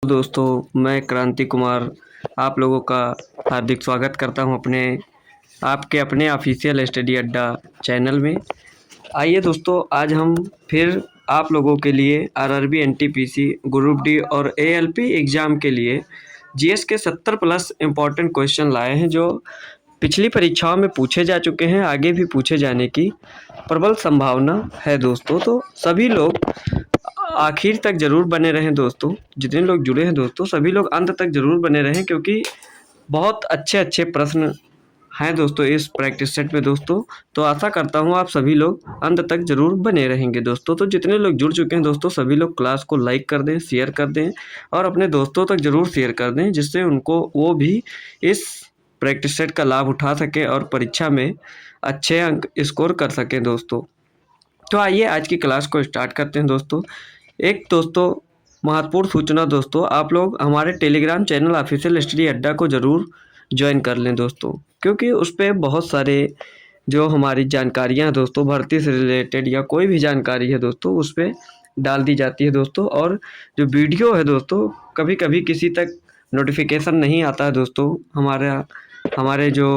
दोस्तों, मैं क्रांति कुमार आप लोगों का हार्दिक स्वागत करता हूं आपके अपने ऑफिशियल स्टडी अड्डा चैनल में। आइए दोस्तों, आज हम फिर आप लोगों के लिए आरआरबी, एनटीपीसी, ग्रुप डी और एएलपी एग्ज़ाम के लिए जीएस के 70 प्लस इम्पॉर्टेंट क्वेश्चन लाए हैं, जो पिछली परीक्षाओं में पूछे जा चुके हैं, आगे भी पूछे जाने की प्रबल संभावना है दोस्तों। तो सभी लोग आखिर तक ज़रूर बने रहें दोस्तों। जितने लोग जुड़े हैं दोस्तों, सभी लोग अंत तक ज़रूर बने रहें, क्योंकि बहुत अच्छे प्रश्न हैं दोस्तों इस प्रैक्टिस सेट में दोस्तों। तो आशा करता हूँ आप सभी लोग अंत तक ज़रूर बने रहेंगे दोस्तों। तो जितने लोग जुड़ चुके हैं दोस्तों, सभी लोग क्लास को लाइक कर दें, शेयर कर दें और अपने दोस्तों तक ज़रूर शेयर कर दें, जिससे उनको वो भी इस प्रैक्टिस सेट का लाभ उठा सकें और परीक्षा में अच्छे अंक स्कोर कर सकें दोस्तों। तो आइए आज की क्लास को स्टार्ट करते हैं दोस्तों। एक दोस्तों महत्वपूर्ण सूचना दोस्तों, आप लोग हमारे टेलीग्राम चैनल ऑफिशियल स्टडी अड्डा को ज़रूर ज्वाइन कर लें दोस्तों, क्योंकि उस पर बहुत सारे जो हमारी जानकारियां हैं दोस्तों, भर्ती से रिलेटेड या कोई भी जानकारी है दोस्तों, उस पर डाल दी जाती है दोस्तों। और जो वीडियो है दोस्तों, कभी कभी किसी तक नोटिफिकेशन नहीं आता है दोस्तों। हमारे जो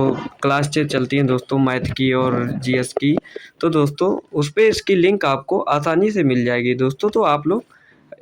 क्लास चलती हैं दोस्तों मैथ की और जीएस की, तो दोस्तों उस पर इसकी लिंक आपको आसानी से मिल जाएगी दोस्तों। तो आप लोग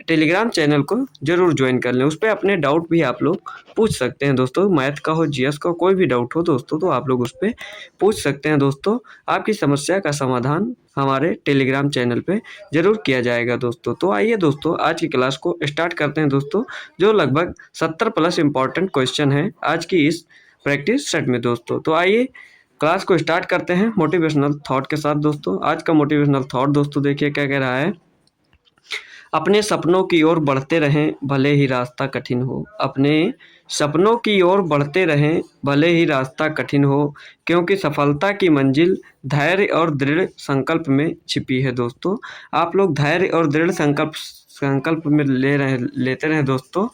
टेलीग्राम चैनल को ज़रूर ज्वाइन कर लें, उस पर अपने डाउट भी आप लोग पूछ सकते हैं दोस्तों। मैथ का हो, जीएस का, कोई भी डाउट हो दोस्तों, तो आप लोग उस पर पूछ सकते हैं दोस्तों। आपकी समस्या का समाधान हमारे टेलीग्राम चैनल पे ज़रूर किया जाएगा दोस्तों। तो आइए दोस्तों, आज की क्लास को स्टार्ट करते हैं दोस्तों, जो लगभग 70 प्लस इम्पॉर्टेंट क्वेश्चन है आज की इस प्रैक्टिस सेट में दोस्तों। तो आइए क्लास को स्टार्ट करते हैं मोटिवेशनल थॉट के साथ दोस्तों। आज का मोटिवेशनल थॉट दोस्तों देखिए क्या कह रहा है। अपने सपनों की ओर बढ़ते रहें, भले ही रास्ता कठिन हो। अपने सपनों की ओर बढ़ते रहें, भले ही रास्ता कठिन हो, क्योंकि सफलता की मंजिल धैर्य और दृढ़ संकल्प में छिपी है दोस्तों। आप लोग धैर्य और दृढ़ संकल्प में लेते रहें दोस्तों।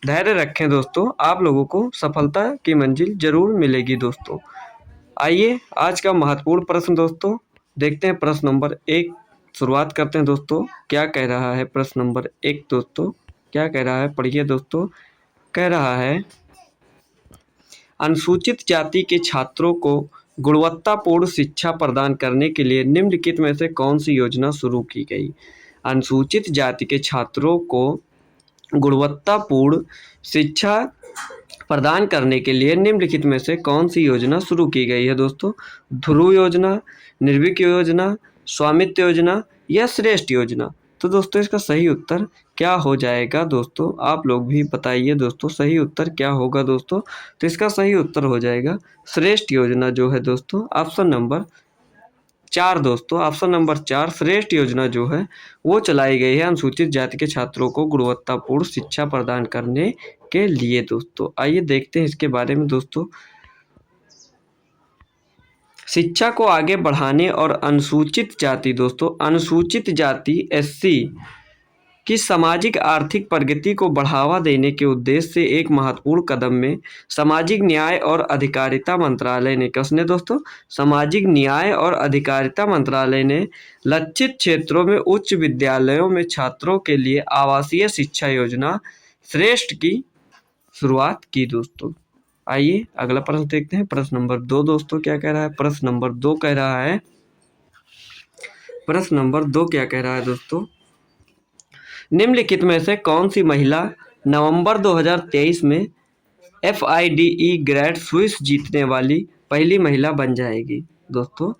धैर्य रखें दोस्तों, आप लोगों को सफलता की मंजिल जरूर मिलेगी दोस्तों। आइए आज का महत्वपूर्ण प्रश्न दोस्तों देखते हैं। प्रश्न नंबर 1 शुरुआत करते हैं दोस्तों। क्या कह रहा है प्रश्न नंबर 1 दोस्तों, क्या कह रहा है, पढ़िए दोस्तों। कह रहा है, अनुसूचित जाति के छात्रों को गुणवत्तापूर्ण शिक्षा प्रदान करने के लिए निम्नलिखित में से कौन सी योजना शुरू की गई। अनुसूचित जाति के छात्रों को गुणवत्तापूर्ण शिक्षा प्रदान करने के लिए निम्नलिखित में से कौन सी योजना शुरू की गई है दोस्तों। ध्रुव योजना, निर्भीक योजना, स्वामित्व योजना या श्रेष्ठ योजना। तो दोस्तों इसका सही उत्तर क्या हो जाएगा दोस्तों, आप लोग भी बताइए दोस्तों, सही उत्तर क्या होगा दोस्तों। तो इसका सही उत्तर हो जाएगा श्रेष्ठ योजना, जो है दोस्तों ऑप्शन नंबर 4 दोस्तों। ऑप्शन नंबर 4 श्रेष्ठ योजना जो है वो चलाई गई है अनुसूचित जाति के छात्रों को गुणवत्तापूर्ण शिक्षा प्रदान करने के लिए दोस्तों। आइए देखते हैं इसके बारे में दोस्तों। शिक्षा को आगे बढ़ाने और अनुसूचित जाति दोस्तों, अनुसूचित जाति एससी की सामाजिक आर्थिक प्रगति को बढ़ावा देने के उद्देश्य से एक महत्वपूर्ण कदम में सामाजिक न्याय और अधिकारिता मंत्रालय ने, किसने दोस्तों, सामाजिक न्याय और अधिकारिता मंत्रालय ने लक्षित क्षेत्रों में उच्च विद्यालयों में छात्रों के लिए आवासीय शिक्षा योजना श्रेष्ठ की शुरुआत की दोस्तों। आइए अगला प्रश्न देखते हैं। प्रश्न नंबर 2 दोस्तों क्या कह रहा है। प्रश्न नंबर 2 कह रहा है, प्रश्न नंबर 2 क्या कह रहा है दोस्तों। निम्नलिखित में से कौन सी महिला नवंबर 2023 में FIDE ग्रेड स्विस जीतने वाली पहली महिला बन जाएगी दोस्तों।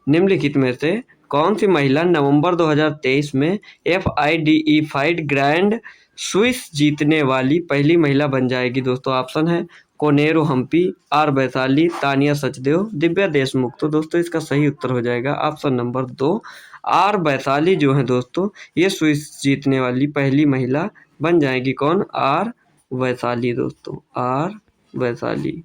निम्नलिखित में से कौन सी महिला नवंबर 2023 में FIDE फाइड ग्रैंड स्विस जीतने वाली पहली महिला बन जाएगी दोस्तों। ऑप्शन है कोनेरू हम्पी, आर वैशाली, तानिया सचदेव, दिव्या देशमुख। तो दोस्तों इसका सही उत्तर हो जाएगा ऑप्शन नंबर 2 आर वैशाली जो है दोस्तों, ये स्विस जीतने वाली पहली महिला बन जाएगी। कौन, आर वैशाली दोस्तों, आर वैशाली।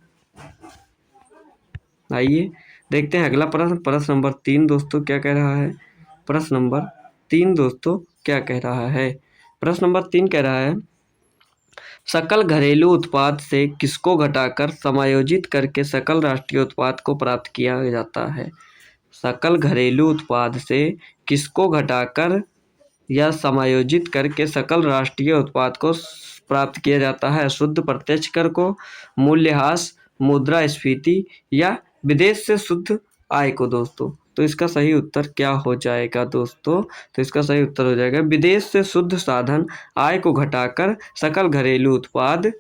आइए देखते हैं अगला प्रश्न। प्रश्न नंबर 3 दोस्तों क्या कह रहा है। प्रश्न नंबर 3 दोस्तों क्या कह रहा है। प्रश्न नंबर 3 कह रहा है, सकल घरेलू उत्पाद से किसको घटाकर समायोजित करके सकल राष्ट्रीय उत्पाद को प्राप्त किया जाता है। सकल घरेलू उत्पाद से किसको घटाकर या समायोजित करके सकल राष्ट्रीय उत्पाद को प्राप्त किया जाता है। शुद्ध प्रत्यक्ष कर को मूल्यह्रास, मुद्रास्फीति या विदेश से शुद्ध आय को दोस्तों। तो इसका सही उत्तर क्या हो जाएगा दोस्तों? तो इसका सही उत्तर हो जाएगा विदेश से शुद्ध साधन आय को घटाकर सकल घरेलू उत्पाद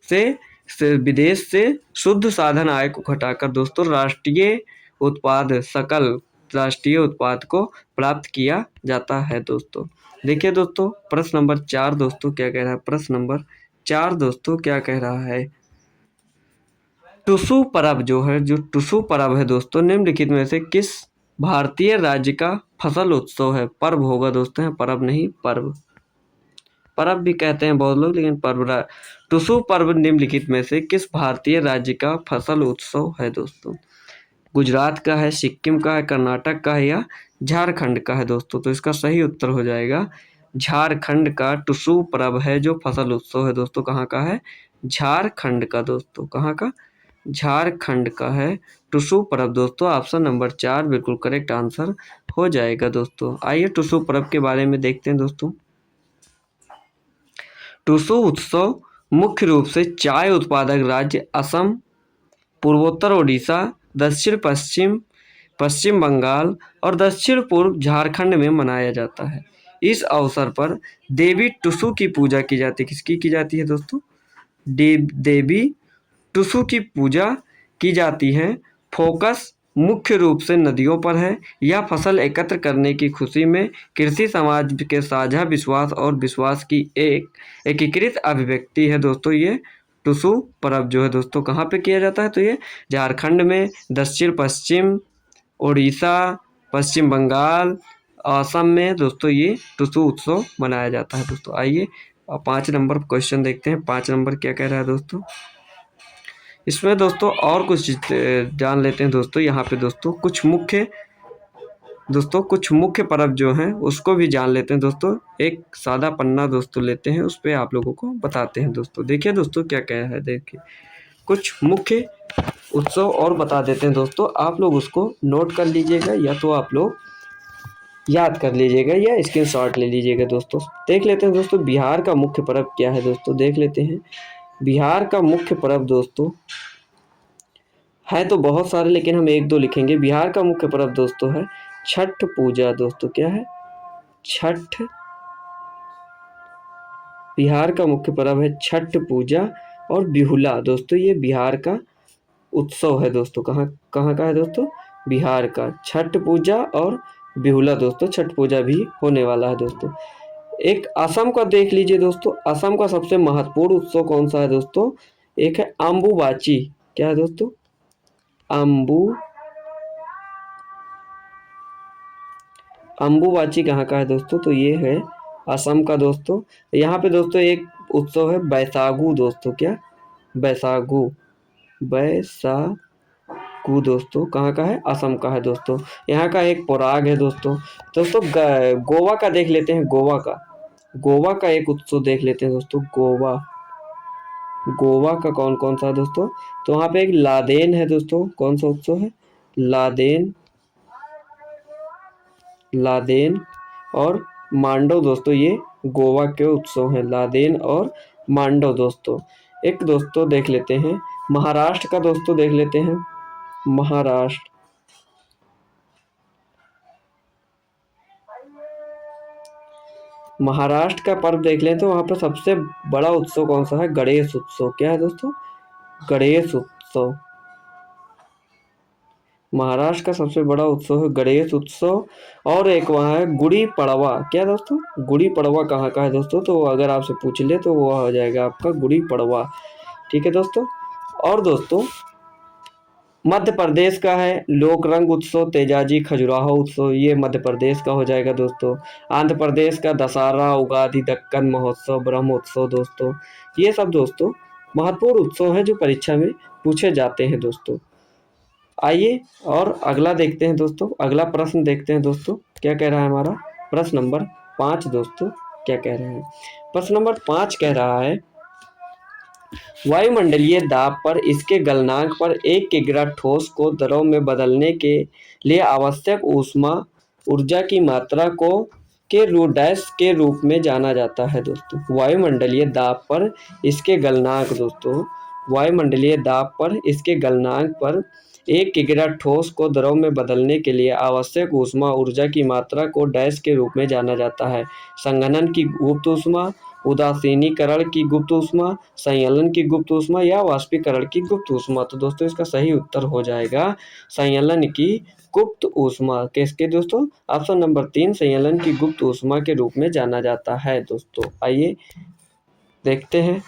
से विदेश से शुद्ध साधन आय को घटाकर दोस्तों सकल राष्ट्रीय उत्पाद को प्राप्त किया जाता है दोस्तों। देखिए दोस्तों प्रश्न नंबर 4 दोस्तों क्या कह रहा है। प्रश्न नंबर 4 दोस्तों क्या कह रहा है। टुसु पर्व जो टुसु पर्व है दोस्तों निम्नलिखित में से किस भारतीय राज्य का फसल उत्सव है? पर्व होगा दोस्तों, पर्व नहीं पर्व। पर्व भी कहते हैं बहुत लोग, लेकिन पर्व। टुसु पर्व निम्नलिखित में से किस भारतीय राज्य का फसल उत्सव है दोस्तों? गुजरात का है, सिक्किम का है, कर्नाटक का है या झारखंड का है दोस्तों? तो इसका सही उत्तर हो जाएगा झारखंड का टुसु पर्व है जो फसल उत्सव है दोस्तों। कहाँ का है? झारखंड का दोस्तों। कहाँ का? झारखंड का है टुसु पर्व दोस्तों। ऑप्शन नंबर 4 बिल्कुल करेक्ट आंसर हो जाएगा दोस्तों। आइए टुसु पर्व के बारे में देखते हैं दोस्तों। टुसु उत्सव मुख्य रूप से चाय उत्पादक राज्य असम, पूर्वोत्तर ओडिशा, दक्षिण पश्चिम बंगाल और दक्षिण पूर्व झारखंड में मनाया जाता है। इस अवसर पर देवी टुसु की पूजा की जाती है। किसकी की जाती है दोस्तों? देवी टुसु की पूजा की जाती है। फोकस मुख्य रूप से नदियों पर है। यह फसल एकत्र करने की खुशी में कृषि समाज के साझा विश्वास और विश्वास की एक एकीकृत अभिव्यक्ति है दोस्तों। ये टुसु पर्व जो है दोस्तों कहाँ पे किया जाता है? तो ये झारखंड में, दक्षिण पश्चिम उड़ीसा, पश्चिम बंगाल, असम में दोस्तों ये टुसु उत्सव मनाया जाता है दोस्तों। आइए 5 नंबर क्वेश्चन देखते हैं। 5 नंबर क्या कह रहा है दोस्तों? इसमें दोस्तों और कुछ जान लेते हैं दोस्तों। यहाँ पे दोस्तों कुछ मुख्य पर्व जो हैं उसको भी जान लेते हैं दोस्तों। एक सादा पन्ना दोस्तों लेते हैं, उस पर आप लोगों को बताते हैं दोस्तों। देखिए दोस्तों क्या कह है, देखिए कुछ मुख्य उत्सव और बता देते हैं दोस्तों। आप लोग उसको नोट कर लीजिएगा या तो आप लोग याद कर लीजिएगा या स्क्रीनशॉट ले लीजिएगा दोस्तों। देख लेते हैं दोस्तों बिहार का मुख्य पर्व क्या है दोस्तों। देख लेते हैं बिहार का मुख्य पर्व दोस्तों है तो बहुत सारे, लेकिन हम 1-2 लिखेंगे। बिहार का मुख्य पर्व दोस्तों है छठ पूजा दोस्तों। क्या है? छठ। बिहार का मुख्य पर्व है छठ पूजा और बिहुला दोस्तों। ये बिहार का उत्सव है दोस्तों। कहाँ कहाँ का है दोस्तों? बिहार का। छठ पूजा और बिहुला दोस्तों। छठ पूजा भी होने वाला है दोस्तों। एक असम का देख लीजिए दोस्तों। असम का सबसे महत्वपूर्ण उत्सव कौन सा है दोस्तों? एक है अम्बुबाची। क्या है दोस्तों? अम्बुबाची कहाँ का है दोस्तों? तो ये है असम का दोस्तों। यहाँ पे दोस्तों एक उत्सव है बैसागु दोस्तों। क्या? बैसागु दोस्तों कहाँ का है? असम का है दोस्तों। यहाँ का एक पराग है दोस्तों। गोवा का देख लेते हैं। गोवा का एक उत्सव देख लेते हैं दोस्तों। गोवा का कौन कौन सा है दोस्तों? तो वहाँ पे एक लादेन है दोस्तों। कौन सा उत्सव है? लादेन और मांडो दोस्तों। ये गोवा के उत्सव हैं, लादेन और मांडो दोस्तों। एक दोस्तों देख लेते हैं महाराष्ट्र का दोस्तों। देख लेते हैं महाराष्ट्र का पर्व देख लें तो वहाँ पर सबसे बड़ा उत्सव कौन सा है? गणेश उत्सव। क्या है दोस्तों? गणेश उत्सव। महाराष्ट्र का सबसे बड़ा उत्सव है गणेश उत्सव। और एक वहाँ है गुड़ी पड़वा। क्या दोस्तों? गुड़ी पड़वा कहाँ का है दोस्तों? तो अगर आपसे पूछ ले तो वो हो जाएगा आपका गुड़ी पड़वा। ठीक है दोस्तों। और दोस्तों मध्य प्रदेश का है लोक रंग उत्सव, तेजाजी खजुराहो उत्सव। ये मध्य प्रदेश का हो जाएगा दोस्तों। आंध्र प्रदेश का दशहरा, उगादि, दक्कन महोत्सव, ब्रह्मोत्सव दोस्तों। ये सब दोस्तों महत्वपूर्ण उत्सव है जो परीक्षा में पूछे जाते हैं दोस्तों। आइए और अगला देखते हैं दोस्तों। अगला प्रश्न देखते हैं दोस्तों क्या कह रहा है हमारा। प्रश्न नंबर 5 दोस्तों क्या कह रहा है। प्रश्न नंबर 5 कह रहा है वायुमंडलीय दाब पर इसके गलनांक पर 1 किग्रा ठोस को द्रव में बदलने के लिए आवश्यक ऊष्मा ऊर्जा की मात्रा को डैश के रूप में जाना जाता है दोस्तों। वायुमंडलीय दाब पर इसके गलनांक दोस्तों, वायुमंडलीय दाब पर इसके गलनांक पर 1 किग्रा ठोस को द्रव में बदलने के लिए आवश्यक ऊष्मा ऊर्जा की मात्रा को डैश के रूप में जाना जाता है। संघनन की गुप्त ऊष्मा, उदासीनीकरण की गुप्त ऊष्मा, संयलन की गुप्त ऊष्मा या वाष्पीकरण की गुप्त ऊष्मा। तो दोस्तों इसका सही उत्तर हो जाएगा संयलन की गुप्त ऊष्मा। किसके दोस्तों? ऑप्शन नंबर 3 संयलन की गुप्त ऊष्मा के रूप में जाना जाता है दोस्तों। आइए देखते हैं।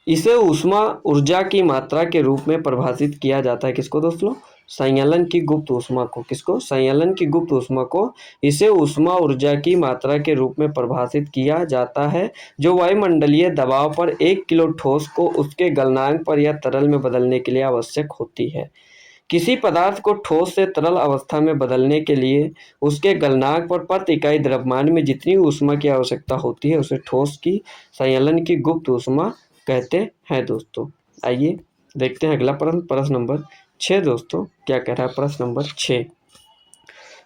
इसे ऊष्मा ऊर्जा की मात्रा के रूप में परिभाषित किया जाता है। किसको दोस्तों? संयलन की गुप्त ऊष्मा को। किसको? संयलन की गुप्त ऊष्मा को। इसे ऊष्मा ऊर्जा की मात्रा के रूप में परिभाषित किया जाता है जो वायुमंडलीय दबाव पर 1 किलो ठोस को उसके गलनांक पर या तरल में बदलने के लिए आवश्यक होती है। किसी पदार्थ को ठोस से तरल अवस्था में बदलने के लिए उसके गलनांक पर प्रति इकाई द्रव्यमान में जितनी ऊष्मा की आवश्यकता होती है उसे ठोस की संयलन की गुप्त ऊष्मा कहते हैं दोस्तों। आइए देखते हैं अगला प्रश्न, प्रश्न नंबर 6 दोस्तों। क्या कह रहा है प्रश्न नंबर 6?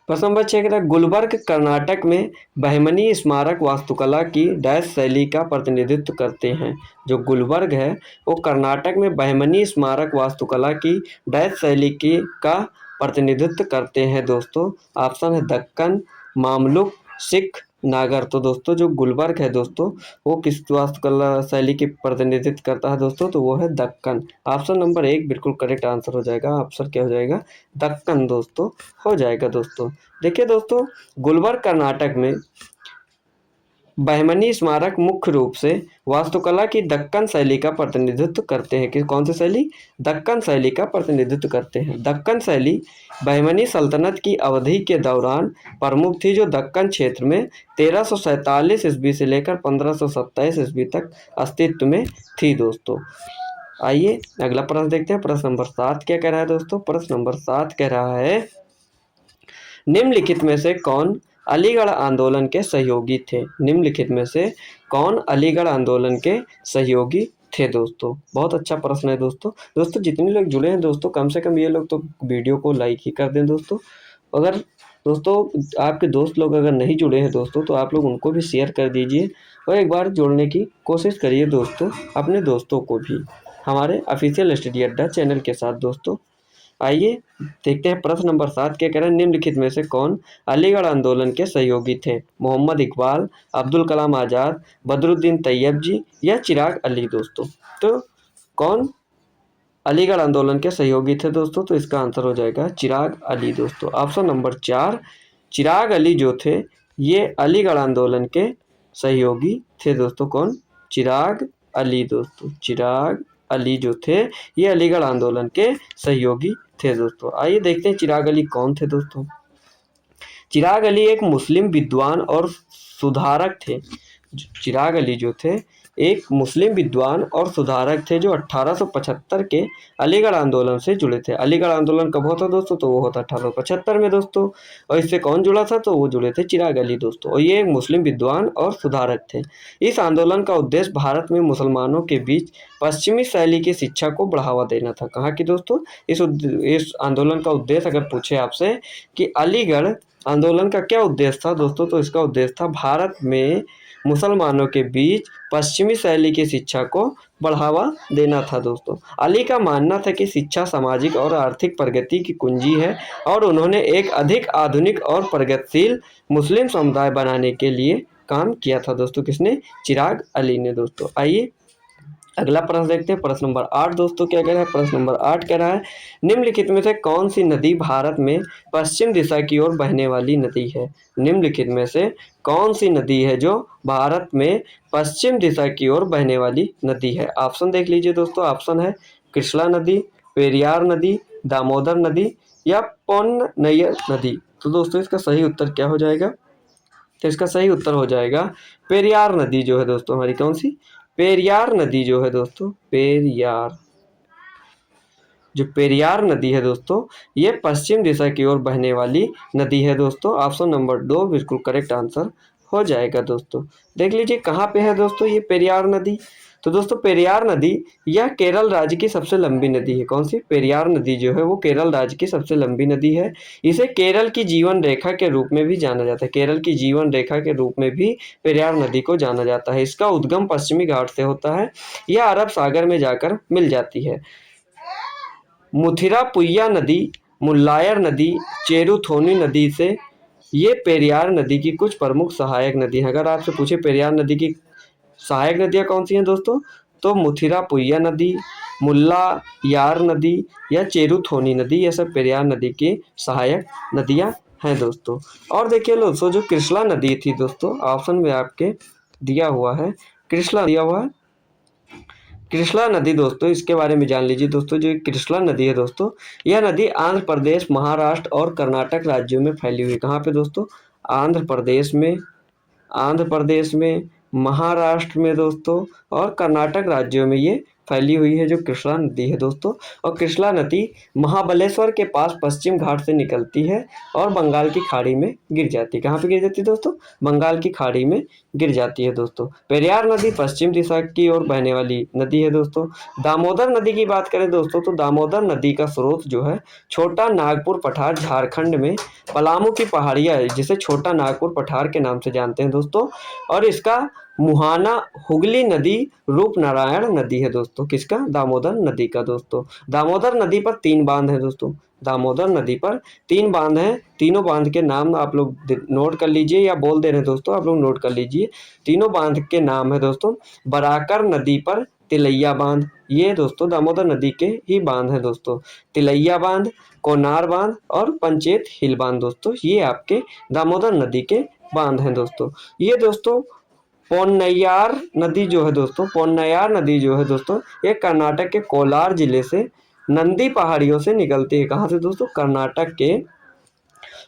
प्रश्न नंबर 6 कह रहा है गुलबर्ग कर्नाटक में बहमनी स्मारक वास्तुकला की डैश शैली का प्रतिनिधित्व करते हैं। जो गुलबर्ग है वो कर्नाटक में बहमनी स्मारक वास्तुकला की डैश शैली की का प्रतिनिधित्व करते हैं दोस्तों। ऑप्शन है दक्कन, मामलुक, सिख, नागर। तो दोस्तों जो गुलबर्ग है दोस्तों वो किस वास्तुकला शैली की प्रतिनिधित्व करता है दोस्तों? तो वो है दक्कन। ऑप्शन नंबर 1 बिल्कुल करेक्ट आंसर हो जाएगा। ऑप्शन क्या हो जाएगा? दक्कन दोस्तों हो जाएगा दोस्तों। देखिए दोस्तों गुलबर्ग कर्नाटक में बहमनी स्मारक मुख्य रूप से वास्तुकला की दक्कन शैली का प्रतिनिधित्व करते हैं। कि कौन सी शैली? दक्कन शैली का प्रतिनिधित्व करते हैं। दक्कन शैली बहमनी सल्तनत की अवधि के दौरान प्रमुख थी जो दक्कन क्षेत्र में 1347 ईस्वी से लेकर 1527 ईस्वी तक अस्तित्व में थी दोस्तों। आइए अगला प्रश्न देखते हैं। प्रश्न नंबर 7 क्या कह रहा है दोस्तों? प्रश्न नंबर 7 कह रहा है निम्नलिखित में से कौन अलीगढ़ आंदोलन के सहयोगी थे? निम्नलिखित में से कौन अलीगढ़ आंदोलन के सहयोगी थे दोस्तों? बहुत अच्छा प्रश्न है दोस्तों। दोस्तों जितने लोग जुड़े हैं दोस्तों कम से कम ये लोग तो वीडियो को लाइक ही कर दें दोस्तों। अगर दोस्तों आपके दोस्त लोग अगर नहीं जुड़े हैं दोस्तों तो आप लोग उनको भी शेयर कर दीजिए और एक बार जोड़ने की कोशिश करिए दोस्तों अपने दोस्तों को भी हमारे ऑफिशियल स्टडी अड्डा चैनल के साथ दोस्तों। आइए देखते हैं प्रश्न नंबर 7 क्या कह रहे हैं निम्नलिखित में से कौन अलीगढ़ आंदोलन के सहयोगी थे? मोहम्मद इकबाल, अब्दुल कलाम आज़ाद, बदरुद्दीन तैयब जी या चिराग अली दोस्तों। तो कौन अलीगढ़ आंदोलन के सहयोगी थे दोस्तों? तो इसका आंसर हो जाएगा चिराग अली दोस्तों। ऑप्शन नंबर 4 चिराग अली जो थे ये अलीगढ़ आंदोलन के सहयोगी थे दोस्तों। कौन? चिराग अली दोस्तों। चिराग अली जो थे ये अलीगढ़ आंदोलन के सहयोगी थे दोस्तों। आइए देखते हैं चिराग अली कौन थे दोस्तों। चिराग अली एक मुस्लिम विद्वान और सुधारक थे। चिराग अली जो थे एक मुस्लिम विद्वान और सुधारक थे जो 1875 के अलीगढ़ आंदोलन से जुड़े थे। अलीगढ़ आंदोलन कब होता दोस्तों? तो वो होता 1875 में दोस्तों। और इससे कौन जुड़ा था? तो वो जुड़े थे चिराग अली दोस्तों। और ये एक मुस्लिम विद्वान और सुधारक थे। इस आंदोलन का उद्देश्य भारत में मुसलमानों के बीच पश्चिमी शैली की शिक्षा को बढ़ावा देना था। कहाँ की दोस्तों? इस आंदोलन का उद्देश्य अगर पूछे आपसे कि अलीगढ़ आंदोलन का क्या उद्देश्य था दोस्तों? तो इसका उद्देश्य था भारत में मुसलमानों के बीच पश्चिमी शैली की शिक्षा को बढ़ावा देना था दोस्तों। अली का मानना था कि शिक्षा सामाजिक और आर्थिक प्रगति की कुंजी है और उन्होंने एक अधिक आधुनिक और प्रगतिशील मुस्लिम समुदाय बनाने के लिए काम किया था दोस्तों। किसने? चिराग अली ने दोस्तों। आइए अगला प्रश्न देखते हैं। प्रश्न नंबर 8 दोस्तों क्या कह रहा है? प्रश्न नंबर 8 कह रहा है निम्नलिखित में से कौन सी नदी भारत में पश्चिम दिशा की ओर बहने वाली नदी है? निम्नलिखित में से कौन सी नदी है जो भारत में पश्चिम दिशा की ओर बहने वाली नदी है? ऑप्शन देख लीजिए दोस्तों। ऑप्शन है कृष्णा नदी, पेरियार नदी, दामोदर नदी या पोन्नैयर नदी। तो दोस्तों इसका सही उत्तर क्या हो जाएगा? तो इसका सही उत्तर हो जाएगा पेरियार नदी जो है दोस्तों हमारी। कौन सी? पेरियार नदी जो है दोस्तों, पेरियार जो पेरियार नदी है दोस्तों ये पश्चिम दिशा की ओर बहने वाली नदी है दोस्तों। ऑप्शन नंबर 2 बिल्कुल करेक्ट आंसर हो जाएगा दोस्तों। देख लीजिए कहाँ पे है दोस्तों ये पेरियार नदी। तो दोस्तों पेरियार नदी यह केरल राज्य की सबसे लंबी नदी है। कौन सी? पेरियार नदी जो है वो केरल राज्य की सबसे लंबी नदी है। इसे केरल की जीवन रेखा के रूप में भी जाना जाता है। केरल की जीवन रेखा के रूप में भी पेरियार नदी को जाना जाता है। इसका उद्गम पश्चिमी घाट से होता है। यह अरब सागर में जाकर मिल जाती है। मुथिरापुय्या नदी, मुल्लायर नदी, चेरुथोनी नदी से ये पेरियार नदी की कुछ प्रमुख सहायक नदी हैं। अगर आपसे पूछे पेरियार नदी की सहायक नदियाँ कौन सी हैं दोस्तों, तो मुथिरापुय्या नदी, मुल्ला यार नदी या चेरुथोनी नदी, ये सब पेरियार नदी की सहायक नदियाँ हैं दोस्तों। और देखिए दोस्तों जो कृष्णा नदी थी दोस्तों, ऑप्शन में आपके दिया हुआ है, कृष्णा दिया हुआ है। कृष्णा नदी दोस्तों, इसके बारे में जान लीजिए दोस्तों। जो कृष्णा नदी है दोस्तों, यह नदी आंध्र प्रदेश, महाराष्ट्र और कर्नाटक राज्यों में फैली हुई है। कहाँ पे दोस्तों? आंध्र प्रदेश में, महाराष्ट्र में दोस्तों और कर्नाटक राज्यों में ये फैली हुई है जो कृष्णा नदी है दोस्तों। और कृष्णा नदी महाबलेश्वर के पास पश्चिम घाट से निकलती है और बंगाल की खाड़ी में गिर जाती है। कहाँ पे गिर जाती है दोस्तों? बंगाल की खाड़ी में गिर जाती है दोस्तों। पेरियार नदी पश्चिम दिशा की ओर बहने वाली नदी है दोस्तों। दामोदर नदी की बात करें दोस्तों, तो दामोदर नदी का स्रोत जो है छोटा नागपुर पठार झारखंड में पलामू की पहाड़ियाँ है, जिसे छोटा नागपुर पठार के नाम से जानते हैं दोस्तों। और इसका मुहाना हुगली नदी रूपनारायण नदी है दोस्तों। किसका? दामोदर नदी का दोस्तों। दामोदर नदी पर 3 बांध हैं दोस्तों। दामोदर नदी पर 3 बांध हैं। तीनों बांध के नाम आप लोग नोट कर लीजिए या बोल दे रहे हैं दोस्तों, आप लोग नोट कर लीजिए। तीनों बांध के नाम है दोस्तों। बराकर नदी पर तिलैया बांध, ये दोस्तों दामोदर नदी के ही बांध है दोस्तों। तिलैया बांध, कोनार बांध और पंचेत हिल बांध दोस्तों, ये आपके दामोदर नदी के बांध हैं दोस्तों। ये दोस्तों पोन्नैयार नदी जो है दोस्तों, पोन्नैयार नदी जो है दोस्तों, ये कर्नाटक के कोलार जिले से नंदी पहाड़ियों से निकलती है। कहाँ से दोस्तों? कर्नाटक के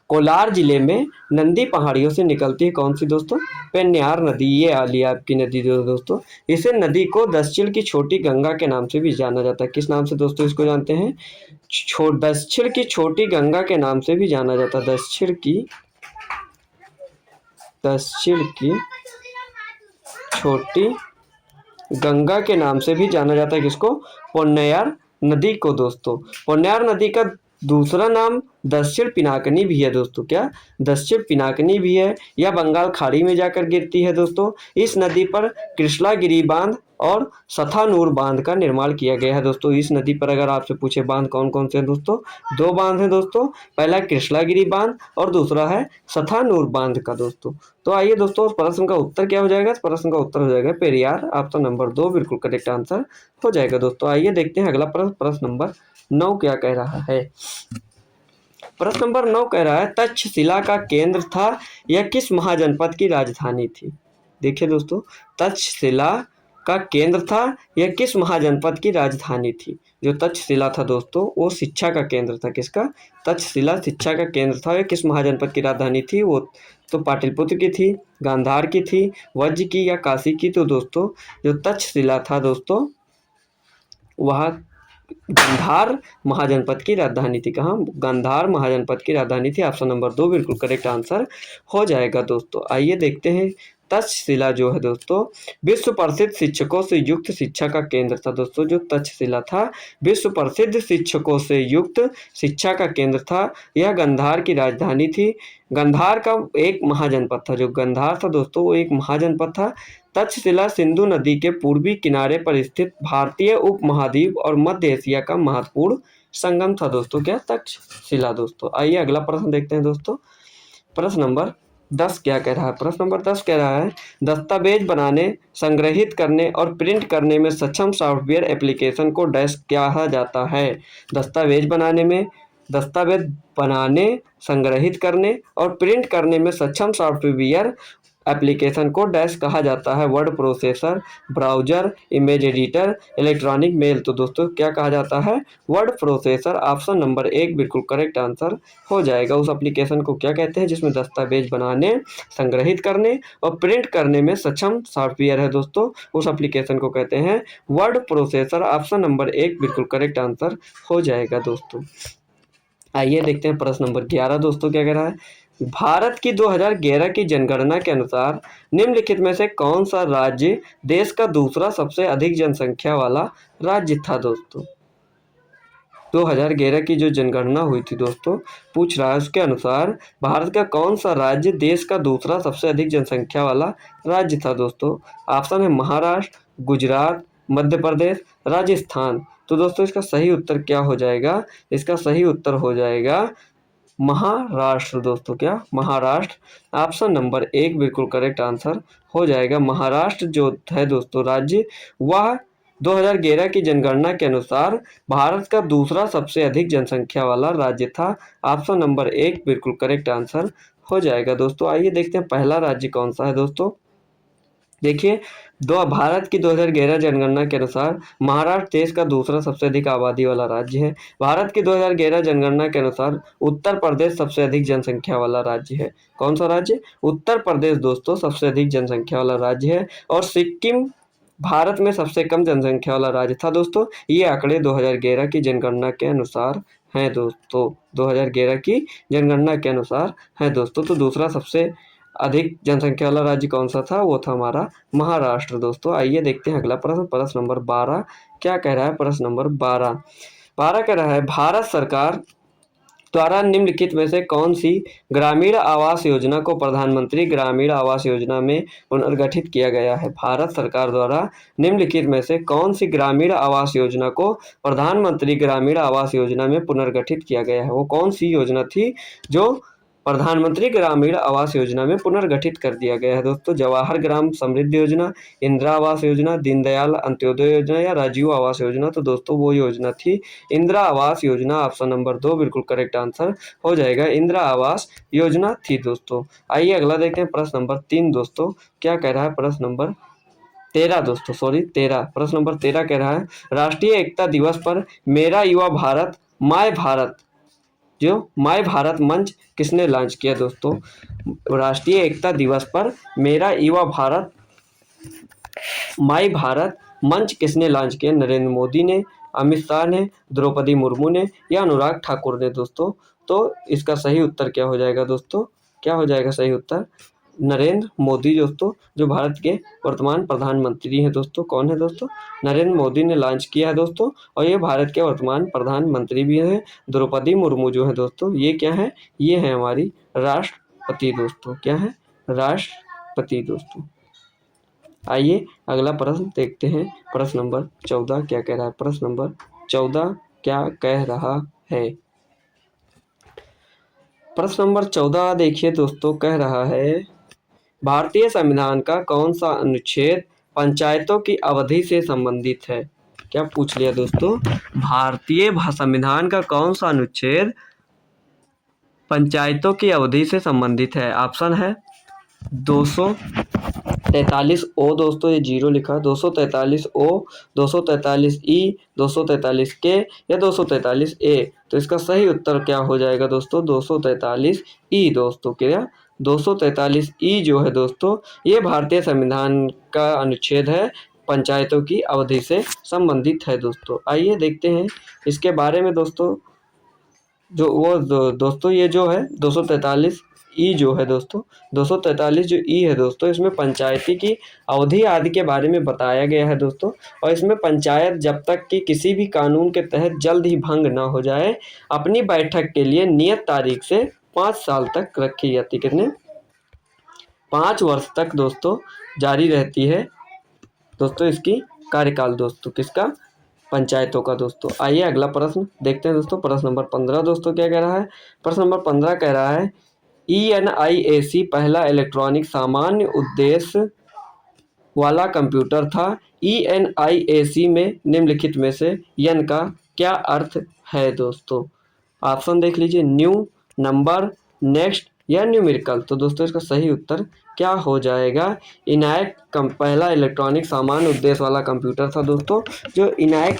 कोलार जिले में नंदी पहाड़ियों से निकलती है। कौन सी दोस्तों? पेन्नार नदी, ये आली आपकी नदी जो है दोस्तों। इसे नदी को दक्षिण की छोटी गंगा के नाम से भी जाना जाता है। किस नाम से दोस्तों इसको जानते हैं? दक्षिण की छोटी गंगा के नाम से भी जाना जाता है। दक्षिण की छोटी गंगा के नाम से भी जाना जाता है। किसको? पोन्नैयार नदी को दोस्तों। पोन्नैयार नदी का दूसरा नाम दक्षिण पिनाकिनी भी है दोस्तों। क्या? दक्षिण पिनाकिनी भी है। यह बंगाल खाड़ी में जाकर गिरती है दोस्तों। इस नदी पर कृष्णागिरी बांध और सथानूर बांध का निर्माण किया गया है दोस्तों। इस नदी पर अगर आपसे पूछे बांध कौन कौन से हैं दोस्तों, 2 बांध हैं दोस्तों। पहला कृष्णागिरी बांध और दूसरा है सथानूर बांध का दोस्तों। तो आइए दोस्तों प्रश्न का उत्तर क्या हो जाएगा? प्रश्न का उत्तर हो जाएगा पेरियार। ऑप्शन नंबर 2 बिल्कुल करेक्ट आंसर हो जाएगा दोस्तों। आइए देखते हैं अगला प्रश्न। प्रश्न नंबर 9 क्या कह रहा है? प्रश्न नंबर 9 कह रहा है तक्षशिला का केंद्र था, यह किस महाजनपद की राजधानी थी? देखिए दोस्तों, तक्षशिला का केंद्र था, यह किस महाजनपद की राजधानी थी? जो तक्षशिला था दोस्तों वो शिक्षा का केंद्र था। किसका? तक्षशिला शिक्षा का केंद्र था। यह किस महाजनपद की राजधानी थी? वो तो पाटलिपुत्र की थी, गांधार की थी, वज्र की या काशी की? तो दोस्तों जो तक्षशिला था दोस्तों वह गांधार महाजनपद की राजधानी थी। कहाँ? गांधार महाजनपद की राजधानी थी। ऑप्शन नंबर 2 बिल्कुल करेक्ट आंसर हो जाएगा दोस्तों। आइए देखते हैं तक्षशिला जो है दोस्तों विश्व प्रसिद्ध शिक्षकों से युक्त शिक्षा का केंद्र था दोस्तों। जो तक्षशिला था विश्व प्रसिद्ध शिक्षकों से युक्त शिक्षा का केंद्र था। यह गांधार की राजधानी थी। गांधार का एक महाजनपद था। जो गांधार था दोस्तों वो एक महाजनपद था। तक्षशिला सिंधु नदी के पूर्वी किनारे पर स्थित भारतीय उपमहाद्वीप और मध्य एशिया का महत्वपूर्ण संगम था दोस्तों। क्या? तक्षशिला दोस्तों। आइए अगला प्रश्न देखते हैं दोस्तों। प्रश्न नंबर 10 क्या कह रहा है? प्रश्न नंबर 10 कह रहा है दस्तावेज बनाने, संग्रहित करने और प्रिंट करने में सक्षम सॉफ्टवेयर एप्लीकेशन को डैश कहा जाता है? दस्तावेज बनाने, संग्रहित करने और प्रिंट करने में सक्षम सॉफ्टवेयर एप्लीकेशन को डैश कहा जाता है? Word processor, browser, image editor, electronic mail. तो दोस्तों क्या कहा जाता है? Word processor. ऑप्शन नंबर 1 बिल्कुल करेक्ट आंसर हो जाएगा। उस एप्लीकेशन को क्या कहते हैं जिसमें दस्तावेज बनाने, संग्रहित करने और प्रिंट करने में सक्षम सॉफ्टवेयर है दोस्तों? उस एप्लीकेशन को कहते हैं वर्ड प्रोसेसर। ऑप्शन नंबर 1 बिल्कुल करेक्ट आंसर हो जाएगा दोस्तों। आइए देखते हैं प्रश्न नंबर 11 दोस्तों क्या कह रहा है। भारत की 2011 की जनगणना के अनुसार निम्नलिखित में से कौन सा राज्य देश का दूसरा सबसे अधिक जनसंख्या वाला राज्य था दोस्तों? 2011 की जो जनगणना हुई थी दोस्तों, पूछ रहा है उसके अनुसार भारत का कौन सा राज्य देश का दूसरा सबसे अधिक जनसंख्या वाला राज्य था दोस्तों? ऑप्शन है महाराष्ट्र, गुजरात, मध्य प्रदेश, राजस्थान। तो दोस्तों इसका सही उत्तर क्या हो जाएगा? इसका सही उत्तर हो जाएगा महाराष्ट्र दोस्तों। क्या? महाराष्ट्र। ऑप्शन नंबर 1 बिल्कुल करेक्ट आंसर हो जाएगा। महाराष्ट्र जो है दोस्तों राज्य, वह 2011 की जनगणना के अनुसार भारत का दूसरा सबसे अधिक जनसंख्या वाला राज्य था। ऑप्शन नंबर 1 बिल्कुल करेक्ट आंसर हो जाएगा दोस्तों। आइए देखते हैं पहला राज्य कौन सा है दोस्तों। देखिए, भारत की 2011 जनगणना के अनुसार महाराष्ट्र देश का दूसरा सबसे अधिक आबादी वाला राज्य है। भारत की 2011 जनगणना के अनुसार उत्तर प्रदेश सबसे अधिक जनसंख्या वाला राज्य है। कौन सा राज्य? उत्तर प्रदेश दोस्तों सबसे अधिक जनसंख्या वाला राज्य है। और सिक्किम भारत में सबसे कम जनसंख्या वाला राज्य था दोस्तों। ये आंकड़े 2011 की जनगणना के अनुसार हैं दोस्तों। 2011 की जनगणना के अनुसार हैं दोस्तों। तो दूसरा सबसे अधिक जनसंख्या वाला राज्य कौन सा था? वो था हमारा महाराष्ट्र दोस्तों। आइए देखते हैं अगला प्रश्न, प्रश्न नंबर 12 क्या कह रहा है? प्रश्न नंबर 12 कह रहा है भारत सरकार द्वारा निम्नलिखित में से कौन सी ग्रामीण आवास योजना को प्रधानमंत्री ग्रामीण आवास योजना में पुनर्गठित किया गया है? भारत सरकार द्वारा निम्नलिखित में से कौन सी ग्रामीण आवास योजना को प्रधानमंत्री ग्रामीण आवास योजना में पुनर्गठित किया गया है? वो कौन सी योजना थी जो प्रधानमंत्री ग्रामीण आवास योजना में पुनर्गठित कर दिया गया है दोस्तों? जवाहर ग्राम समृद्धि योजना, इंदिरा आवास योजना, दीनदयाल अंत्योदय योजना या राजीव आवास योजना? तो दोस्तों वो योजना थी इंदिरा आवास योजना। ऑप्शन नंबर 2 बिल्कुल करेक्ट आंसर हो जाएगा। इंदिरा आवास योजना थी दोस्तों। आइए अगला देखते हैं प्रश्न नंबर 3 दोस्तों क्या कह रहा है? प्रश्न नंबर 13 दोस्तों, सॉरी 13, प्रश्न नंबर 13 कह रहा है राष्ट्रीय एकता दिवस पर मेरा युवा भारत माय भारत जो माय भारत मंच किसने लॉन्च किया दोस्तों? राष्ट्रीय एकता दिवस पर मेरा युवा भारत माय भारत मंच किसने लॉन्च किया? नरेंद्र मोदी ने, अमित शाह ने, द्रौपदी मुर्मू ने या अनुराग ठाकुर ने दोस्तों? तो इसका सही उत्तर क्या हो जाएगा दोस्तों? क्या हो जाएगा सही उत्तर? नरेंद्र मोदी दोस्तों, जो भारत के वर्तमान प्रधानमंत्री हैं दोस्तों। कौन है दोस्तों? नरेंद्र मोदी ने लॉन्च किया है दोस्तों। और ये भारत के वर्तमान प्रधानमंत्री भी हैं। द्रौपदी मुर्मू जो है दोस्तों, ये क्या है? ये है हमारी राष्ट्रपति दोस्तों। क्या है? राष्ट्रपति दोस्तों। आइए अगला प्रश्न देखते हैं। प्रश्न नंबर 14 क्या कह रहा है? प्रश्न नंबर 14 क्या कह रहा है? प्रश्न नंबर 14 देखिए दोस्तों, कह रहा है भारतीय संविधान का कौन सा अनुच्छेद पंचायतों की अवधि से संबंधित है? क्या पूछ लिया दोस्तों? भारतीय संविधान का कौन सा अनुच्छेद पंचायतों की अवधि से संबंधित है? ऑप्शन है 243 ओ दोस्तों, ये 0 लिखा, 243 ओ, 243 ई, 243 के या 243 ए। तो इसका सही उत्तर क्या हो जाएगा दोस्तों? 243 ई दोस्तों। क्या? 243 ई जो है दोस्तों, ये भारतीय संविधान का अनुच्छेद है, पंचायतों की अवधि से संबंधित है दोस्तों। आइए देखते हैं इसके बारे में दोस्तों। दोस्तों ये जो है 243 ई जो है दोस्तों, 243 जो ई है दोस्तों, इसमें पंचायती की अवधि आदि के बारे में बताया गया है दोस्तों। और इसमें पंचायत जब तक कि किसी भी कानून के तहत जल्द ही भंग ना हो जाए, अपनी बैठक के लिए नियत तारीख से 5 साल तक रखी जाती। कितने? 5 वर्ष तक दोस्तों जारी रहती है दोस्तों इसकी कार्यकाल दोस्तों। किसका? पंचायतों का दोस्तों। आइए अगला प्रश्न देखते हैं दोस्तों। प्रश्न नंबर 15 दोस्तों क्या कह रहा है? प्रश्न नंबर 15 कह रहा है ENIAC पहला इलेक्ट्रॉनिक सामान्य उद्देश्य वाला कंप्यूटर था। ENIAC में निम्नलिखित में से एन का क्या अर्थ है दोस्तों? ऑप्शन देख लीजिए, न्यू, नंबर, नेक्स्ट या न्यूमेरिकल। तो दोस्तों इसका सही उत्तर क्या हो जाएगा? इनैक पहला इलेक्ट्रॉनिक सामान्य उद्देश्य वाला कंप्यूटर था दोस्तों। जो इनैक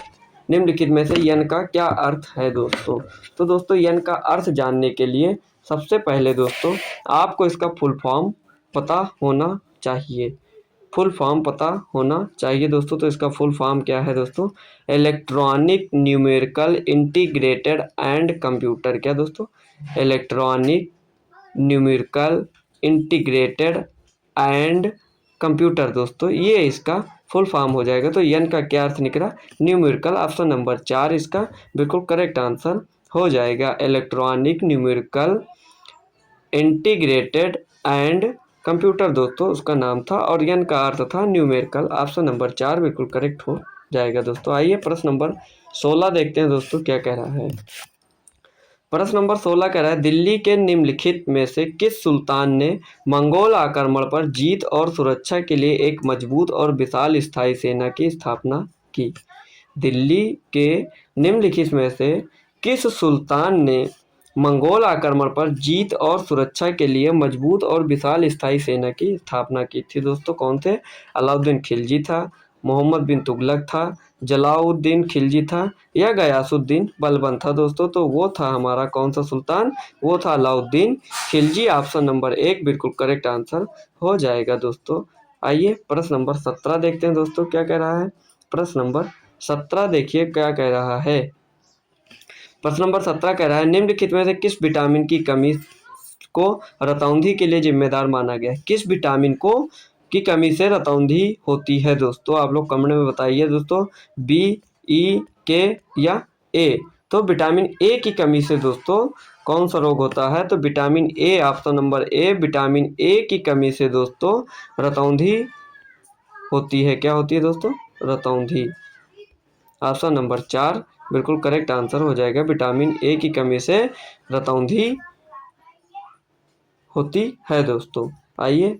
निम्नलिखित में से एन का क्या अर्थ है दोस्तों? तो दोस्तों एन का अर्थ जानने के लिए सबसे पहले दोस्तों आपको इसका फुल फॉर्म पता होना चाहिए। फुल फॉर्म पता होना चाहिए दोस्तों। तो इसका फुल फॉर्म क्या है दोस्तों? Electronic numerical integrated and computer. क्या दोस्तों? Electronic numerical, integrated and computer दोस्तों, ये इसका फुल फॉर्म हो जाएगा। तो एन का क्या अर्थ निकला? न्यूमेरिकल। ऑप्शन नंबर 4 इसका बिल्कुल करेक्ट आंसर हो जाएगा। Electronic, numerical, integrated and computer दोस्तों उसका नाम था, और एन का अर्थ था न्यूमेरिकल। ऑप्शन नंबर 4 बिल्कुल करेक्ट हो जाएगा दोस्तों। आइए प्रश्न नंबर 16 देखते हैं दोस्तों क्या कह रहा है। प्रश्न नंबर 16 कह रहा है, दिल्ली के निम्नलिखित में से किस सुल्तान ने मंगोल आक्रमण पर जीत और सुरक्षा के लिए एक मजबूत और विशाल स्थायी सेना की स्थापना की? दिल्ली के निम्नलिखित में से किस सुल्तान ने मंगोल आक्रमण पर जीत और सुरक्षा के लिए मजबूत और विशाल स्थायी सेना की स्थापना की थी दोस्तों? कौन थे? अलाउद्दीन खिलजी था, मोहम्मद बिन तुगलक था, जलाउद्दीन खिलजी था, या गयासुद्दीन बलबन था दोस्तों? तो वो था हमारा कौन सा सुल्तान? वो था अलाउद्दीन खिलजी। ऑप्शन नंबर 1 बिल्कुल करेक्ट आंसर हो जाएगा दोस्तों। आइए प्रश्न नंबर 17 देखते हैं दोस्तों क्या कह रहा है। प्रश्न नंबर 17 देखिए क्या कह रहा है। प्रश्न नंबर 17 कह रहा है, निम्नलिखित में से किस विटामिन की कमी को रतौंधी के लिए जिम्मेदार माना गया है? किस विटामिन को की कमी से रतौंधी होती है दोस्तों? आप लोग कमेंट में बताइए दोस्तों, बी, ई, के या ए? तो विटामिन ए की कमी से दोस्तों कौन सा रोग होता है? तो vitamin A, option number A, vitamin A की कमी से दोस्तों रतौंधी होती है। क्या होती है दोस्तों? रतौंधी। ऑप्शन नंबर 4 बिल्कुल करेक्ट आंसर हो जाएगा। विटामिन ए की कमी से रतौंधी होती है दोस्तों। आइए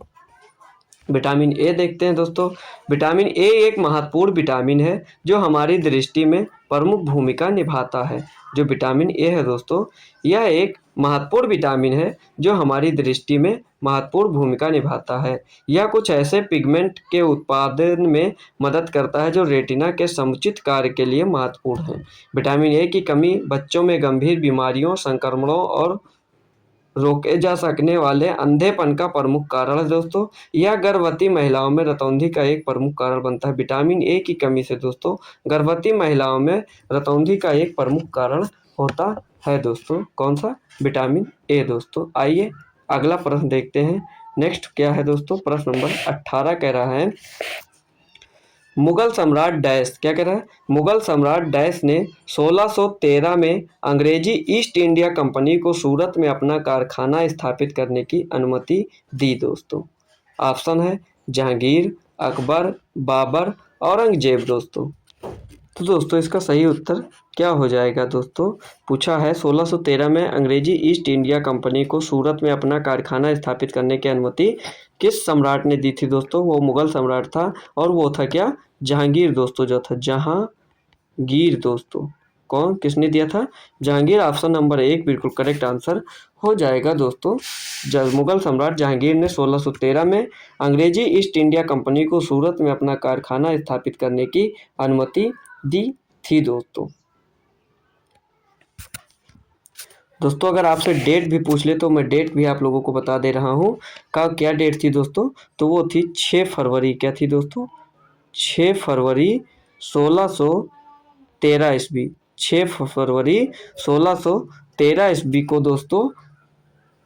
विटामिन ए देखते हैं दोस्तों। विटामिन ए एक महत्वपूर्ण विटामिन है जो हमारी दृष्टि में प्रमुख भूमिका निभाता है। जो विटामिन ए है दोस्तों, यह एक महत्वपूर्ण विटामिन है जो हमारी दृष्टि में महत्वपूर्ण भूमिका निभाता है। यह कुछ ऐसे पिगमेंट के उत्पादन में मदद करता है जो रेटिना के समुचित कार्य के लिए महत्वपूर्ण है। विटामिन ए की कमी बच्चों में गंभीर बीमारियों, संक्रमणों और रोके जा सकने वाले अंधेपन का प्रमुख कारण है दोस्तों। यह गर्भवती महिलाओं में रतौंधी का एक प्रमुख कारण बनता है। विटामिन ए की कमी से दोस्तों गर्भवती महिलाओं में रतौंधी का एक प्रमुख कारण होता है दोस्तों। कौन सा? विटामिन ए दोस्तों। आइए अगला प्रश्न देखते हैं। नेक्स्ट क्या है दोस्तों? प्रश्न नंबर 18 कह रहा है, मुगल सम्राट डैश, क्या कह रहा है? मुगल सम्राट डैश ने 1613 में अंग्रेजी ईस्ट इंडिया कंपनी को सूरत में अपना कारखाना स्थापित करने की अनुमति दी दोस्तों? ऑप्शन है जहांगीर, अकबर, बाबर, औरंगजेब दोस्तों। तो दोस्तों इसका सही उत्तर क्या हो जाएगा दोस्तों? पूछा है 1613 में अंग्रेजी ईस्ट इंडिया कंपनी को सूरत में अपना कारखाना स्थापित करने की अनुमति किस सम्राट ने दी थी दोस्तों? वो मुगल सम्राट था, और वो था क्या? जहांगीर दोस्तों, जो था जहांगीर दोस्तों। कौन, किसने दिया था? जहांगीर। ऑप्शन नंबर 1 बिल्कुल करेक्ट आंसर हो जाएगा दोस्तों। जब मुगल सम्राट जहांगीर ने 1613 में अंग्रेजी ईस्ट इंडिया कंपनी को सूरत में अपना कारखाना स्थापित करने की अनुमति दी थी दोस्तों। दोस्तों अगर आपसे डेट भी पूछ ले तो मैं डेट भी आप लोगों को बता दे रहा हूँ। क्या डेट थी दोस्तों? तो वो थी 6 फरवरी। क्या थी दोस्तों? 6 फरवरी 1613 ईस्वी। 6 फरवरी 1613 ईस्वी को दोस्तों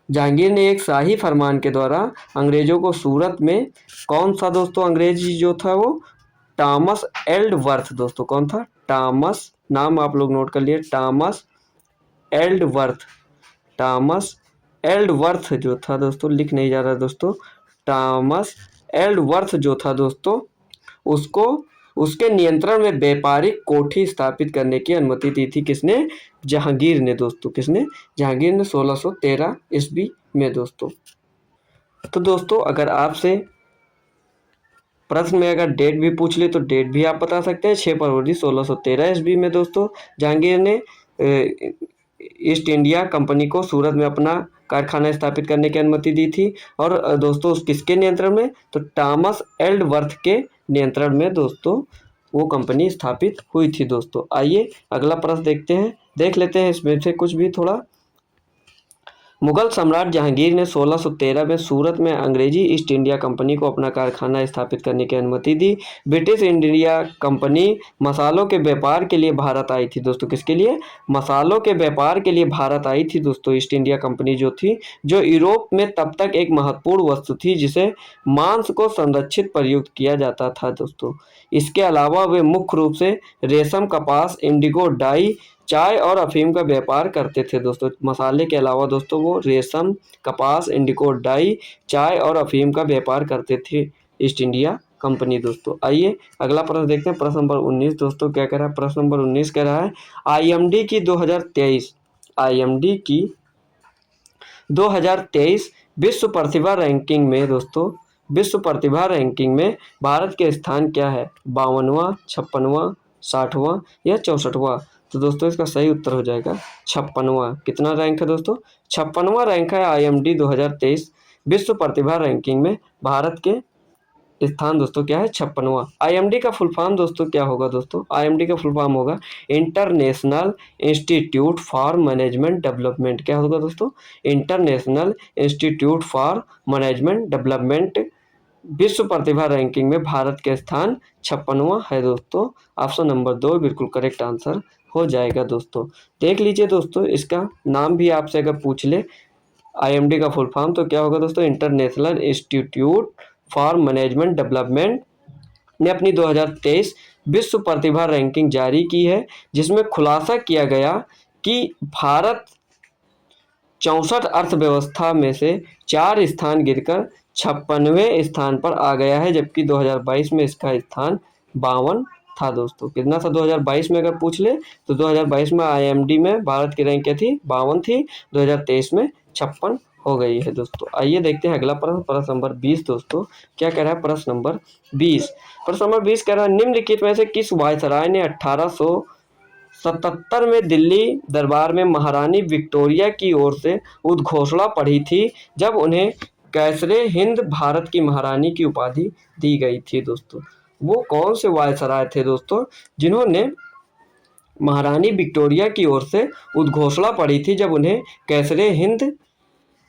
जहांगीर ने एक शाही फरमान के द्वारा अंग्रेजों को सूरत में, कौन सा दोस्तों अंग्रेजी जो था वो? टॉमस एल्डवर्थ दोस्तों। कौन था? टॉमस, नाम आप लोग नोट कर लिए, टॉमस एल्डवर्थ। टॉमस एल्डवर्थ जो था दोस्तों, लिख नहीं जा रहा दोस्तों, टॉमस एल्डवर्थ जो था दोस्तों, उसको उसके नियंत्रण में व्यापारिक कोठी स्थापित करने की अनुमति दी थी। किसने? जहांगीर ने दोस्तों। किसने? जहांगीर ने 1613 ईस्वी में दोस्तों। तो दोस्तों अगर आपसे प्रश्न में अगर डेट भी पूछ ले तो डेट भी आप बता सकते हैं। 6 फरवरी 1613 ईस्वी में दोस्तों जहांगीर ने ईस्ट इंडिया कंपनी को सूरत में अपना कारखाना स्थापित करने की अनुमति दी थी। और दोस्तों किसके नियंत्रण में? तो टॉमस एल्डवर्थ के नियंत्रण में दोस्तों वो कंपनी स्थापित हुई थी दोस्तों। आइए अगला प्रश्न देखते हैं, देख लेते हैं इसमें से कुछ भी थोड़ा। मुगल सम्राट जहांगीर ने 1613 में सूरत में अंग्रेजी ईस्ट इंडिया कंपनी को अपना कारखाना स्थापित करने की अनुमति दी। ब्रिटिश इंडिया कंपनी मसालों के व्यापार के लिए भारत आई थी दोस्तों। किसके लिए? मसालों के व्यापार के लिए भारत आई थी दोस्तों ईस्ट इंडिया कंपनी जो थी, जो यूरोप में तब तक एक महत्वपूर्ण वस्तु थी जिसे मांस को संरक्षित प्रयुक्त किया जाता था दोस्तों। इसके अलावा वे मुख्य रूप से रेशम, कपास, इंडिगो, डाई, चाय और अफीम का व्यापार करते थे दोस्तों। मसाले के अलावा दोस्तों वो रेशम, कपास, इंडिगो, डाई, चाय और अफीम का व्यापार करते थे ईस्ट इंडिया कंपनी दोस्तों। आइए अगला प्रश्न देखते हैं। प्रश्न नंबर 19 दोस्तों क्या कह रहा है? प्रश्न नंबर 19 कह रहा है आईएमडी की 2023 विश्व प्रतिभा रैंकिंग में दोस्तों, विश्व प्रतिभा रैंकिंग में भारत के स्थान क्या है? 52वां, 56वां, 60वां या 64वां? तो दोस्तों इसका सही उत्तर हो जाएगा 56वां। कितना रैंक है दोस्तों? 56वां रैंक है आईएमडी 2023 विश्व प्रतिभा रैंकिंग में भारत के स्थान दोस्तों क्या है? 56वां। आईएमडी का फुल फॉर्म दोस्तों क्या होगा? दोस्तों आईएमडी का फुल फॉर्म होगा international institute for management development. क्या होगा दोस्तों? International institute for management development. विश्व प्रतिभा रैंकिंग में भारत के स्थान 56वां है दोस्तों। ऑप्शन नंबर 2 बिल्कुल करेक्ट आंसर हो जाएगा दोस्तों। देख लीजिए दोस्तों, इसका नाम भी आपसे अगर पूछ ले आईएमडी का फुल फॉर्म तो क्या होगा दोस्तों? International institute for management development ने अपनी 2023 विश्व प्रतिभा रैंकिंग जारी की है, जिसमें खुलासा किया गया कि भारत 64 अर्थव्यवस्था में से 4 स्थान गिरकर 56वें स्थान पर आ गया है, जबकि 2022 में इसका स्थान 52 था दोस्तों। कितना था 2022 में अगर पूछ ले तो 2022 में आईएमडी में भारत की रैंक क्या थी? 52 थी। 2023 में 56 हो गई है दोस्तों। आइए देखते हैं अगला प्रश्न, प्रश्न नंबर 20 दोस्तों क्या कह रहा है? प्रश्न नंबर 20 कह रहा है निम्नलिखित में से किस वायसराय ने 1877 में दिल्ली दरबार में महारानी विक्टोरिया की ओर से उद्घोषणा पढ़ी थी, जब उन्हें कैसरे हिंद भारत की महारानी की उपाधि दी गई थी दोस्तों? वो कौन से वायसराय थे दोस्तों जिन्होंने महारानी विक्टोरिया की ओर से उद्घोषणा पढ़ी थी, जब उन्हें कैसरे हिंद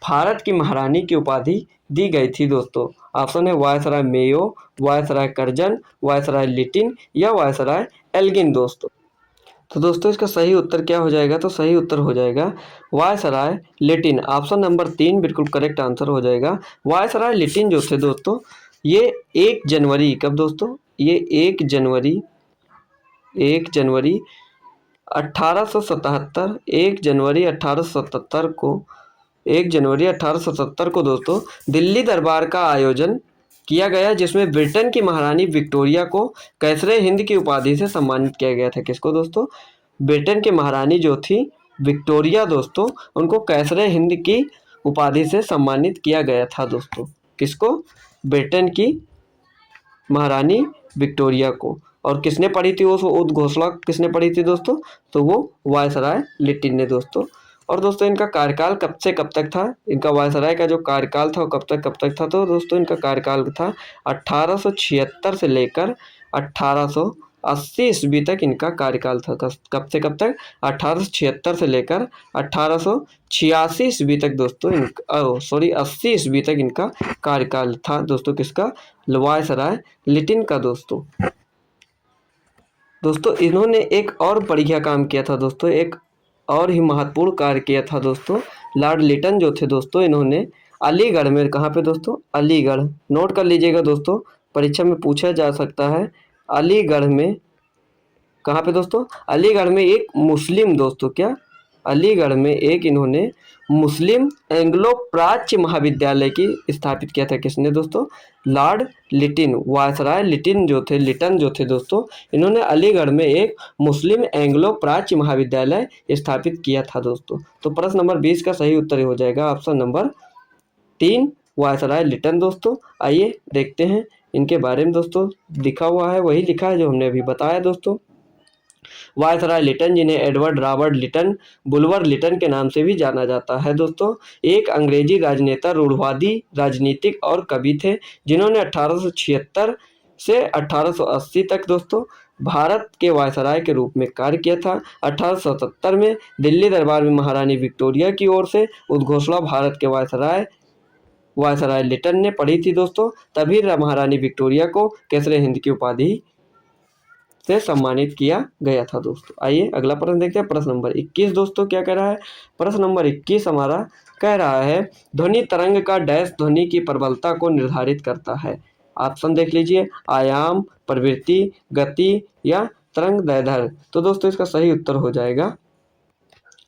भारत की महारानी की उपाधि दी गई थी दोस्तों? ऑप्शन है viceroy Mayo, viceroy Curzon, viceroy Lytton या वायसराय एल्गिन दोस्तों। तो दोस्तों इसका सही उत्तर क्या हो जाएगा? तो सही उत्तर हो जाएगा वायसराय लिटिन। ऑप्शन नंबर 3 बिल्कुल करेक्ट आंसर हो जाएगा। वायसराय लिटिन जो थे दोस्तों, ये 1 जनवरी कब दोस्तों? ये 1 जनवरी 1877 1 जनवरी 1877 को दोस्तों दिल्ली दरबार का आयोजन किया गया, जिसमें ब्रिटेन की महारानी विक्टोरिया को कैसरे हिंद की उपाधि से सम्मानित किया गया था। किसको दोस्तों? ब्रिटेन की महारानी जो थी विक्टोरिया दोस्तों, उनको कैसरे हिंद की उपाधि से सम्मानित किया गया था दोस्तों। किसको? ब्रिटेन की महारानी विक्टोरिया को। और किसने पढ़ी थी वो उद्घोषणा? किसने पढ़ी थी दोस्तों? तो वो वायसराय लिटिन ने दोस्तों। और दोस्तों इनका कार्यकाल कब से कब तक था? इनका वायसराय का जो कार्यकाल था वो कब तक था? तो दोस्तों इनका कार्यकाल था 1876 से लेकर 1880 ईस्वी तक इनका कार्यकाल था। कब से कब तक? 1876 से लेकर 1886 ईस्वी तक दोस्तों 80 ईस्वी तक इनका कार्यकाल था दोस्तों। किसका? वायसराय लिटिन का दोस्तों। इन्होंने एक और बढ़िया काम किया था दोस्तों, एक और ही महत्वपूर्ण कार्य किया था दोस्तों। लॉर्ड लिटन जो थे दोस्तों, इन्होंने अलीगढ़ में, कहाँ पे दोस्तों? अलीगढ़, नोट कर लीजिएगा दोस्तों, परीक्षा में पूछा जा सकता है। अलीगढ़ में कहाँ पे दोस्तों? अलीगढ़ में एक मुस्लिम दोस्तों, क्या? अलीगढ़ में एक इन्होंने मुस्लिम एंग्लो प्राच्य महाविद्यालय की स्थापित किया था। किसने दोस्तों? Lord Latin. वायसराय लिटिन जो थे दोस्तों, इन्होंने अलीगढ़ में एक मुस्लिम एंग्लो प्राच्य महाविद्यालय स्थापित किया था दोस्तों। तो प्रश्न नंबर 20 का सही उत्तर हो जाएगा ऑप्शन नंबर 3 वायसराय लिटन दोस्तों। आइए देखते हैं इनके बारे में दोस्तों। लिखा हुआ है वही लिखा है जो हमने अभी बताया दोस्तों। वायसराय लिटन, जिन्हें एडवर्ड रॉबर्ट लिटन, बुल्वर लिटन के नाम से भी जाना जाता है दोस्तों, एक अंग्रेजी राजनेता, रूढ़वादी राजनीतिक और कवि थे, जिन्होंने 1876 से 1880 तक दोस्तों भारत के वायसराय के रूप में कार्य किया था। 1870 में दिल्ली दरबार में महारानी विक्टोरिया की ओर से उद्घोषणा भारत के वायसराय लिटन ने पढ़ी थी दोस्तों, तभी महारानी विक्टोरिया को केसरे हिंद की उपाधि से सम्मानित किया गया था दोस्तों। आइए अगला प्रश्न देखते हैं, प्रश्न नंबर 21 दोस्तों क्या कह रहा है। प्रश्न नंबर 21 हमारा कह रहा है ध्वनि तरंग का डैश ध्वनि की प्रबलता को निर्धारित करता है। ऑप्शन देख लीजिए, आयाम, प्रवृत्ति, गति या तरंग दैर्ध्य। तो दोस्तों इसका सही उत्तर हो जाएगा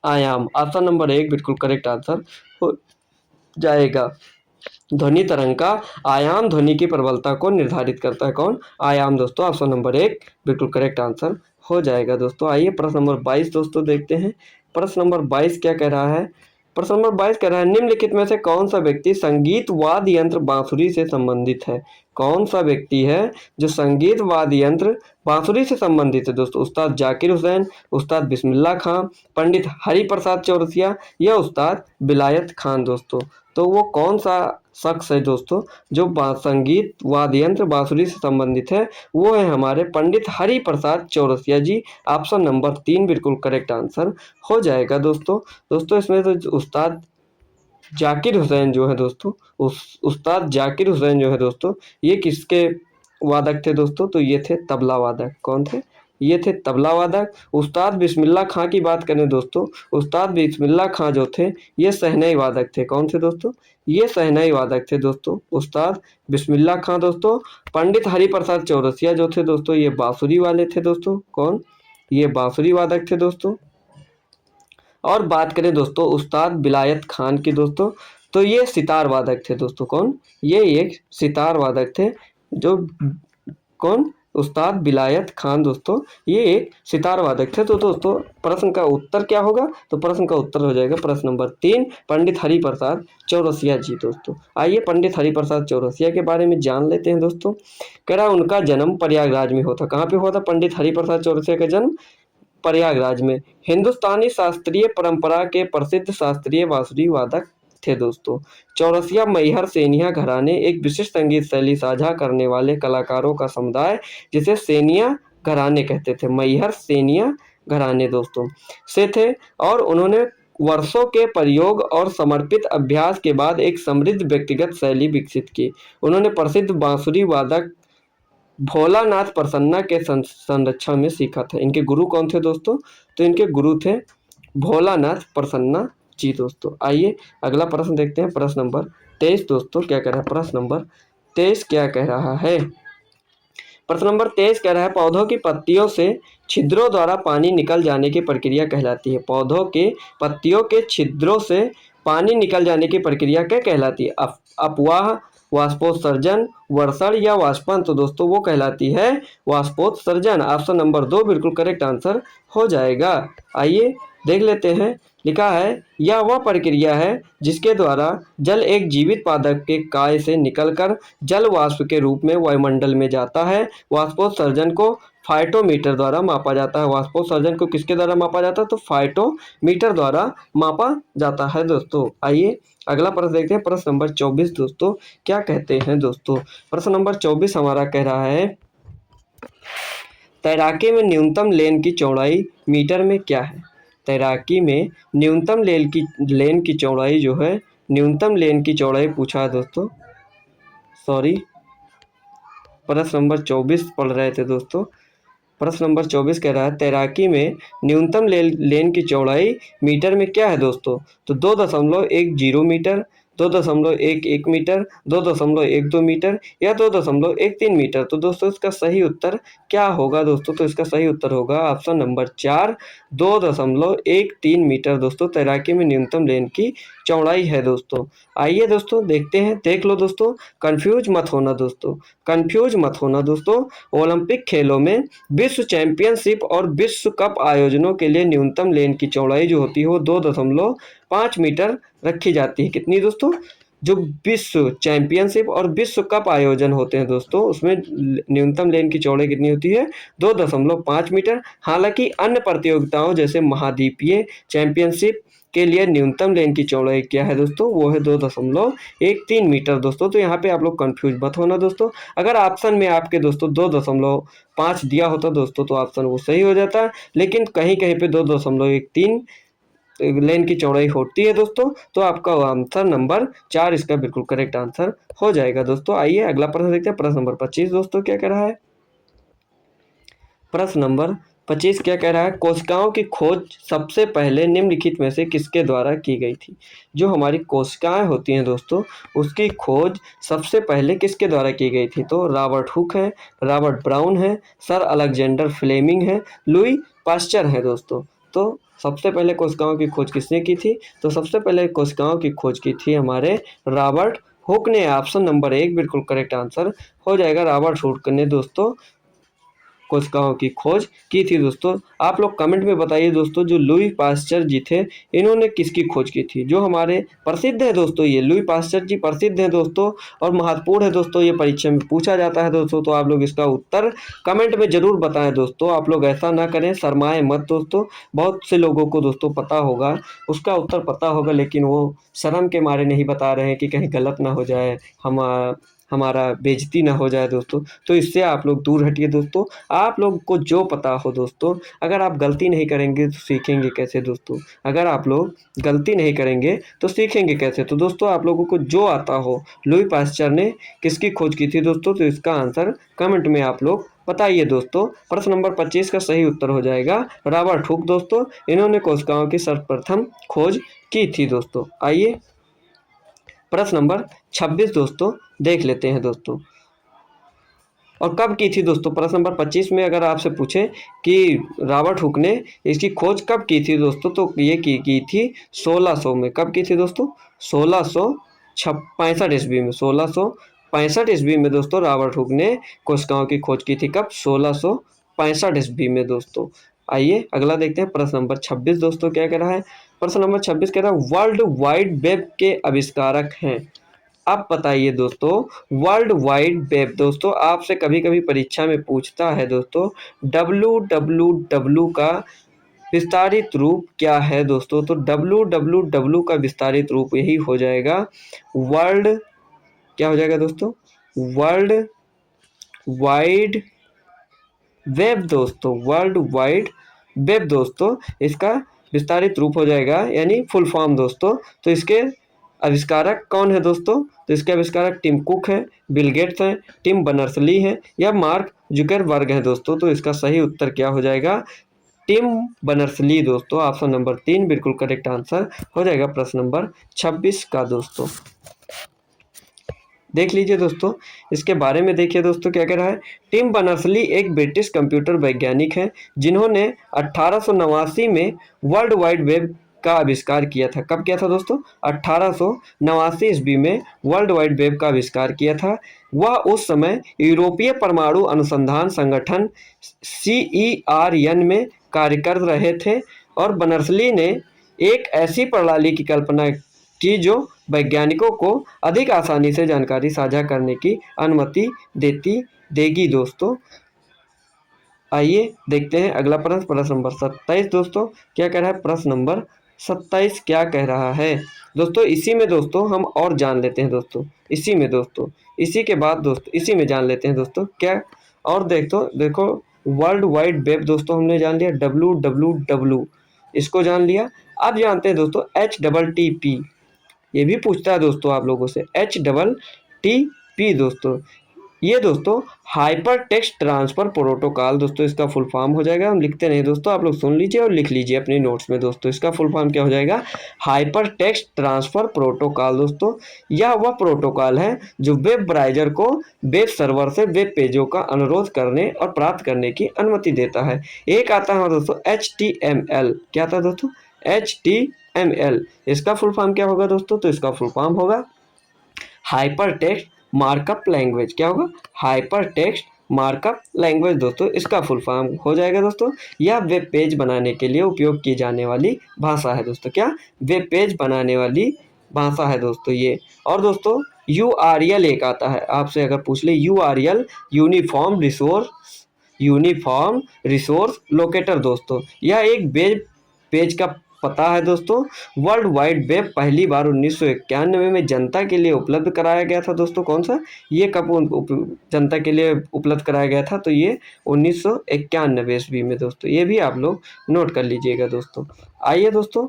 आयाम। ऑप्शन नंबर 1 बिल्कुल करेक्ट आंसर हो जाएगा। ध्वनि तरंग का आयाम ध्वनि की प्रबलता को निर्धारित करता है। कौन? आयाम दोस्तों। ऑप्शन नंबर 1 बिल्कुल करेक्ट आंसर हो जाएगा दोस्तों। आइए प्रश्न नंबर 22 दोस्तों देखते हैं। प्रश्न नंबर 22 क्या कह रहा है। प्रश्न नंबर 22 कह रहा है निम्नलिखित में से कौन सा व्यक्ति संगीत वाद्य यंत्र बांसुरी से संबंधित है। कौन सा व्यक्ति है जो संगीत वाद्य यंत्र बांसुरी से संबंधित है दोस्तों। उस्ताद जाकिर हुसैन, उस्ताद बिस्मिल्लाह खां, पंडित हरिप्रसाद चौरसिया या उस्ताद बिलायत खान दोस्तों। तो वो कौन सा शख्स है दोस्तों जो संगीत वाद्य यंत्र बांसुरी से संबंधित है, वो है हमारे पंडित हरिप्रसाद चौरसिया जी। ऑप्शन नंबर 3 बिल्कुल करेक्ट आंसर हो जाएगा दोस्तों। दोस्तों इसमें तो उस्ताद जाकिर हुसैन जो है दोस्तों, उस्ताद जाकिर हुसैन जो है दोस्तों, ये किसके वादक थे दोस्तों। तो ये थे तबला वादक। कौन थे? ये थे तबला वादक। उस्ताद बिस्मिल्लाह खां की बात करें दोस्तों, उस्ताद बिस्मिल्लाह खां जो थे ये शहनाई वादक थे। कौन थे दोस्तों? ये शहनाई वादक थे दोस्तों, उस्ताद बिस्मिल्लाह खां दोस्तों। पंडित हरिप्रसाद चौरसिया जो थे दोस्तों ये बांसुरी वाले थे दोस्तों। कौन? ये बांसुरी वादक थे दोस्तों। और बात करें दोस्तों उस्ताद बिलायत खान की दोस्तों, तो ये सितार वादक थे दोस्तों। कौन? ये एक सितार वादक थे। जो कौन? उस्ताद बिलायत खान दोस्तों ये एक सितार वादक थे। तो दोस्तों प्रश्न का उत्तर क्या होगा। तो प्रश्न का उत्तर हो जाएगा प्रश्न नंबर 3 पंडित हरिप्रसाद चौरसिया जी दोस्तों। आइए पंडित हरिप्रसाद चौरसिया के बारे में जान लेते हैं दोस्तों। कह रहा उनका जन्म प्रयागराज में हुआ था। कहाँ पे हुआ था पंडित हरिप्रसाद चौरसिया का जन्म? प्रयागराज में। हिंदुस्तानी शास्त्रीय परंपरा के प्रसिद्ध शास्त्रीय बांसुरी वादक थे दोस्तों। चौरसिया मैहर सेनिया घराने एक विशिष्ट संगीत शैली साझा करने वाले कलाकारों का समुदाय जिसे सेनिया घराने कहते थे। मैहर सेनिया घराने दोस्तों से थे और उन्होंने वर्षों के प्रयोग और समर्पित अभ्यास के बाद एक समृद्ध व्यक्तिगत शैली विकसित की। उन्होंने प्रसिद्ध बांसुरी वादक भोलानाथ प्रसन्ना के संरक्षण में सीखा था। इनके गुरु कौन थे दोस्तों? तो इनके गुरु थे भोलानाथ प्रसन्ना जी दोस्तों। आइए अगला प्रश्न देखते हैं, प्रश्न नंबर 23 दोस्तों क्या कह रहा है। प्रश्न नंबर 23 क्या कह रहा है। प्रश्न नंबर 23 कह रहा है पौधों की पत्तियों से छिद्रों द्वारा पानी निकल जाने की प्रक्रिया कहलाती है। पौधों के पत्तियों के छिद्रों से पानी निकल जाने की प्रक्रिया क्या कहलाती है? अपवाह, वाष्पोत्सर्जन, वर्षण या वाष्पन। तो दोस्तों वो कहलाती है वाष्पोत्सर्जन। ऑप्शन नंबर 2 बिल्कुल करेक्ट आंसर हो जाएगा। आइए देख लेते हैं। लिखा है यह वह प्रक्रिया है जिसके द्वारा जल एक जीवित पादप के काय से निकलकर जल वाष्प के रूप में वायुमंडल में जाता है। वाष्पोत्सर्जन को फाइटोमीटर द्वारा मापा जाता है। वाष्पोत्सर्जन को किसके द्वारा मापा जाता है? तो फाइटोमीटर द्वारा मापा जाता है दोस्तों। आइए अगला प्रश्न देखते हैं, प्रश्न नंबर 24 दोस्तों क्या कहते हैं दोस्तों। प्रश्न नंबर 24 हमारा कह रहा है तैराकी में न्यूनतम लेन की चौड़ाई मीटर में क्या है। तैराकी में न्यूनतम लेन की चौड़ाई जो है, न्यूनतम लेन की चौड़ाई पूछा है दोस्तों। सॉरी प्रश्न नंबर 24 पढ़ रहे थे दोस्तों। प्रश्न नंबर 24 कह रहा है तैराकी में न्यूनतम लेन की चौड़ाई मीटर में क्या है दोस्तों। तो 2.10 मीटर, 2.11 मीटर, 2.12 मीटर या 2.13 मीटर। तो दोस्तों इसका सही उत्तर क्या होगा दोस्तों। तो इसका सही उत्तर होगा ऑप्शन नंबर 4 2.13 मीटर दोस्तों तैराकी में न्यूनतम लेन की चौड़ाई है दोस्तों। आइए दोस्तों देखते हैं, देख लो दोस्तों, कंफ्यूज मत होना दोस्तों, कंफ्यूज मत होना दोस्तों। ओलंपिक खेलों में विश्व चैंपियनशिप और विश्व कप आयोजनों के लिए न्यूनतम लेन की चौड़ाई जो होती है वो 2.5 मीटर रखी जाती है। कितनी दोस्तों? जो विश्व चैंपियनशिप और विश्व कप आयोजन होते हैं दोस्तों उसमें न्यूनतम लेन की चौड़ाई कितनी होती है? 2.5 मीटर। हालांकि अन्य प्रतियोगिताओं जैसे महाद्वीपीय चैंपियनशिप के लिए न्यूनतम लेन की चौड़ाई क्या है दोस्तों, वो है 2.13 मीटर दोस्तों। तो यहाँ पे आप लोग कंफ्यूज मत होना दोस्तों। अगर ऑप्शन में आपके दोस्तों 2.5 दिया होता दोस्तों तो ऑप्शन वो सही हो जाता, लेकिन कहीं कहीं पे 2.13 लेन की चौड़ाई होती है दोस्तों। तो आपका आंसर नंबर 4 इसका बिल्कुल करेक्ट आंसर हो जाएगा दोस्तों। आइए अगला प्रश्न देखते हैं। प्रश्न नंबर 25 दोस्तों क्या कह रहा है। प्रश्न नंबर 25 क्या कह रहा है, कोशिकाओं की खोज सबसे पहले निम्नलिखित में से किसके द्वारा की गई थी। जो हमारी कोशिकाएं होती हैं दोस्तों, उसकी खोज सबसे पहले किसके द्वारा की गई थी। तो रॉबर्ट हुक है, रॉबर्ट ब्राउन है, सर अलेक्जेंडर फ्लेमिंग है, लुई पास्चर है दोस्तों। तो सबसे पहले कोशिकाओं की खोज किसने की थी, तो सबसे पहले कोशिकाओं की खोज की थी हमारे रॉबर्ट हुक ने। ऑप्शन नंबर 1 बिल्कुल करेक्ट आंसर हो जाएगा। रॉबर्ट हुक ने दोस्तों कोशिकाओं की खोज की थी दोस्तों। आप लोग कमेंट में बताइए दोस्तों, जो लुई पास्चर जी थे इन्होंने किसकी खोज की थी। जो हमारे प्रसिद्ध है दोस्तों, ये लुई पास्चर जी प्रसिद्ध है दोस्तों और महत्वपूर्ण है दोस्तों। ये परीक्षा में पूछा जाता है दोस्तों। तो आप लोग इसका उत्तर कमेंट में जरूर बताएं दोस्तों। आप लोग ऐसा ना करें, शर्माएं मत दोस्तों। बहुत से लोगों को दोस्तों पता होगा, उसका उत्तर पता होगा, लेकिन वो शर्म के मारे नहीं बता रहे हैं कि कहीं गलत ना हो जाए, हमारा बेइज्जती ना हो जाए दोस्तों। तो इससे आप लोग दूर हटिए दोस्तों। आप लोग को जो पता हो दोस्तों, अगर आप गलती नहीं करेंगे तो सीखेंगे कैसे दोस्तों। अगर आप लोग गलती नहीं करेंगे तो सीखेंगे कैसे। तो दोस्तों आप लोगों को जो आता हो, लुई पास्चर ने किसकी खोज की थी दोस्तों, तो इसका आंसर कमेंट में आप लोग बताइए दोस्तों। प्रश्न नंबर 25 का सही उत्तर हो जाएगा रॉबर्ट हुक दोस्तों। इन्होंने कोशिकाओं की सर्वप्रथम खोज की थी दोस्तों। आइए प्रश्न नंबर 26 दोस्तों देख लेते हैं दोस्तों। और कब की थी दोस्तों, प्रश्न नंबर 25 में अगर आपसे पूछे कि रॉबर्ट हुक ने इसकी खोज कब की थी दोस्तों, तो ये की थी 1600 में। कब की थी दोस्तों, 1665 ईस्वी में। 1665 ईस्वी में दोस्तों रॉबर्ट हुक ने कोशिकाओं की खोज की थी। कब, 1665 ईस्वी में दोस्तों। आइए अगला देखते हैं। प्रश्न नंबर 26 दोस्तों क्या कह रहा है। प्रश्न नंबर 26 कह रहा है, वर्ल्ड वाइड वेब के आविष्कारक हैं। आप बताइए दोस्तों, वर्ल्ड वाइड वेब दोस्तों आपसे कभी कभी परीक्षा में पूछता है दोस्तों, www का विस्तारित रूप क्या है दोस्तों। तो www का विस्तारित रूप यही हो जाएगा वर्ल्ड, क्या हो जाएगा दोस्तों, वर्ल्ड वाइड वेब दोस्तों। वर्ल्ड वाइड वेब दोस्तों इसका विस्तारित रूप हो जाएगा, यानी फुल फॉर्म दोस्तों। तो इसके आविष्कारक कौन है दोस्तों, तो इसके आविष्कारक टिम कुक है, बिल गेट्स हैं, टिम बर्नर्स-ली है या मार्क जुकरबर्ग है दोस्तों। तो इसका सही उत्तर क्या हो जाएगा, टिम बर्नर्स-ली दोस्तों। ऑप्शन नंबर 3 बिल्कुल करेक्ट आंसर हो जाएगा प्रश्न नंबर 26 का दोस्तों। देख लीजिए दोस्तों, इसके बारे में देखिए दोस्तों क्या कह रहा है। टिम बर्नर्स-ली एक ब्रिटिश कंप्यूटर वैज्ञानिक हैं जिन्होंने 1889 में वर्ल्ड वाइड वेब का आविष्कार किया था। कब किया था दोस्तों, 1889 ईस्वी में वर्ल्ड वाइड वेब का आविष्कार किया था। वह उस समय यूरोपीय परमाणु अनुसंधान संगठन CERN में कार्य कर रहे थे और बर्नर्स-ली ने एक ऐसी प्रणाली की कल्पना की जो वैज्ञानिकों को अधिक आसानी से जानकारी साझा करने की अनुमति देगी दोस्तों। आइए देखते हैं अगला प्रश्न, प्रश्न नंबर 27 दोस्तों क्या कह रहा है। प्रश्न नंबर 27 क्या कह रहा है दोस्तों, इसी में दोस्तों हम और जान लेते हैं दोस्तों। इसी में दोस्तों, इसी के बाद दोस्तों इसी में जान लेते हैं दोस्तों क्या। और देखो वर्ल्ड वाइड वेब दोस्तों हमने जान लिया, www इसको जान लिया। अब जानते हैं दोस्तों HTTP, ये भी पूछता है दोस्तों आप लोगों से, HTTP दोस्तों। ये दोस्तों हाइपर टेक्स्ट ट्रांसफ़र प्रोटोकॉल दोस्तों इसका फुल फॉर्म हो जाएगा। हम लिखते नहीं दोस्तों, आप लोग सुन लीजिए और लिख लीजिए अपनी नोट्स में दोस्तों। इसका फुल फॉर्म क्या हो जाएगा, हाइपर टेक्स्ट ट्रांसफ़र प्रोटोकॉल दोस्तों। यह वह प्रोटोकॉल है जो वेब ब्राउज़र को वेब सर्वर से वेब पेजों का अनुरोध करने और प्राप्त करने की अनुमति देता है। एक आता है दोस्तों HTML, क्या आता है दोस्तों, HTML। इसका फुल फॉर्म क्या होगा दोस्तों, तो इसका फुल फॉर्म होगा हाइपर टेक्स्ट मार्कअप लैंग्वेज। क्या होगा, हाइपर टेक्स्ट मार्कअप लैंग्वेज दोस्तों इसका फुल फॉर्म हो जाएगा दोस्तों। यह वेब पेज बनाने के लिए उपयोग की जाने वाली भाषा है दोस्तों। क्या, वेब पेज बनाने वाली भाषा है दोस्तों ये। और दोस्तों URL एक आता है, आपसे अगर पूछ ले URL, यूनिफॉर्म रिसोर्स लोकेटर दोस्तों। यह एक वेब पेज का पता है दोस्तों? वर्ल्ड वाइड वेब पहली बार 1991 में जनता के लिए उपलब्ध कराया गया था दोस्तों। कौन सा? ये कब जनता के लिए उपलब्ध कराया गया था? तो ये 1991 ईस्वी में दोस्तों। ये भी आप लोग नोट कर लीजिएगा दोस्तों। आइए दोस्तों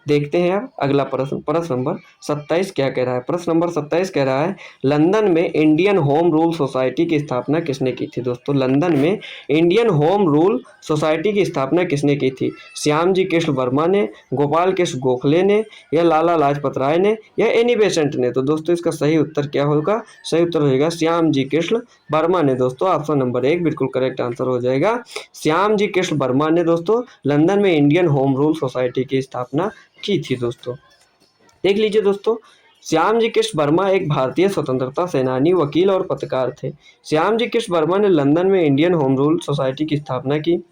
देखते हैं अब अगला प्रश्न। प्रश्न नंबर 27 क्या कह रहा है? प्रश्न नंबर 27 कह रहा है, लंदन में इंडियन होम रूल सोसाइटी की स्थापना किसने की थी दोस्तों? लंदन में इंडियन होम रूल सोसाइटी की स्थापना किसने की थी? श्यामजी कृष्ण वर्मा ने, गोपाल कृष्ण गोखले ने, या लाला लाजपत राय ने, या एनी बेसेंट ने? तो दोस्तों इसका सही उत्तर क्या होगा? सही उत्तर होगा श्यामजी कृष्ण वर्मा ने दोस्तों। ऑप्शन नंबर 1 बिल्कुल करेक्ट आंसर हो जाएगा। श्यामजी कृष्ण वर्मा ने दोस्तों लंदन में इंडियन होम रूल सोसाइटी की स्थापना की थी दोस्तों। देख लीजिए दोस्तों, श्यामजी कृष्ण वर्मा एक भारतीय स्वतंत्रता सेनानी, वकील और पत्रकार थे। श्यामजी कृष्ण वर्मा ने लंदन में इंडियन होम रूल सोसाइटी की स्थापना की।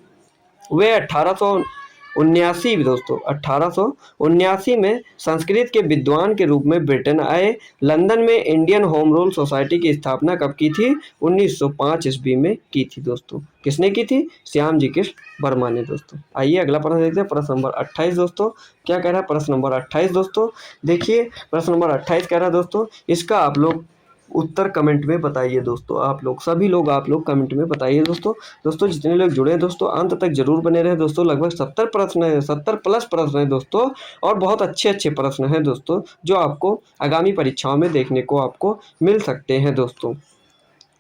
वे 1879 दोस्तों 1879 में संस्कृत के विद्वान के रूप में ब्रिटेन आए। लंदन में इंडियन होम रूल सोसाइटी की स्थापना कब की थी? 1905 ईस्वी में की थी दोस्तों। किसने की थी? श्यामजी कृष्ण वर्मा ने दोस्तों। आइए अगला प्रश्न देखते हैं। प्रश्न नंबर 28 दोस्तों क्या कह रहा है? प्रश्न नंबर 28 दोस्तों देखिए, प्रश्न नंबर 28 कह रहा है दोस्तों, इसका आप लोग उत्तर कमेंट में बताइए दोस्तों। आप लोग सभी लोग आप लोग कमेंट में बताइए दोस्तों। दोस्तों जितने लोग जुड़े हैं दोस्तों अंत तक जरूर बने रहे दोस्तों। लगभग 70 प्रश्न है, 70 प्लस प्रश्न है दोस्तों, और बहुत अच्छे अच्छे प्रश्न हैं दोस्तों जो आपको आगामी परीक्षाओं में देखने को आपको मिल सकते हैं दोस्तों।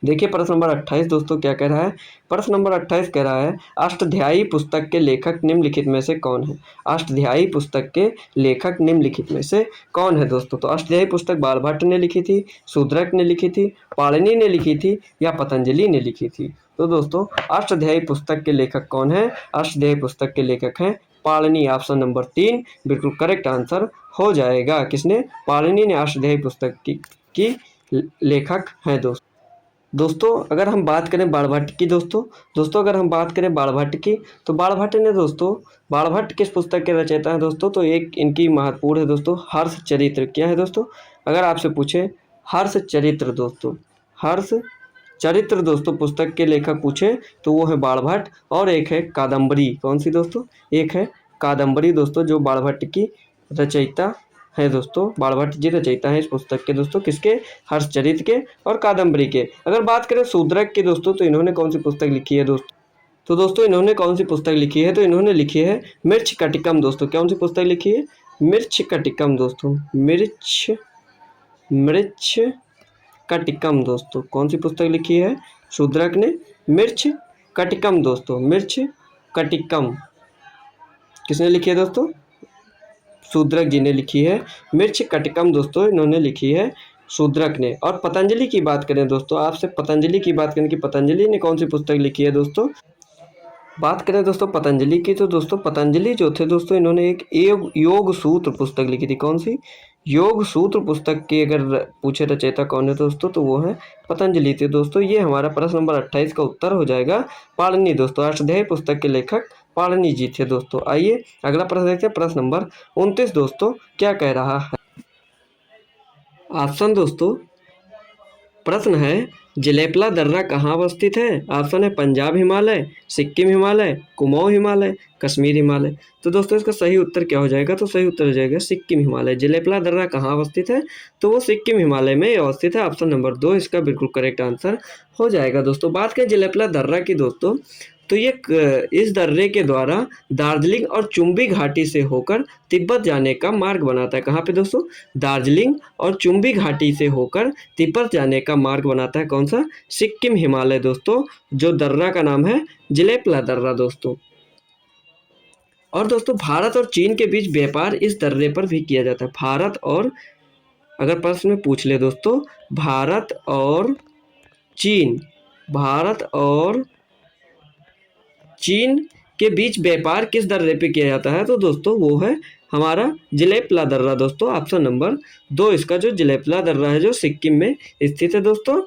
देखिए प्रश्न नंबर 28 दोस्तों क्या कह रहा है? प्रश्न नंबर 28 कह रहा है, अष्टध्यायी पुस्तक के लेखक निम्नलिखित में से कौन है? अष्टध्यायी पुस्तक के लेखक निम्नलिखित में से कौन है दोस्तों? तो अष्टध्यायी पुस्तक बालभट्ट ने लिखी थी, शूद्रक ने लिखी थी, पाणिनि ने लिखी थी, या पतंजलि ने लिखी थी? तो दोस्तों अष्टध्यायी पुस्तक के लेखक कौन है? अष्टध्यायी पुस्तक के लेखक हैं पाणिनि। ऑप्शन नंबर 3 बिल्कुल करेक्ट आंसर हो जाएगा। किसने? पाणिनि ने अष्टध्यायी पुस्तक की लेखक हैं दोस्तों। अगर हम बात करें बाणभट्ट की दोस्तों अगर हम बात करें बाणभट्ट की, तो बाणभट्ट ने दोस्तों, बाणभट्ट किस पुस्तक के रचयिता हैं दोस्तों? तो एक इनकी महत्वपूर्ण है दोस्तों, हर्ष चरित्र। क्या है दोस्तों? अगर आपसे पूछे हर्ष चरित्र दोस्तों, हर्ष चरित्र दोस्तों पुस्तक के लेखक पूछे तो वो है बाणभट्ट। और एक है कादम्बरी। कौन सी दोस्तों? एक है कादम्बरी दोस्तों, जो बाणभट्ट की रचयिता है दोस्तों। बाणभट्ट जी रचयिता है इस पुस्तक के दोस्तों। किसके? हर्षचरित्र के और कादम्बरी के। अगर बात करें शूद्रक की दोस्तों, तो इन्होंने कौन सी पुस्तक लिखी है दोस्तों? तो दोस्तों इन्होंने कौन सी पुस्तक लिखी है? तो इन्होंने लिखी है मृच्छकटिकम दोस्तों। कौन सी पुस्तक लिखी है? मृच्छकटिकम दोस्तों। मृच्छकटिकम दोस्तों। कौन सी पुस्तक लिखी है शूद्रक ने? मृच्छकटिकम दोस्तों। मृच्छकटिकम किसने लिखी है दोस्तों? शूद्रक जी ने लिखी है। मृच्छकटिकम दोस्तों इन्होंने लिखी है शूद्रक ने। और पतंजलि की बात करें दोस्तों, आपसे पतंजलि की बात करें कि पतंजलि ने कौन सी पुस्तक लिखी है दोस्तों? बात करें दोस्तों पतंजलि की, तो दोस्तों पतंजलि जो थे दोस्तों इन्होंने एक योग सूत्र पुस्तक लिखी थी। कौन सी? योग सूत्र पुस्तक की अगर पूछे रचयिता कौन है दोस्तों, तो वो है पतंजलि थे दोस्तों। ये हमारा प्रश्न नंबर 28 का उत्तर हो जाएगा पाणिनि दोस्तों। अष्टाध्यायी पुस्तक के लेखक पाणिनि जी थे दोस्तों। आइए अगला प्रश्न देखते हैं। प्रश्न नंबर 29 दोस्तों क्या कह रहा है? ऑप्शन दोस्तों, प्रश्न है जलेपला दर्रा कहाँ अवस्थित है? ऑप्शन है पंजाब हिमालय, सिक्किम हिमालय, कुमाऊं हिमालय, कश्मीर हिमालय। तो दोस्तों इसका सही उत्तर क्या हो जाएगा? तो सही उत्तर हो जाएगा सिक्किम हिमालय। जलेपला दर्रा कहाँ अवस्थित है? तो वो सिक्किम हिमालय में अवस्थित है। ऑप्शन नंबर 2 इसका बिल्कुल करेक्ट आंसर हो जाएगा दोस्तों। बात करें जलेपला दर्रा की दोस्तों, तो ये इस दर्रे के द्वारा दार्जिलिंग और चुम्बी घाटी से होकर तिब्बत जाने का मार्ग बनाता है। कहाँ पे दोस्तों? दार्जिलिंग और चुम्बी घाटी से होकर तिब्बत जाने का मार्ग बनाता है। कौन सा? सिक्किम हिमालय दोस्तों। जो दर्रा का नाम है जलेपला दर्रा दोस्तों। और दोस्तों भारत और चीन के बीच व्यापार इस दर्रे पर भी किया जाता है। भारत और, अगर प्रश्न में पूछ ले दोस्तों, भारत और चीन के बीच व्यापार किस दर्रे पे किया जाता है? तो दोस्तों वो है हमारा जलेपला दर्रा दोस्तों। ऑप्शन नंबर 2 इसका जो जलेपला दर्रा है जो सिक्किम में स्थित है दोस्तों,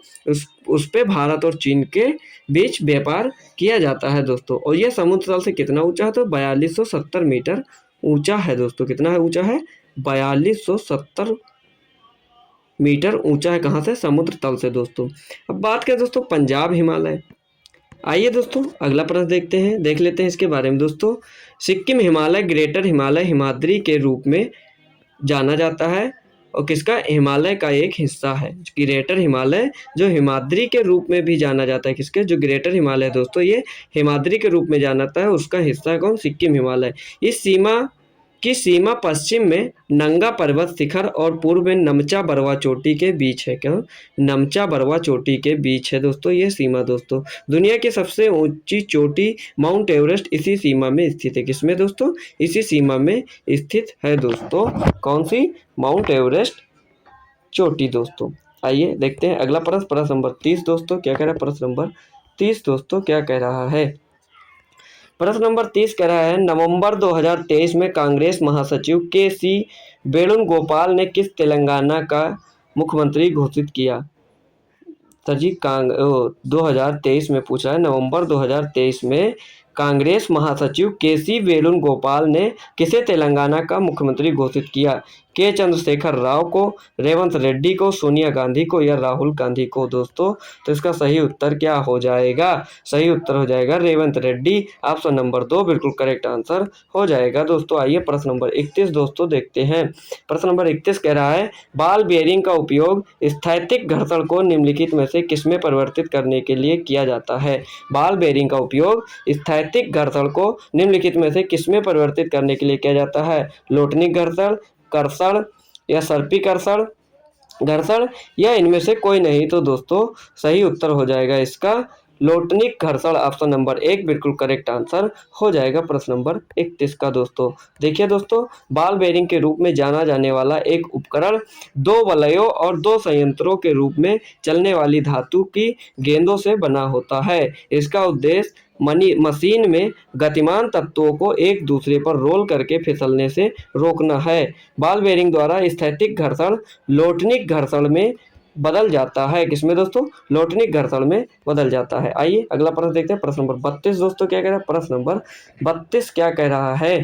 उस पे भारत और चीन के बीच व्यापार किया जाता है दोस्तों। और ये समुद्र तल से कितना ऊंचा है? तो 4270 मीटर ऊंचा है दोस्तों। कितना है ऊंचा है? 4270 मीटर ऊंचा है। कहाँ से? समुद्र तल से दोस्तों। अब बात करें दोस्तों पंजाब हिमालय। आइए दोस्तों अगला प्रश्न देख लेते हैं इसके बारे में दोस्तों। सिक्किम हिमालय ग्रेटर हिमालय हिमाद्री के रूप में जाना जाता है और किसका, हिमालय का एक हिस्सा है। ग्रेटर हिमालय जो हिमाद्री के रूप में भी जाना जाता है, किसके, जो ग्रेटर हिमालय है दोस्तों ये हिमाद्री के रूप में जाना जाता है, उसका हिस्सा है कौन, सिक्किम हिमालय। इस सीमा पश्चिम में नंगा पर्वत शिखर और पूर्व में नमचा बरवा चोटी के बीच है। क्या, नमचा बरवा चोटी के बीच है दोस्तों ये सीमा। दोस्तों दुनिया की सबसे ऊंची चोटी माउंट एवरेस्ट इसी सीमा में स्थित है। किसमें दोस्तों, इसी सीमा में स्थित है दोस्तों। कौन सी, माउंट एवरेस्ट चोटी दोस्तों। आइए देखते हैं अगला प्रश्न, प्रश्न नंबर 30 दोस्तों क्या कह रहा है, प्रश्न नंबर 30 दोस्तों क्या कह रहा है। प्रश्न नंबर 30 कह रहा है, नवंबर 2023 में कांग्रेस महासचिव के.सी. वेणुगोपाल ने किस तेलंगाना का मुख्यमंत्री घोषित किया। सर जी 2023 में पूछा है, नवंबर 2023 में कांग्रेस महासचिव के.सी. वेणुगोपाल ने किसे तेलंगाना का मुख्यमंत्री घोषित किया। के चंद्रशेखर राव को, रेवंत रेड्डी को, सोनिया गांधी को या राहुल गांधी को दोस्तों। तो इसका सही उत्तर क्या हो जाएगा, सही उत्तर हो जाएगा रेवंत रेड्डी। ऑप्शन नंबर 2 बिल्कुल करेक्ट आंसर हो जाएगा दोस्तों। आइए प्रश्न नंबर 31 दोस्तों देखते हैं। प्रश्न नंबर 31 कह रहा है, बॉल बेयरिंग का उपयोग स्थैतिक घर्षण को निम्नलिखित में से किसमें परिवर्तित करने के लिए किया जाता है। बॉल बेयरिंग का उपयोग स्थैतिक घर्षण को निम्नलिखित में से किसमें परिवर्तित करने के लिए किया जाता है। लोटनिक घर्षण, कर्षण या सर्पी घर्षण या इनमें से कोई नहीं। तो दोस्तों सही उत्तर हो जाएगा इसका लोटनिक घर्षण। ऑप्शन नंबर 1 बिल्कुल करेक्ट आंसर हो जाएगा प्रश्न नंबर 31 का दोस्तों। देखिए दोस्तों, बॉल बेयरिंग के रूप में जाना जाने वाला एक उपकरण 2 वलयों और 2 संयंत्रों के रूप में चलने वाली धातु की गेंदों से बना होता है। इसका उद्देश्य मशीन में गतिमान तत्वों को एक दूसरे पर रोल करके फिसलने से रोकना है। बॉल बेयरिंग द्वारा स्थैतिक घर्षण लोटनिक घर्षण में बदल जाता है। किसमें दोस्तों, लोटनिक घर्षण में बदल जाता है। आइए अगला प्रश्न देखते हैं। प्रश्न नंबर 32 दोस्तों क्या कह रहा है, प्रश्न नंबर 32 क्या कह रहा है।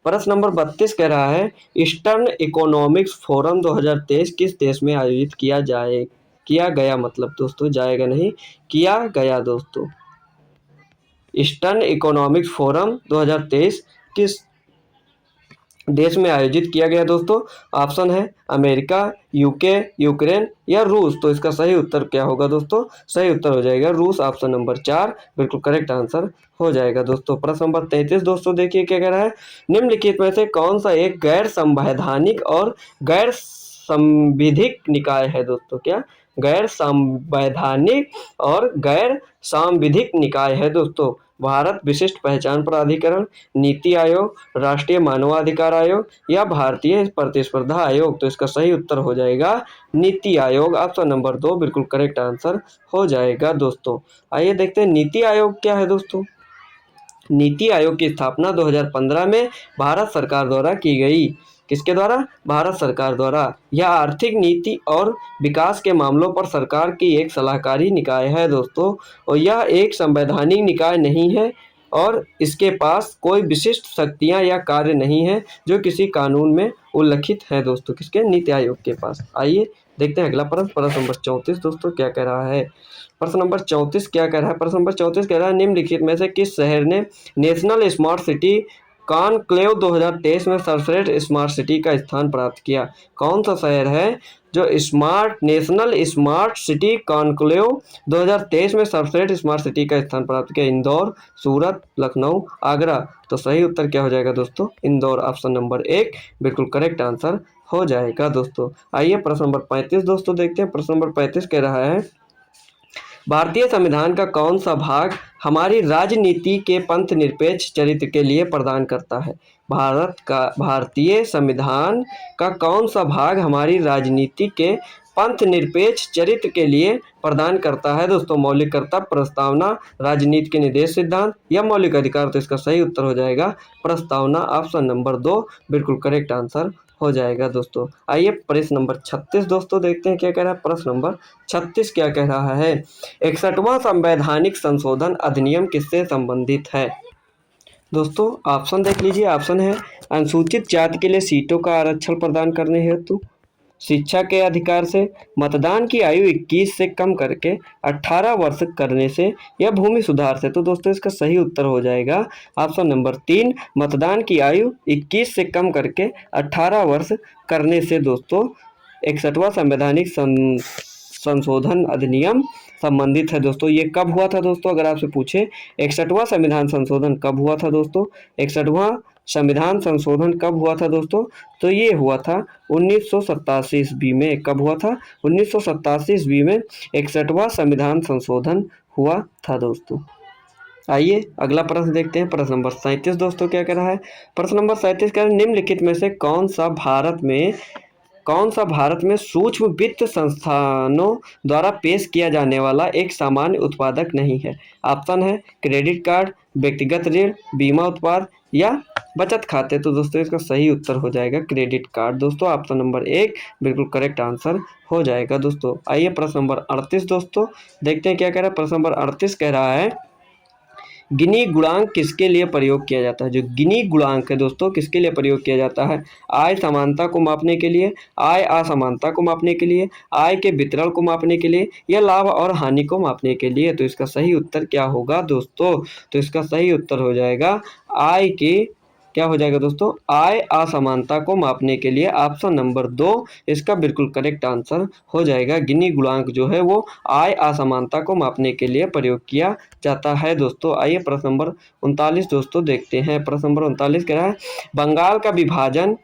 प्रश्न नंबर 32 कह रहा है, ईस्टर्न इकोनॉमिक्स फोरम 2023 किस देश में आयोजित किया गया, मतलब दोस्तों जाएगा नहीं, किया गया दोस्तों। ईस्टर्न इकोनॉमिक्स फोरम 2023 किस देश में आयोजित किया गया दोस्तों। ऑप्शन है अमेरिका, यूके, यूक्रेन या रूस। तो इसका सही उत्तर क्या होगा दोस्तों, सही उत्तर हो जाएगा रूस। ऑप्शन नंबर 4 बिल्कुल करेक्ट आंसर हो जाएगा दोस्तों। प्रश्न नंबर 33 दोस्तों देखिए क्या कह रहा है, निम्नलिखित में से कौन सा एक गैर संवैधानिक और गैर संविधिक निकाय है दोस्तों। क्या, गैर संवैधानिक और गैर सांविधिक निकाय है दोस्तों। भारत विशिष्ट पहचान प्राधिकरण, नीति आयोग, राष्ट्रीय मानवाधिकार आयोग या भारतीय प्रतिस्पर्धा आयोग। तो इसका सही उत्तर हो जाएगा नीति आयोग। ऑप्शन नंबर 2 बिल्कुल करेक्ट आंसर हो जाएगा दोस्तों। आइए देखते हैं नीति आयोग क्या है दोस्तों। नीति आयोग की स्थापना 2015 में भारत सरकार द्वारा की गई। किसके द्वारा, भारत सरकार द्वारा। यह आर्थिक नीति और विकास के मामलों पर सरकार की एक सलाहकारी निकाय है दोस्तों, और यह एक संवैधानिक निकाय नहीं है और इसके पास कोई विशिष्ट शक्तियां या कार्य नहीं है जो किसी कानून में उल्लिखित है दोस्तों। किसके, नीति आयोग के पास। आइए देखते हैं अगला प्रश्न, प्रश्न नंबर 34 दोस्तों क्या कह रहा है। प्रश्न नंबर 34 क्या कह रहा है, प्रश्न नंबर 34 कह रहा है, निम्नलिखित में से किस शहर ने नेशनल स्मार्ट सिटी कॉन्क्लेव 2023 में सर्वश्रेष्ठ स्मार्ट सिटी का स्थान प्राप्त किया। कौन सा शहर है जो नेशनल स्मार्ट सिटी कॉन्क्लेव 2023 में सर्वश्रेष्ठ स्मार्ट सिटी का स्थान प्राप्त किया। इंदौर, सूरत, लखनऊ, आगरा। तो सही उत्तर क्या हो जाएगा दोस्तों, इंदौर। ऑप्शन नंबर 1 बिल्कुल करेक्ट आंसर हो जाएगा दोस्तों। आइए प्रश्न नंबर 35 दोस्तों देखते हैं। प्रश्न नंबर 35 कह रहा है, भारतीय संविधान का कौन सा भाग हमारी राजनीति के पंथ निरपेक्ष चरित्र के लिए प्रदान करता है। भारतीय संविधान का कौन सा भाग हमारी राजनीति के पंथ निरपेक्ष चरित्र के लिए प्रदान करता है दोस्तों। मौलिक कर्तव्य, प्रस्तावना, राजनीति के निर्देश सिद्धांत या मौलिक अधिकार। तो इसका सही उत्तर हो जाएगा प्रस्तावना। ऑप्शन नंबर 2 बिल्कुल करेक्ट आंसर हो जाएगा दोस्तों। आइए प्रश्न नंबर 36 दोस्तों देखते हैं क्या कह रहा है। प्रश्न नंबर 36 क्या कह रहा है, 61वां संवैधानिक संशोधन अधिनियम किससे संबंधित है दोस्तों। ऑप्शन देख लीजिए। ऑप्शन है अनुसूचित जाति के लिए सीटों का आरक्षण प्रदान करने हेतु, शिक्षा के अधिकार से, मतदान की आयु 21 से कम करके 18 वर्ष करने से, या भूमि सुधार से। तो दोस्तों इसका सही उत्तर हो जाएगा ऑप्शन नंबर 3, मतदान की आयु 21 से कम करके 18 वर्ष करने से दोस्तों 61वां संवैधानिक संशोधन अधिनियम संबंधित है दोस्तों। ये कब हुआ था दोस्तों, अगर आपसे पूछे 61वां संविधान संशोधन कब हुआ था दोस्तों, 61वां संविधान संशोधन कब हुआ था दोस्तों, तो ये हुआ था 1987 ईस्वी में। कब हुआ था, 1987 ईस्वी में 61वां संविधान संशोधन हुआ था दोस्तों। आइए अगला प्रश्न देखते हैं, प्रश्न नंबर 37 दोस्तों क्या कह रहा है। प्रश्न नंबर 37 कह रहा है, निम्नलिखित में से कौन सा भारत में सूक्ष्म वित्त संस्थानों द्वारा पेश किया जाने वाला एक सामान्य उत्पादक नहीं है। ऑप्शन है क्रेडिट कार्ड, व्यक्तिगत ऋण, बीमा उत्पाद या बचत खाते। तो दोस्तों इसका सही उत्तर हो जाएगा क्रेडिट कार्ड दोस्तों। ऑप्शन नंबर 1 बिल्कुल करेक्ट आंसर हो जाएगा दोस्तों। आइए प्रश्न नंबर 38 दोस्तों देखते हैं क्या कह रहा है। प्रश्न नंबर 38 कह रहा है, गिनी गुणांक किसके लिए प्रयोग किया जाता है। जो गिनी गुणांक है दोस्तों किसके लिए प्रयोग किया जाता है, आय समानता को मापने के लिए, आय असमानता को मापने के लिए, आय के वितरण को मापने के लिए, या लाभ और हानि को मापने के लिए। तो इसका सही उत्तर क्या होगा दोस्तों, तो इसका सही उत्तर हो जाएगा आय के, क्या हो जाएगा दोस्तों, आय असमानता को मापने के लिए। ऑप्शन नंबर 2 इसका बिल्कुल करेक्ट आंसर हो जाएगा। गिनी गुणांक जो है वो आय असमानता को मापने के लिए प्रयोग किया जाता है दोस्तों। आइए प्रश्न नंबर 39 दोस्तों देखते हैं। प्रश्न नंबर 39 कह रहा है, बंगाल का विभाजन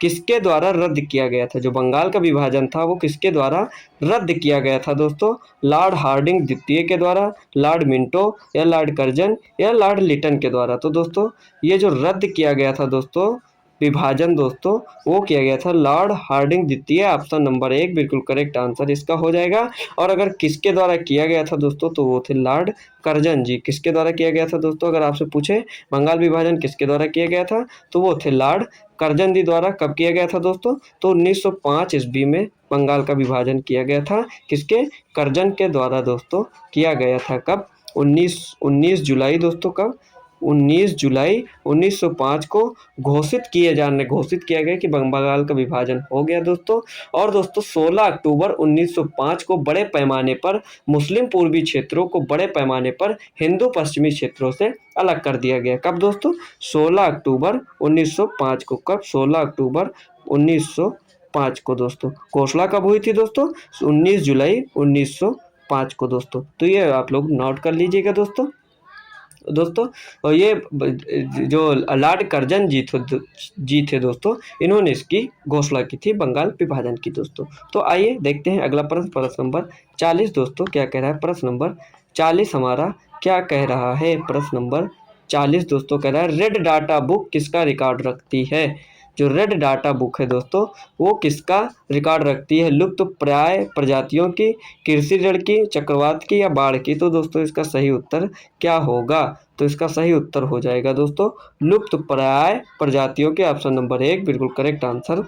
किसके द्वारा रद्द किया गया था। जो बंगाल का विभाजन था वो किसके द्वारा रद्द किया गया था दोस्तों, लॉर्ड हार्डिंग द्वितीय के द्वारा, लॉर्ड मिंटो या लॉर्ड कर्जन या लॉर्ड लिटन के द्वारा। तो दोस्तों ये जो रद्द किया गया था दोस्तों विभाजन दोस्तों, वो किया गया था लॉर्ड हार्डिंग द्वितीय। ऑप्शन नंबर 1 बिल्कुल करेक्ट आंसर इसका हो जाएगा। और अगर किसके द्वारा किया गया था दोस्तों, तो वो थे लॉर्ड कर्जन जी। किसके द्वारा किया गया था दोस्तों, अगर आपसे पूछे बंगाल विभाजन किसके द्वारा किया गया था, तो वो थे लॉर्ड कर्जन जी द्वारा। कब किया गया था दोस्तों, तो 1905 ईस्वी में बंगाल का विभाजन किया गया था। किसके, कर्जन के द्वारा दोस्तों किया गया था। कब, 19 जुलाई दोस्तों, कब 19 जुलाई 1905 को घोषित किया गया कि बंगाल का विभाजन हो गया दोस्तों। और दोस्तों 16 अक्टूबर 1905 को बड़े पैमाने पर मुस्लिम पूर्वी क्षेत्रों को बड़े पैमाने पर हिंदू पश्चिमी क्षेत्रों से अलग कर दिया गया। कब दोस्तों, 16 अक्टूबर 1905 को। कब, 16 अक्टूबर 1905 को दोस्तों। घोषणा कब हुई थी दोस्तों, 19 जुलाई 1905 को दोस्तों। तो ये आप लोग नोट कर लीजिएगा दोस्तों। और ये जो लॉर्ड कर्जन जी थे दोस्तों, इन्होंने इसकी घोषणा की थी बंगाल विभाजन की दोस्तों। तो आइए देखते हैं अगला प्रश्न, प्रश्न नंबर 40 दोस्तों क्या कह रहा है। प्रश्न नंबर 40 हमारा क्या कह रहा है, प्रश्न नंबर 40 दोस्तों कह रहा है, रेड डाटा बुक किसका रिकॉर्ड रखती है। जो रेड डाटा बुक है दोस्तों वो किसका रिकॉर्ड रखती है, लुप्त प्राय प्रजातियों की, कृषि ऋण की, चक्रवात की या बाढ़ की। तो दोस्तों इसका सही उत्तर क्या होगा, तो इसका सही उत्तर हो जाएगा दोस्तों लुप्त प्राय प्रजातियों के। ऑप्शन नंबर 1 बिल्कुल करेक्ट आंसर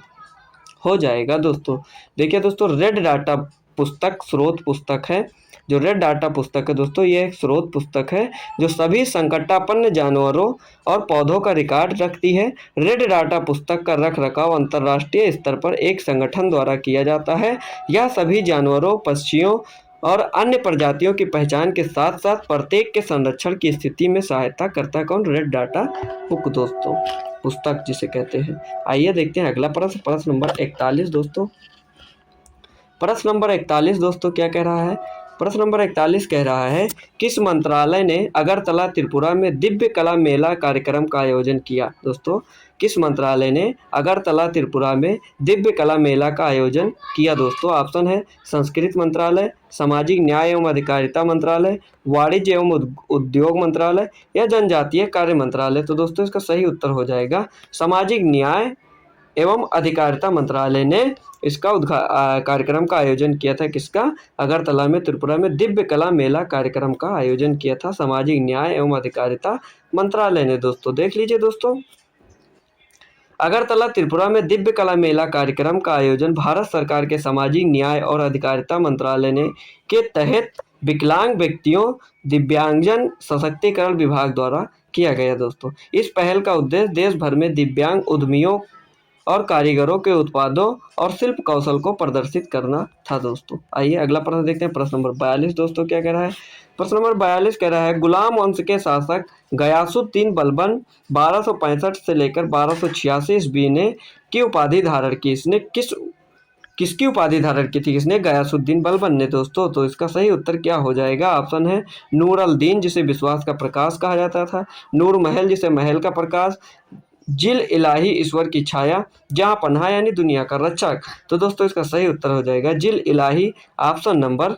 हो जाएगा दोस्तों। देखिए दोस्तों रेड डाटा पुस्तक स्रोत पुस्तक है। जो रेड डाटा पुस्तक है दोस्तों ये एक स्रोत पुस्तक है जो सभी संकटापन्न जानवरों और पौधों का रिकॉर्ड रखती है। रेड डाटा पुस्तक का रख रखाव अंतर्राष्ट्रीय स्तर पर एक संगठन द्वारा किया जाता है। यह सभी जानवरों, पक्षियों और अन्य प्रजातियों की पहचान के साथ साथ प्रत्येक के संरक्षण की स्थिति में सहायता करता है। कौन, रेड डाटा बुक दोस्तों, पुस्तक जिसे कहते हैं। आइए देखते हैं अगला प्रश्न, प्रश्न नंबर 41 दोस्तों। प्रश्न नंबर 41 दोस्तों क्या कह रहा है। प्रश्न नंबर 41 कह रहा है, किस मंत्रालय ने अगरतला त्रिपुरा में दिव्य कला मेला कार्यक्रम का आयोजन किया। दोस्तों किस मंत्रालय ने अगरतला त्रिपुरा में दिव्य कला मेला का आयोजन किया दोस्तों। ऑप्शन है संस्कृति मंत्रालय, सामाजिक न्याय एवं अधिकारिता मंत्रालय, वाणिज्य एवं उद्योग मंत्रालय या जनजातीय कार्य मंत्रालय। तो दोस्तों इसका सही उत्तर हो जाएगा सामाजिक न्याय एवं अधिकारिता मंत्रालय ने इसका कार्यक्रम का आयोजन किया था। किसका, अगरतला में त्रिपुरा में दिव्य कला मेला कार्यक्रम का आयोजन किया था सामाजिक न्याय एवं अधिकारिता मंत्रालय ने दोस्तों। देख लीजिए दोस्तों, अगरतला त्रिपुरा में दिव्य कला मेला कार्यक्रम का आयोजन भारत सरकार के सामाजिक न्याय और अधिकारिता मंत्रालय ने के तहत विकलांग व्यक्तियों, दिव्यांगजन सशक्तिकरण विभाग द्वारा किया गया दोस्तों। इस पहल का उद्देश्य देश भर में दिव्यांग उद्यमियों और कारीगरों के उत्पादों और शिल्प कौशल को प्रदर्शित करना था दोस्तों। आइए अगला प्रश्न देखते हैं। प्रश्न नंबर 42 दोस्तों क्या कह रहा है। प्रश्न नंबर 42 कह रहा है गुलाम वंश के शासक गयासुद्दीन बलबन 1265 से लेकर 1286 ईस्वी ने की उपाधि धारण की। इसने किसकी उपाधि धारण की थी? किसने? गयासुद्दीन बलबन ने दोस्तों। तो इसका सही उत्तर क्या हो जाएगा? ऑप्शन है नूर अल दीन, जिसे विश्वास का प्रकाश कहा जाता था, नूर महल, जिसे महल का प्रकाश, जिल इलाही, ईश्वर की छाया, जहां पन्हा यानी दुनिया का रक्षक। तो दोस्तों इसका सही उत्तर हो जाएगा जिल इलाही, ऑप्शन नंबर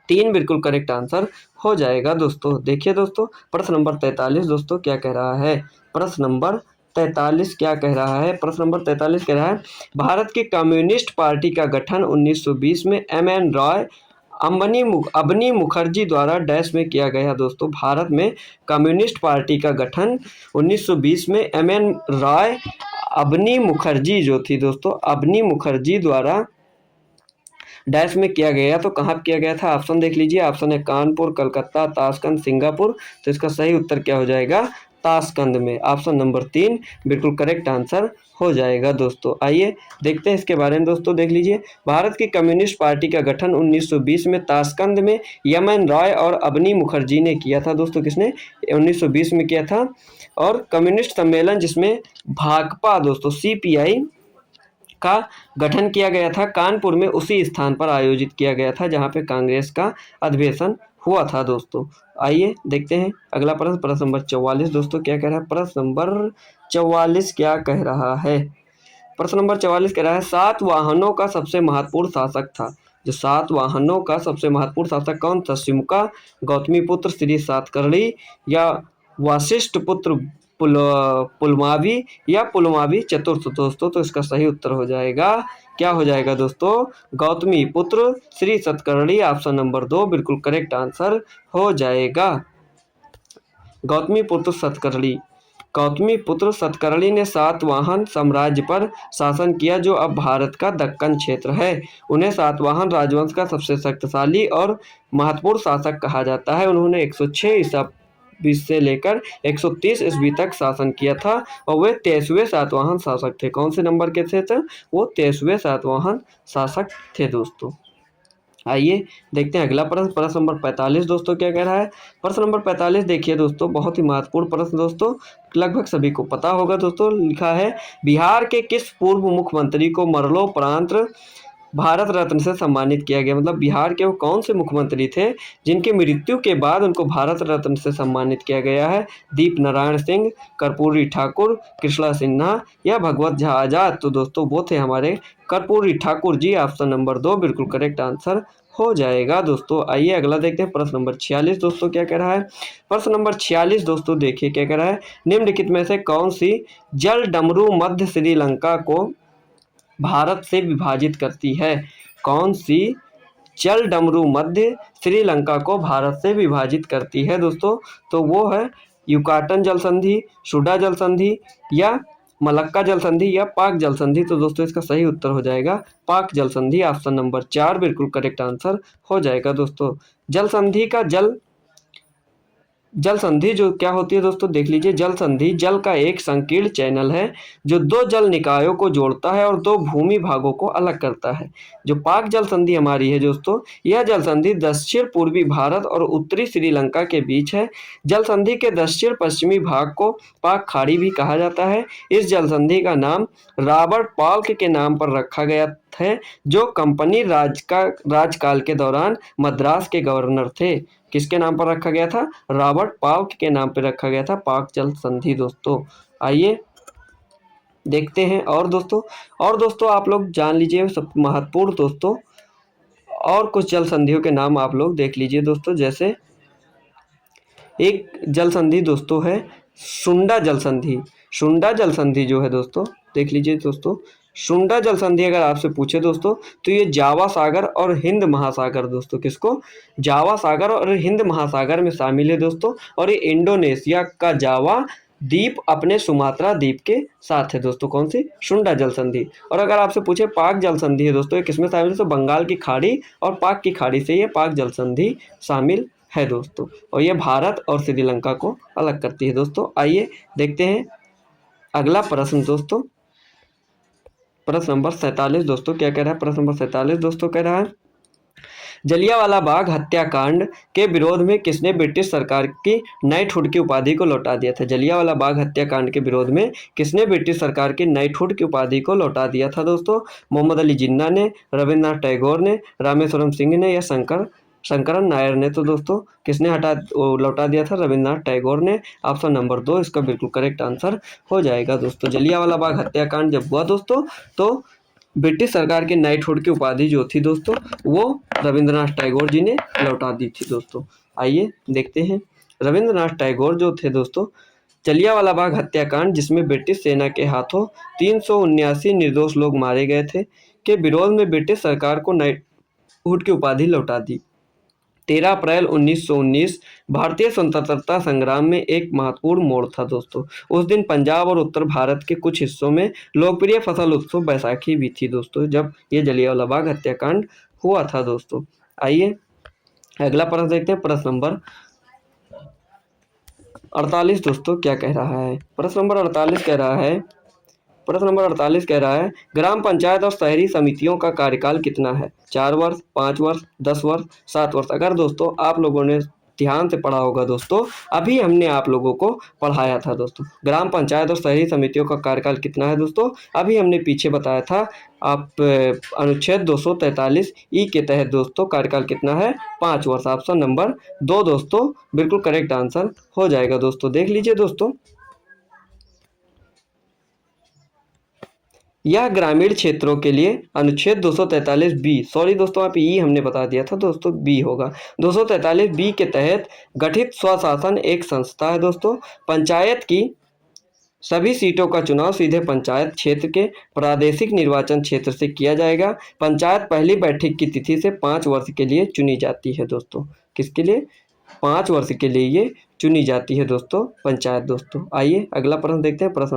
3 बिल्कुल करेक्ट आंसर हो जाएगा दोस्तों। देखिए दोस्तों प्रश्न नंबर 43 दोस्तों क्या कह रहा है। प्रश्न नंबर 43 क्या कह रहा है। प्रश्न नंबर 43 कह रहा है भारत की कम्युनिस्ट पार्टी का गठन 1920 में एम.एन. रॉय अबनी मुखर्जी द्वारा डैश में किया गया दोस्तों। भारत में कम्युनिस्ट पार्टी का गठन 1920 में एम.एन. रॉय अबनी मुखर्जी जो थी दोस्तों, अबनी मुखर्जी द्वारा डैश में किया गया। तो कहाँ किया गया था? ऑप्शन देख लीजिए। ऑप्शन है कानपुर, कलकत्ता, ताशकंद, सिंगापुर। तो इसका सही उत्तर क्या हो जाएगा? ताशकंद में। ऑप्शन नंबर 3 बिल्कुल करेक्ट आंसर हो जाएगा दोस्तों। आइए देखते हैं इसके बारे में दोस्तों। देख लीजिए भारत की कम्युनिस्ट पार्टी का गठन 1920 में ताशकंद में एम.एन. रॉय और अबनी मुखर्जी ने किया था दोस्तों। किसने? 1920 में किया था। और कम्युनिस्ट सम्मेलन जिसमें भाकपा दोस्तों CPI का गठन किया गया था, कानपुर में उसी स्थान पर आयोजित किया गया था जहां पे कांग्रेस का अधिवेशन हुआ था दोस्तों। आइए देखते हैं अगला प्रश्न। प्रश्न नंबर 44 दोस्तों क्या कह रहा है। प्रश्न नंबर 44 क्या कह रहा है। प्रश्न नंबर 44 कह रहा है सातवाहनों का सबसे महत्वपूर्ण शासक था। जो सातवाहनों का सबसे महत्वपूर्ण शासक कौन था? शिमुका, गौतमीपुत्र श्री सातकर्णी, या वशिष्ठ पुत्र पुलमावी, या पुलमावी चतुर्थ दोस्तों। तो इसका सही उत्तर हो जाएगा, क्या हो जाएगा दोस्तों? गौतमी पुत्र श्री सतकर्णी, ऑप्शन नंबर 2 बिल्कुल करेक्ट आंसर हो जाएगा। गौतमी पुत्र सतकर्णी, गौतमी पुत्र सतकर्णी ने सातवाहन साम्राज्य पर शासन किया जो अब भारत का दक्कन क्षेत्र है। उन्हें सातवाहन राजवंश का सबसे शक्तिशाली और महत्वपूर्ण शासक कहा जाता है। उन्होंने 106 ईसा 20 से लेकर 130 ईस्वी तक शासन किया था और वे 23वें सातवाहन शासक थे। कौन से नंबर के थे? वो 23वें सातवाहन शासक थे दोस्तों। आइए देखते हैं अगला प्रश्न। प्रश्न नंबर 45 दोस्तों क्या कह रहा है। प्रश्न नंबर 45 देखिए दोस्तों, बहुत ही महत्वपूर्ण प्रश्न दोस्तों, लगभग सभी को पता होगा दोस्तों। लिखा है बिहार के किस पूर्व मुख्यमंत्री को मरणोपरांत भारत रत्न से सम्मानित किया गया। मतलब बिहार के वो कौन से मुख्यमंत्री थे जिनकी मृत्यु के बाद उनको भारत रत्न से सम्मानित किया गया है? दीप नारायण सिंह, कर्पूरी ठाकुर, कृष्णा सिन्हा, या भगवत झा आजाद। तो दोस्तों वो थे हमारे कर्पूरी ठाकुर जी, ऑप्शन नंबर 2 बिल्कुल करेक्ट आंसर हो जाएगा दोस्तों। आइए अगला देखते हैं। प्रश्न नंबर 46 दोस्तों क्या कह रहा है। प्रश्न नंबर 46 दोस्तों देखिए क्या कह रहा है। निम्नलिखित में से कौन सी जल डमरू मध्य श्रीलंका को भारत से विभाजित करती है? कौन सी जल डमरू मध्य श्रीलंका को भारत से विभाजित करती है दोस्तों? तो वो है युकाटन जल संधि, सुडा जल संधि, या मलक्का जल संधि, या पाक जल संधि। तो दोस्तों इसका सही उत्तर हो जाएगा पाक जल संधि, ऑप्शन नंबर 4 बिल्कुल करेक्ट आंसर हो जाएगा दोस्तों। जल संधि का जल संधि जो क्या होती है दोस्तों, देख लीजिए। जल संधि जल का एक संकीर्ण चैनल है जो दो जल निकायों को जोड़ता है और दो भूमि भागों को अलग करता है। जो पाक जल संधि हमारी है दोस्तों, यह जल संधि दक्षिण पूर्वी भारत और उत्तरी श्रीलंका के बीच है। जल संधि के दक्षिण पश्चिमी भाग को पाक खाड़ी भी कहा जाता है। इस जल संधि का नाम रॉबर्ट पाल्क के नाम पर रखा गया है, जो कंपनी राजकाल के दौरान मद्रास के गवर्नर थे। किसके नाम पर रखा गया था? रॉबर्ट पाल्क के नाम पर रखा गया था पाक जल संधि दोस्तों। आइए देखते हैं और दोस्तों आप लोग जान लीजिए सब महत्वपूर्ण दोस्तों और कुछ जल संधियों के नाम आप लोग देख लीजिए दोस्तों। जैसे एक जल संधि दोस्तों है सुंडा जल संधि। सुंडा जल संधि जो है दोस्तों, देख लीजिए दोस्तों, सुंडा जल संधि अगर आपसे पूछे दोस्तों तो ये जावा सागर और हिंद महासागर दोस्तों, किसको? जावा सागर और हिंद महासागर में शामिल है दोस्तों। और ये इंडोनेशिया का जावा द्वीप अपने सुमात्रा द्वीप के साथ है दोस्तों। कौन सी? सुंडा जल संधि। और अगर आपसे पूछे पाक जल संधि है दोस्तों, ये किसमें शामिल है? तो बंगाल की खाड़ी और पाक की खाड़ी से ये पाक जल संधि शामिल है दोस्तों। और ये भारत और श्रीलंका को अलग करती है दोस्तों। आइए देखते हैं अगला प्रश्न दोस्तों। प्रश्न नंबर 47 दोस्तों क्या कह रहा है? प्रश्न नंबर 47 दोस्तों कह रहा है, जलियांवाला बाग हत्याकांड के विरोध में किसने ब्रिटिश सरकार की नाइटहुड की उपाधि को लौटा दिया था? जलियांवाला बाग हत्याकांड के विरोध में किसने ब्रिटिश सरकार की नाइटहुड की उपाधि को लौटा दिया था दोस्तों? मोहम्मद अली जिन्ना ने, रविन्द्रनाथ टैगोर ने, रामेश्वरम सिंह ने या शंकरन नायर ने? तो दोस्तों किसने लौटा दिया था? रविन्द्रनाथ टैगोर ने। ऑप्शन नंबर 2 इसका बिल्कुल करेक्ट आंसर हो जाएगा दोस्तों। जलियांवाला बाग हत्याकांड जब हुआ दोस्तों तो ब्रिटिश सरकार के नाइटहुड की उपाधि जो थी दोस्तों वो रविंद्रनाथ टैगोर जी ने लौटा दी थी दोस्तों। आइए देखते हैं, रविंद्रनाथ टैगोर जो थे दोस्तों, जलियांवाला बाग हत्याकांड जिसमें ब्रिटिश सेना के हाथों 379 निर्दोष लोग मारे गए थे के विरोध में ब्रिटिश सरकार को नाइटहुड की उपाधि लौटा दी। 13 अप्रैल 1919 भारतीय स्वतंत्रता संग्राम में एक महत्वपूर्ण मोड़ था दोस्तों। उस दिन पंजाब और उत्तर भारत के कुछ हिस्सों में लोकप्रिय फसल उत्सव बैसाखी भी थी दोस्तों, जब ये जलियांवाला बाग हत्याकांड हुआ था दोस्तों। आइए अगला प्रश्न देखते हैं, प्रश्न नंबर 48 दोस्तों क्या कह रहा है? प्रश्न नंबर 48 कह रहा है, प्रश्न नंबर 48 कह रहा है, ग्राम पंचायत और शहरी समितियों का कार्यकाल कितना है? 4 वर्ष, 5 वर्ष, 10 वर्ष, 7 वर्ष? अगर दोस्तों आप लोगों ने ध्यान से पढ़ा होगा दोस्तों, अभी हमने आप लोगों को पढ़ाया था दोस्तों, ग्राम पंचायत और शहरी समितियों का कार्यकाल कितना है दोस्तों? अभी हमने पीछे बताया था। आप अनुच्छेद 243 ई के तहत दोस्तों कार्यकाल कितना है? 5 वर्ष। ऑप्शन नंबर 2 दोस्तों बिल्कुल करेक्ट आंसर हो जाएगा दोस्तों। देख लीजिए दोस्तों, यह ग्रामीण क्षेत्रों के लिए अनुच्छेद 243 बी, सॉरी दोस्तों आप ई हमने बता दिया था दोस्तों, बी होगा। 243 बी के तहत गठित स्वशासन एक संस्था है दोस्तों। पंचायत की सभी सीटों का चुनाव सीधे पंचायत क्षेत्र के प्रादेशिक निर्वाचन क्षेत्र से किया जाएगा। पंचायत पहली बैठक की तिथि से 5 वर्ष के लिए चुनी जाती है दोस्तों। किसके लिए? 5 वर्ष के लिए ये चुनी जाती है दोस्तों पंचायत दोस्तों। आइए अगला प्रश्न देखते हैं, प्रश्न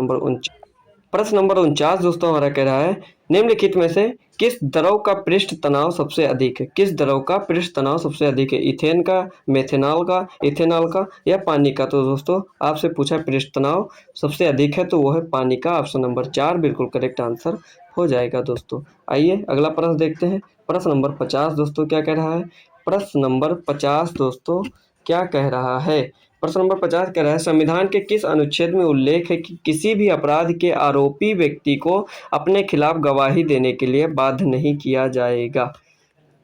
नंबर 49 दोस्तों हमारा कह रहा है, निम्नलिखित में से किस द्रव का पृष्ठ तनाव सबसे अधिक है? किस द्रव का पृष्ठ तनाव सबसे अधिक है? इथेन का, मेथेनॉल का, इथेनॉल का या पानी का? तो दोस्तों आपसे पूछा पृष्ठ तनाव सबसे अधिक है तो वो है पानी का। ऑप्शन नंबर 4 बिल्कुल करेक्ट आंसर हो जाएगा दोस्तों। आइए अगला प्रश्न देखते हैं, प्रश्न नंबर 50 दोस्तों क्या कह रहा है? प्रश्न नंबर 50 दोस्तों क्या कह रहा है? प्रश्न नंबर 50 कह रहा है, संविधान के किस अनुच्छेद में उल्लेख है कि किसी भी अपराध के आरोपी व्यक्ति को अपने खिलाफ गवाही देने के लिए बाध्य नहीं किया जाएगा?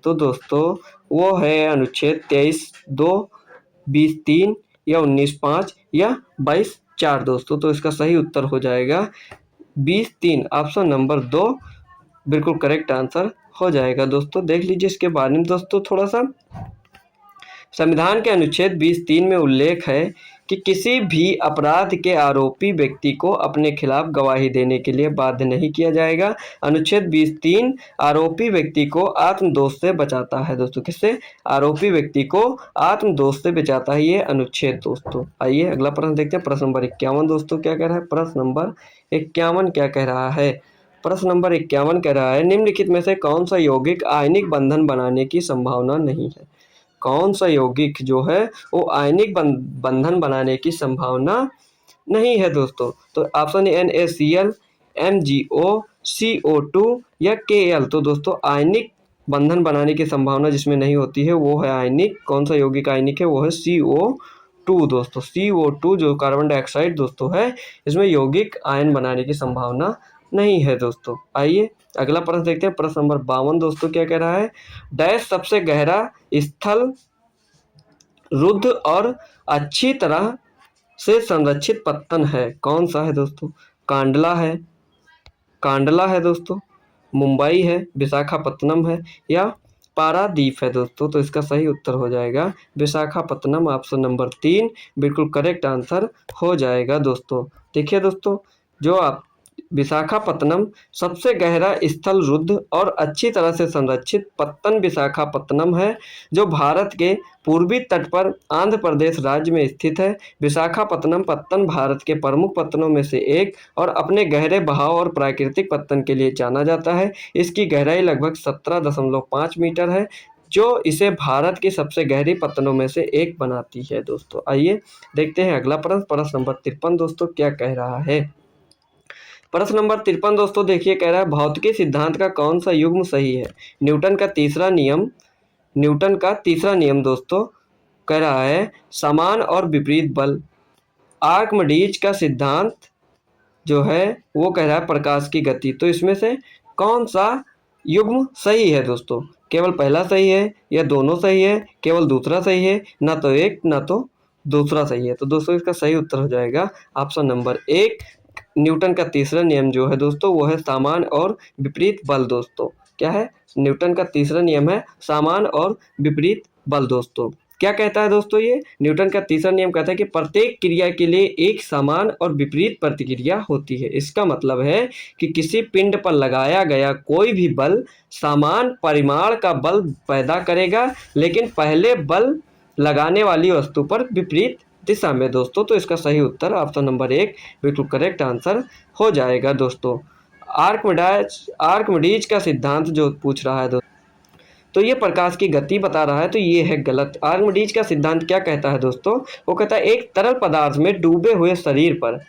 तो दोस्तों वो है अनुच्छेद 23(2), 20(3) या 19(5) या 22(4) दोस्तों। तो इसका सही उत्तर हो जाएगा 20(3), ऑप्शन नंबर 2 बिल्कुल करेक्ट आंसर हो जाएगा दोस्तों। देख लीजिए इसके बारे में दोस्तों थोड़ा सा, संविधान के अनुच्छेद 20(3) में उल्लेख है कि किसी भी अपराध के आरोपी व्यक्ति को अपने खिलाफ गवाही देने के लिए बाध्य नहीं किया जाएगा। अनुच्छेद 20(3) आरोपी व्यक्ति को आत्मदोष से बचाता है दोस्तों। किससे? आरोपी व्यक्ति को आत्मदोष से बचाता है ये अनुच्छेद दोस्तों। आइए अगला प्रश्न देखते हैं, प्रश्न नंबर 51 दोस्तों क्या कह रहा है? प्रश्न नंबर 51 क्या कह रहा है? प्रश्न नंबर 51 कह रहा है, निम्नलिखित में से कौन सा यौगिक आयनिक बंधन बनाने की संभावना नहीं है? कौन सा यौगिक जो है वो आयनिक बंधन बनाने की संभावना नहीं है दोस्तों? तो option A NaCl, MgO, CO2 या Kl? तो दोस्तों आयनिक बंधन बनाने की संभावना जिसमें नहीं होती है वो है आयनिक, कौन सा यौगिक आयनिक है? वो है CO2 दोस्तों। CO2 जो कार्बन डाइऑक्साइड दोस्तों है, इसमें यौगिक आयन बनाने की संभावना नहीं है दोस्तों। आइए अगला प्रश्न देखते हैं, प्रश्न नंबर 52 दोस्तों क्या कह रहा है? डैश सबसे गहरा स्थल रुद्ध और अच्छी तरह से संरक्षित पत्तन है? कौन सा है दोस्तों? कांडला है दोस्तों, मुंबई है, विशाखापत्तनम है या पारादीप है दोस्तों? तो इसका सही उत्तर हो जाएगा विशाखापत्तनम, ऑप्शन नंबर 3 बिल्कुल करेक्ट आंसर हो जाएगा दोस्तों। देखिए दोस्तों, जो आप विशाखापत्तनम सबसे गहरा स्थल रुद्ध और अच्छी तरह से संरक्षित पत्तन विशाखापत्तनम है, जो भारत के पूर्वी तट पर आंध्र प्रदेश राज्य में स्थित है। विशाखापत्तनम पत्तन भारत के प्रमुख पत्तनों में से एक और अपने गहरे बहाव और प्राकृतिक पत्तन के लिए जाना जाता है। इसकी गहराई लगभग 17.5 मीटर है, जो इसे भारत की सबसे गहरी पत्तनों में से एक बनाती है दोस्तों। आइए देखते हैं अगला प्रश्न, प्रश्न नंबर 53 दोस्तों क्या कह रहा है? प्रश्न नंबर 53 दोस्तों देखिए, कह रहा है भौतिकी सिद्धांत का कौन सा युग्म सही है। न्यूटन का तीसरा नियम दोस्तों कह रहा है समान और विपरीत बल। आर्किमिडीज का सिद्धांत जो है वो कह रहा है प्रकाश की गति। तो इसमें से कौन सा युग्म सही है दोस्तों? केवल पहला सही है या दोनों सही है, केवल दूसरा सही है, ना तो एक ना तो दूसरा सही है। तो दोस्तों इसका सही उत्तर हो जाएगा ऑप्शन नंबर 1। न्यूटन का तीसरा नियम जो है दोस्तों वो है समान और विपरीत बल। दोस्तों क्या है? न्यूटन का तीसरा नियम है समान और विपरीत बल। दोस्तों क्या कहता है दोस्तों? ये न्यूटन का तीसरा नियम कहता है कि प्रत्येक क्रिया के लिए एक समान और विपरीत प्रतिक्रिया होती है। इसका मतलब है कि किसी पिंड पर लगाया गया कोई भी बल समान परिमाण का बल पैदा करेगा, लेकिन पहले बल लगाने वाली वस्तु पर विपरीत दिशा में। दोस्तों तो इसका सही उत्तर ऑप्शन नंबर 1 बिल्कुल करेक्ट आंसर हो जाएगा। दोस्तों आर्किमिडीज का सिद्धांत जो पूछ रहा है दोस्तों, तो ये प्रकाश की गति बता रहा है, तो ये है गलत। आर्किमिडीज का सिद्धांत क्या कहता है दोस्तों? वो कहता है एक तरल पदार्थ में डूबे हुए शरीर पर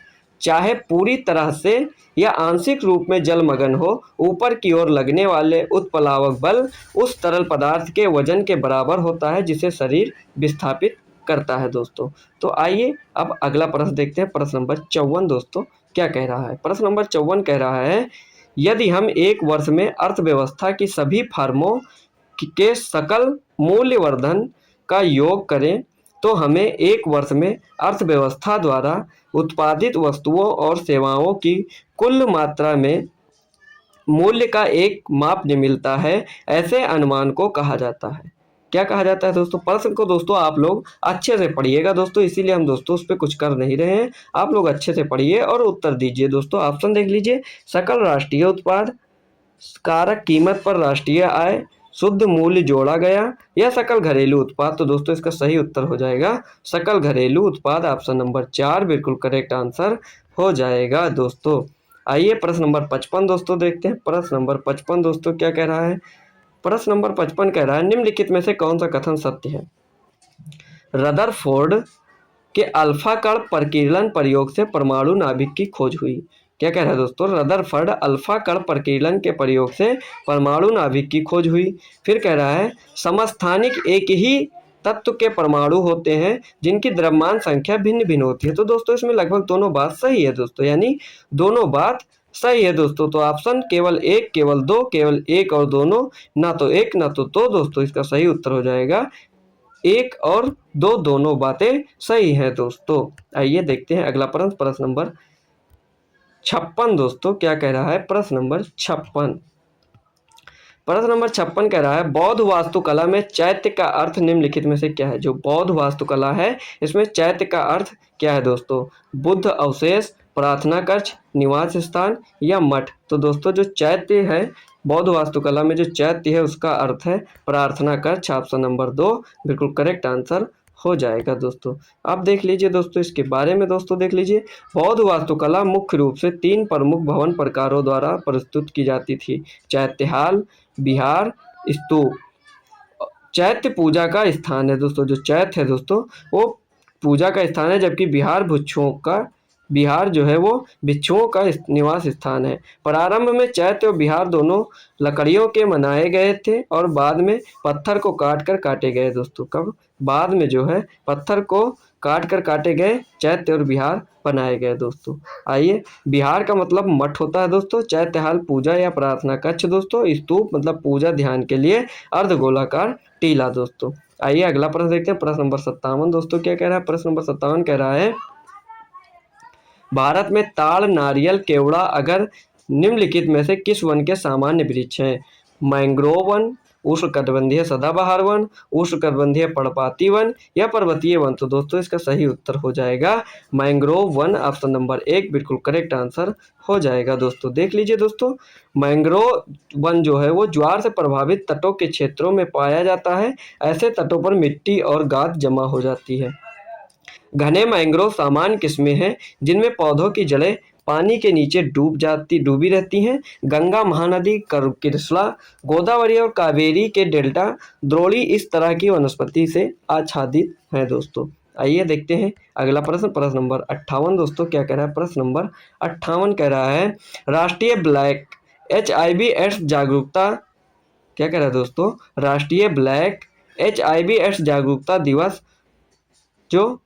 चाहे पूरी तरह से या आंशिक रूप में जलमग्न हो, ऊपर की ओर लगने वाले उत्प्लावक बल उस तरल पदार्थ के वजन के बराबर होता है जिसे शरीर विस्थापित करता है। दोस्तों तो आइए अब अगला प्रश्न देखते हैं। प्रश्न नंबर 54 दोस्तों क्या कह रहा है? प्रश्न नंबर 54 कह रहा है यदि हम एक वर्ष में अर्थव्यवस्था की सभी फर्मों के सकल मूल्यवर्धन का योग करें तो हमें एक वर्ष में अर्थव्यवस्था द्वारा उत्पादित वस्तुओं और सेवाओं की कुल मात्रा में मूल्य का एक माप मिलता है। ऐसे अनुमान को कहा जाता है। क्या कहा जाता है दोस्तों? प्रश्न को दोस्तों आप लोग अच्छे से पढ़िएगा दोस्तों, इसीलिए हम दोस्तों उस पर कुछ कर नहीं रहे हैं। आप लोग अच्छे से पढ़िए और उत्तर दीजिए। दोस्तों ऑप्शन देख लीजिए। सकल राष्ट्रीय उत्पाद, कारक कीमत पर राष्ट्रीय आय, शुद्ध मूल्य जोड़ा गया या सकल घरेलू उत्पाद। तो दोस्तों इसका सही उत्तर हो जाएगा सकल घरेलू उत्पाद। ऑप्शन नंबर 4 बिल्कुल करेक्ट आंसर हो जाएगा। दोस्तों आइए प्रश्न नंबर 55 दोस्तों देखते हैं। प्रश्न नंबर 55 दोस्तों क्या कह रहा है? प्रश्न नंबर 55 कह रहा है निम्नलिखित में से कौन सा कथन सत्य है? रदरफोर्ड के अल्फा कण प्रकीर्णन प्रयोग से परमाणु नाभिक की खोज हुई। क्या कह रहा है दोस्तों? रदरफोर्ड अल्फा कण प्रकीर्णन के प्रयोग से परमाणु नाभिक की खोज हुई। फिर कह रहा है समस्थानिक एक ही तत्व के परमाणु होते हैं जिनकी द्रव्यमान संख्या भिन्न भिन्न होती है। तो दोस्तों इसमें लगभग दोनों बात सही है दोस्तों, यानी दोनों बात सही है दोस्तों। तो ऑप्शन केवल एक, केवल दो, केवल एक और दोनों, ना तो एक ना तो दो। दोस्तों इसका सही उत्तर हो जाएगा एक और दो, दोनों बातें सही हैं। दोस्तों आइए देखते हैं अगला प्रश्न। प्रश्न नंबर 56 दोस्तों क्या कह रहा है? प्रश्न नंबर 56 कह रहा है बौद्ध वास्तुकला में चैत्य का अर्थ निम्नलिखित में से क्या है? जो बौद्ध वास्तुकला है इसमें चैत्य का अर्थ क्या है दोस्तों? बुद्ध अवशेष, प्रार्थना कक्ष, निवास स्थान या मठ। तो दोस्तों जो चैत्य है बौद्ध वास्तुकला में जो चैत्य है उसका अर्थ है प्रार्थना कक्ष। ऑप्शन नंबर 2 बिल्कुल करेक्ट आंसर हो जाएगा। दोस्तों अब देख लीजिए दोस्तों इसके बारे में। दोस्तों देख लीजिए बौद्ध वास्तुकला मुख्य रूप से 3 प्रमुख भवन प्रकारों द्वारा प्रस्तुत की जाती थी: चैत्यहाल, विहार, स्तूप। चैत्य पूजा का स्थान है दोस्तों। जो चैत्य है दोस्तों वो पूजा का स्थान है, जबकि विहार जो है वो भिक्षुओं का निवास स्थान है। प्रारंभ में चैत्य और विहार दोनों लकड़ियों के बनाए गए थे और बाद में पत्थर को काट कर काटे गए। दोस्तों कब? बाद में जो है पत्थर को काट कर काटे गए, चैत्य और विहार बनाए गए। दोस्तों आइए, विहार का मतलब मठ होता है दोस्तों, चैत्यहाल पूजा या प्रार्थना कक्ष दोस्तों, स्तूप मतलब पूजा ध्यान के लिए अर्धगोलाकार टीला। दोस्तों आइए अगला प्रश्न देखते हैं। प्रश्न नंबर 57 दोस्तों क्या कह रहा है? प्रश्न नंबर 57 कह रहा है भारत में ताड़, नारियल, केवड़ा अगर निम्नलिखित में से किस वन के सामान्य वृक्ष हैं? मैंग्रोव वन, उष्णकटिबंधीय सदाबहार वन, उष्णकटिबंधीय पर्णपाती वन या पर्वतीय वन। तो दोस्तों इसका सही उत्तर हो जाएगा मैंग्रोव वन। ऑप्शन नंबर 1 बिल्कुल करेक्ट आंसर हो जाएगा। दोस्तों देख लीजिए दोस्तों मैंग्रोव वन जो है वो ज्वार से प्रभावित तटों के क्षेत्रों में पाया जाता है। ऐसे तटों पर मिट्टी और गाद जमा हो जाती है। घने मैंग्रोव सामान्य किस्में हैं जिनमें पौधों की जड़ें पानी के नीचे डूबी रहती हैं। गंगा, महानदी, कृष्णा, गोदावरी और कावेरी के डेल्टा द्रोणी इस तरह की वनस्पति से आच्छादित हैं। दोस्तों आइए देखते हैं अगला प्रश्न, प्रश्न नंबर 58 दोस्तों क्या कह रहा है। प्रश्न नंबर 58 कह रहा है राष्ट्रीय ब्लैक HIV एड्स जागरूकता, क्या कह रहा है दोस्तों, राष्ट्रीय ब्लैक HIV एड्स जागरूकता दिवस जो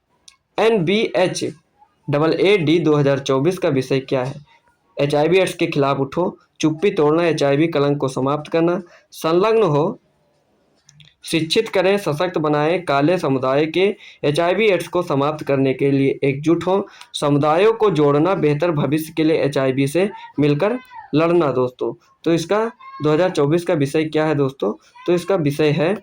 NBHAAD 2024 का विषय क्या है। HIV एड्स के खिलाफ उठो, चुप्पी तोड़ना, HIV कलंक को समाप्त करना, संलग्न हो, शिक्षित करें, सशक्त बनाएं, काले समुदाय के HIV एड्स को समाप्त करने के लिए एकजुट हो, समुदायों को जोड़ना, बेहतर भविष्य के लिए HIV से मिलकर लड़ना दोस्तों। तो इसका 2024 का विषय क्या है दोस्तों, तो इसका विषय है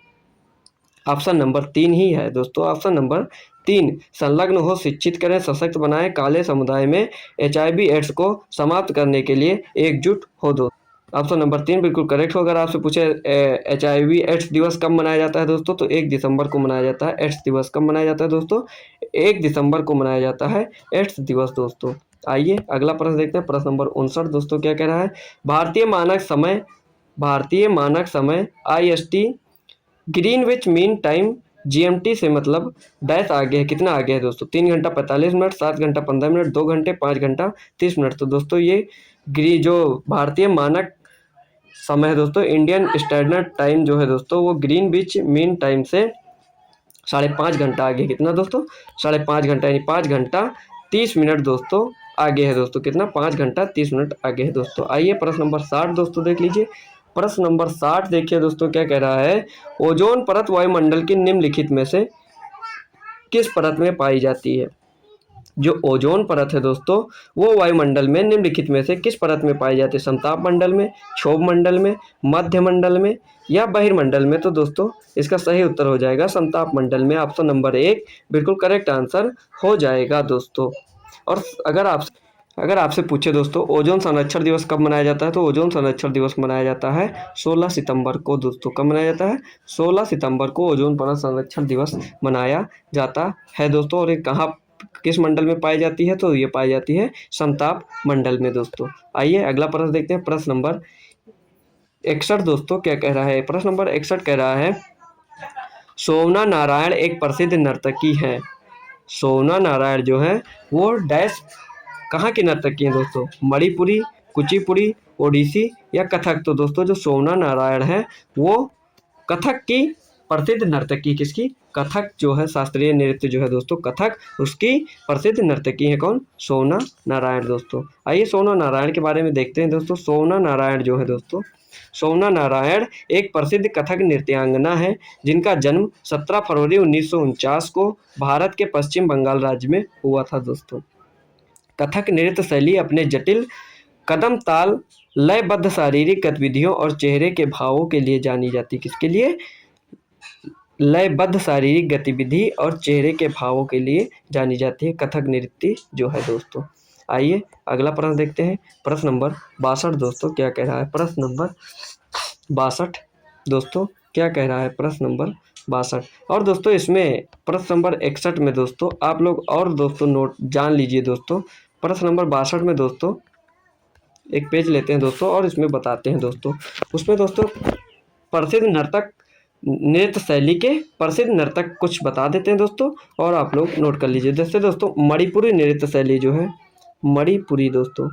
ऑप्शन नंबर 3 ही है दोस्तों, ऑप्शन नंबर 3, संलग्न हो, शिक्षित करें, सशक्त बनाएं, काले समुदाय में HIV एड्स को समाप्त करने के लिए एकजुट हो दो। ऑप्शन नंबर 3 बिल्कुल करेक्ट हो। अगर आपसे पूछे HIV एड्स दिवस कब मनाया जाता है दोस्तों, तो 1 दिसंबर को मनाया जाता है। एड्स दिवस कब मनाया जाता है दोस्तों, 1 दिसंबर को मनाया जाता है एड्स दिवस दोस्तों। आइए अगला प्रश्न देखते हैं, प्रश्न नंबर 59 दोस्तों क्या कह रहा है। भारतीय मानक समय IST Greenwich mean time GMT से मतलब डैश आगे है, कितना आगे है दोस्तों, 3 घंटा 45 मिनट, 7 घंटा 15 मिनट, 2 घंटे 5 घंटा 30 मिनट। तो दोस्तों ये जो भारतीय मानक समय है दोस्तों, इंडियन स्टैंडर्ड टाइम जो है दोस्तों, वो ग्रीनविच मीन टाइम से 5.5 घंटा आगे, कितना दोस्तों, 5.5 घंटा, यानी 5 घंटा 30 मिनट दोस्तों आगे है दोस्तों, कितना, 5 घंटा 30 मिनट आगे है दोस्तों। आइए प्रश्न नंबर 60 दोस्तों देख लीजिए। प्रश्न नंबर 60 देखिए दोस्तों क्या कह रहा है। ओजोन परत वायुमंडल की निम्नलिखित में से किस परत में पाई जाती है। जो ओजोन परत है दोस्तों, वो वायुमंडल में निम्नलिखित में से किस परत में पाई जाती है। समताप मंडल में, क्षोभ मंडल में, मध्य मंडल में या बहिर्मंडल में। तो दोस्तों इसका सही उत्तर हो जाएगा समताप मंडल में। ऑप्शन नंबर 1 बिल्कुल करेक्ट आंसर हो जाएगा दोस्तों। और अगर आपसे पूछे दोस्तों ओजोन संरक्षण दिवस कब मनाया जाता है, तो ओजोन संरक्षण दिवस मनाया जाता है 16 सितंबर को दोस्तों। कब मनाया जाता है, 16 सितंबर को ओजोन परत संरक्षण दिवस मनाया जाता है दोस्तों। और ये कहाँ, किस मंडल में पाई जाती है, तो ये पाई जाती है समताप मंडल में दोस्तों। आइए अगला प्रश्न देखते हैं, प्रश्न नंबर 61 दोस्तों क्या कह रहा है। प्रश्न नंबर 61 कह रहा है सोवना नारायण एक प्रसिद्ध नर्तकी है। सोवना नारायण जो है वो डैश कहाँ की नर्तकी है दोस्तों, मणिपुरी, कुचिपुड़ी, ओडिसी या कथक। तो दोस्तों जो सोवना नारायण है वो कथक की प्रसिद्ध नर्तकी, किसकी, कथक जो है शास्त्रीय नृत्य जो है दोस्तों कथक, उसकी प्रसिद्ध नर्तकी है कौन, सोवना नारायण दोस्तों। आइए सोवना नारायण के बारे में देखते हैं दोस्तों। सोवना नारायण जो है दोस्तों, सोवना नारायण एक प्रसिद्ध कथक नृत्यांगना है जिनका जन्म 17 फरवरी 1949 को भारत के पश्चिम बंगाल राज्य में हुआ था दोस्तों। कथक नृत्य शैली अपने जटिल कदम ताल, लयबद्ध शारीरिक गतिविधियों और चेहरे के भावों के लिए जानी जाती है। किसके लिए, लयबद्ध शारीरिक गतिविधि और चेहरे के भावों के लिए जानी जाती है कथक नृत्य जो है दोस्तों। आइए अगला प्रश्न देखते हैं, प्रश्न नंबर 62 दोस्तों क्या कह रहा है। प्रश्न नंबर 62 दोस्तों क्या कह रहा है, प्रश्न नंबर 62। और दोस्तों इसमें प्रश्न नंबर 61 में दोस्तों आप लोग और दोस्तों नोट जान लीजिए दोस्तों। प्रश्न नंबर 62 में दोस्तों एक पेज लेते हैं दोस्तों और इसमें बताते हैं दोस्तों, उसमें दोस्तों प्रसिद्ध नर्तक, नृत्य शैली के प्रसिद्ध नर्तक कुछ बता देते हैं दोस्तों और आप लोग नोट कर लीजिए। जैसे दोस्तों मणिपुरी नृत्य शैली जो है, मणिपुरी दोस्तों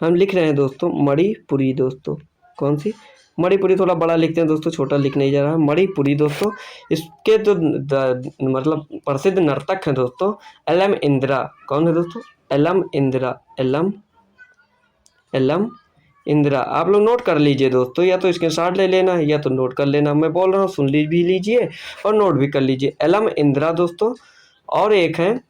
हम लिख रहे हैं दोस्तों, मणिपुरी दोस्तों, कौन सी, मणिपुरी, थोड़ा बड़ा लिखते हैं दोस्तों, छोटा लिख नहीं जा रहा है, मणिपुरी दोस्तों। इसके जो मतलब प्रसिद्ध नर्तक हैं दोस्तों एलएम इंदिरा, कौन है दोस्तों, एलएम इंदिरा, एलएम इंदिरा। आप लोग नोट कर लीजिए दोस्तों, या तो स्क्रीनशॉट ले लेना या तो नोट कर लेना, मैं बोल रहा हूँ सुन भी लीजिए और नोट भी कर लीजिए। एलएम इंदिरा दोस्तों, और एक है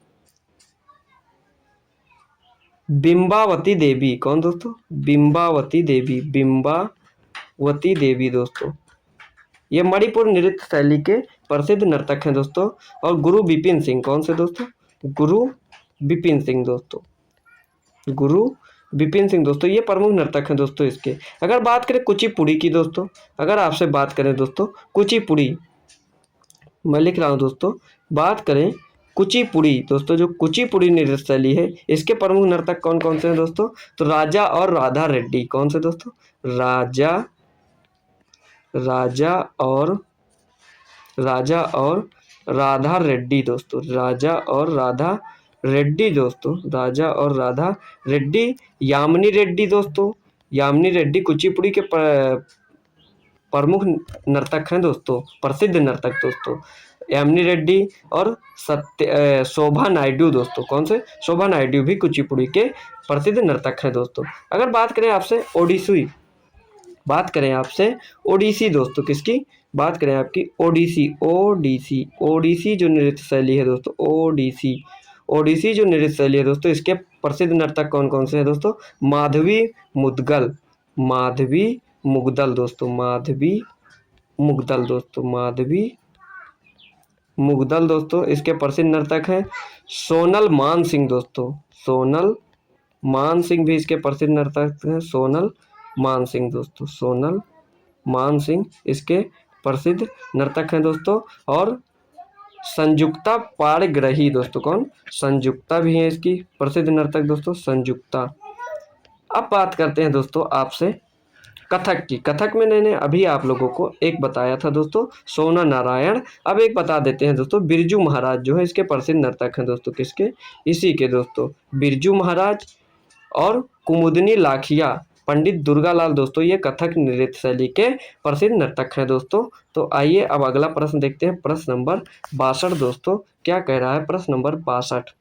बिंबावती देवी, कौन दोस्तों, बिंबावती देवी, बिंबावती देवी दोस्तों, ये मणिपुर नृत्य शैली के प्रसिद्ध नर्तक हैं दोस्तों। और गुरु बिपिन सिंह, कौन से दोस्तों, गुरु बिपिन सिंह दोस्तों, गुरु बिपिन सिंह दोस्तों, ये प्रमुख नर्तक हैं दोस्तों इसके। अगर बात करें कुचिपुड़ी की दोस्तों, अगर आपसे बात करें दोस्तों कुचिपुड़ी, मैं लिख रहा हूँ दोस्तों, बात करें कुचिपुड़ी दोस्तों, जो कुचिपुड़ी नृत्य शैली है इसके प्रमुख नर्तक कौन कौन से हैं दोस्तों, तो राजा और राधा रेड्डी, कौन से दोस्तों, राजा और राजा और राधा रेड्डी दोस्तों, राजा और राधा रेड्डी दोस्तों, राजा और राधा रेड्डी। यामिनी रेड्डी दोस्तों, यामिनी रेड्डी कुचिपुड़ी के प्रमुख नर्तक हैं दोस्तों, प्रसिद्ध नर्तक दोस्तों, यामिनी रेड्डी। और शोभा नायडू दोस्तों, कौन से? शोभा नायडू भी कुचिपुड़ी के प्रसिद्ध नर्तक हैं दोस्तों। अगर बात करें आपसे ओडिसी, बात करें आपसे ओडिसी दोस्तों, किसकी बात करें? आपकी ओडिसी, ओडिसी, ओडिसी जो नृत्य शैली है दोस्तों, ओडिसी, ओडिसी जो नृत्य शैली है दोस्तों, इसके प्रसिद्ध नर्तक कौन कौन से हैं दोस्तों? माधवी मुदगल, माधवी मुगदल दोस्तों, माधवी मुगदल दोस्तों, माधवी मुगदल दोस्तों। इसके प्रसिद्ध नर्तक हैं सोनल मान सिंह दोस्तों, सोनल मान सिंह भी इसके प्रसिद्ध नर्तक हैं, सोनल मान सिंह दोस्तों, सोनल मान सिंह इसके प्रसिद्ध नर्तक हैं दोस्तों। और संजुक्ता पाणिग्राही दोस्तों, कौन? संजुक्ता भी है इसकी प्रसिद्ध नर्तक दोस्तों, संजुक्ता। अब बात करते हैं दोस्तों आपसे कथक की। कथक में मैंने अभी आप लोगों को एक बताया था दोस्तों, सोना नारायण। अब एक बता देते हैं दोस्तों, बिरजू महाराज जो है इसके प्रसिद्ध नर्तक हैं दोस्तों, किसके? इसी के दोस्तों, बिरजू महाराज। और कुमुदनी लाखिया, पंडित दुर्गालाल दोस्तों, ये कथक नृत्य शैली के प्रसिद्ध नर्तक हैं दोस्तों। तो आइए अब अगला प्रश्न देखते हैं, प्रश्न नंबर 62 दोस्तों। क्या कह रहा है प्रश्न नंबर 62?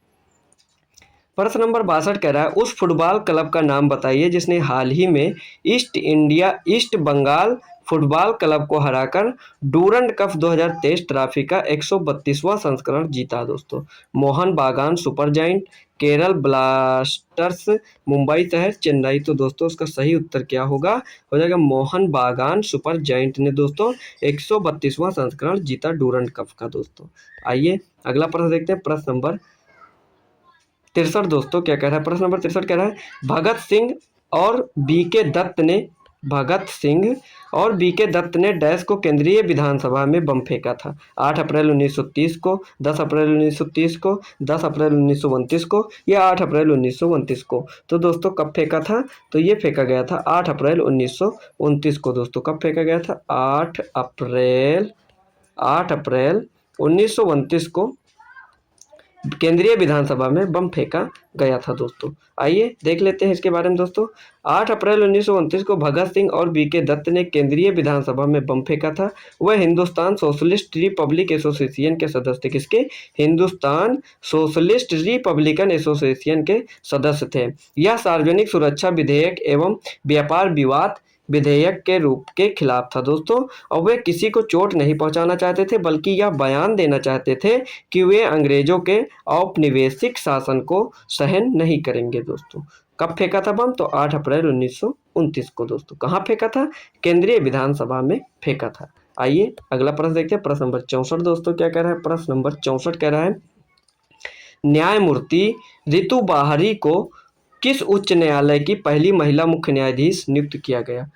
प्रश्न नंबर 62 कह रहा है, उस फुटबॉल क्लब का नाम बताइए जिसने हाल ही में ईस्ट बंगाल फुटबॉल क्लब को हराकर डूरंड कप 2023 ट्रॉफी का 132वां संस्करण जीता दोस्तों। मोहन बागान super giant, Kerala blasters, Mumbai शहर, चेन्नई। तो दोस्तों उसका सही उत्तर क्या होगा? हो जाएगा मोहन बागान सुपर जायंट ने दोस्तों 132वां संस्करण जीता डूरंड कप का दोस्तों। आइए अगला प्रश्न देखते हैं, प्रश्न नंबर 63 दोस्तों। क्या कह रहा है प्रश्न नंबर 63? कह रहा है, भगत सिंह और बीके दत्त ने, भगत सिंह और बीके दत्त ने डैश को केंद्रीय विधानसभा में बम फेंका था। 8 अप्रैल 1930 को, 10 अप्रैल 1930 को, 10 अप्रैल 1929 को या 8 अप्रैल 1929 को। तो दोस्तों कब फेंका था? तो ये फेंका गया था 8 अप्रैल 1929 को दोस्तों। कब फेंका गया था? 8 अप्रैल 1929 को केंद्रीय विधानसभा में बम फेंका गया था दोस्तों। आइए देख लेते हैं इसके बारे में दोस्तों। 8 अप्रैल 1929 को भगत सिंह और बीके दत्त ने केंद्रीय विधानसभा में बम फेंका था। वह हिंदुस्तान सोशलिस्ट रिपब्लिक एसोसिएशन के सदस्य थे। किसके? हिंदुस्तान सोशलिस्ट रिपब्लिकन एसोसिएशन के सदस्य थे। यह सार्वजनिक सुरक्षा विधेयक एवं व्यापार विवाद विधेयक के रूप के खिलाफ था दोस्तों। और वे किसी को चोट नहीं पहुंचाना चाहते थे, बल्कि यह बयान देना चाहते थे कि वे अंग्रेजों के औपनिवेशिक शासन को सहन नहीं करेंगे दोस्तों। कब फेंका था बम? तो 8 अप्रैल 1929 को दोस्तों। कहाँ फेंका था? केंद्रीय विधानसभा में फेंका था। आइए अगला प्रश्न देखते हैं, प्रश्न नंबर 64 दोस्तों। क्या कह रहा है प्रश्न नंबर 64? कह रहा है, न्यायमूर्ति रितु बाहरी को किस उच्च न्यायालय की पहली महिला मुख्य न्यायाधीश नियुक्त किया गया?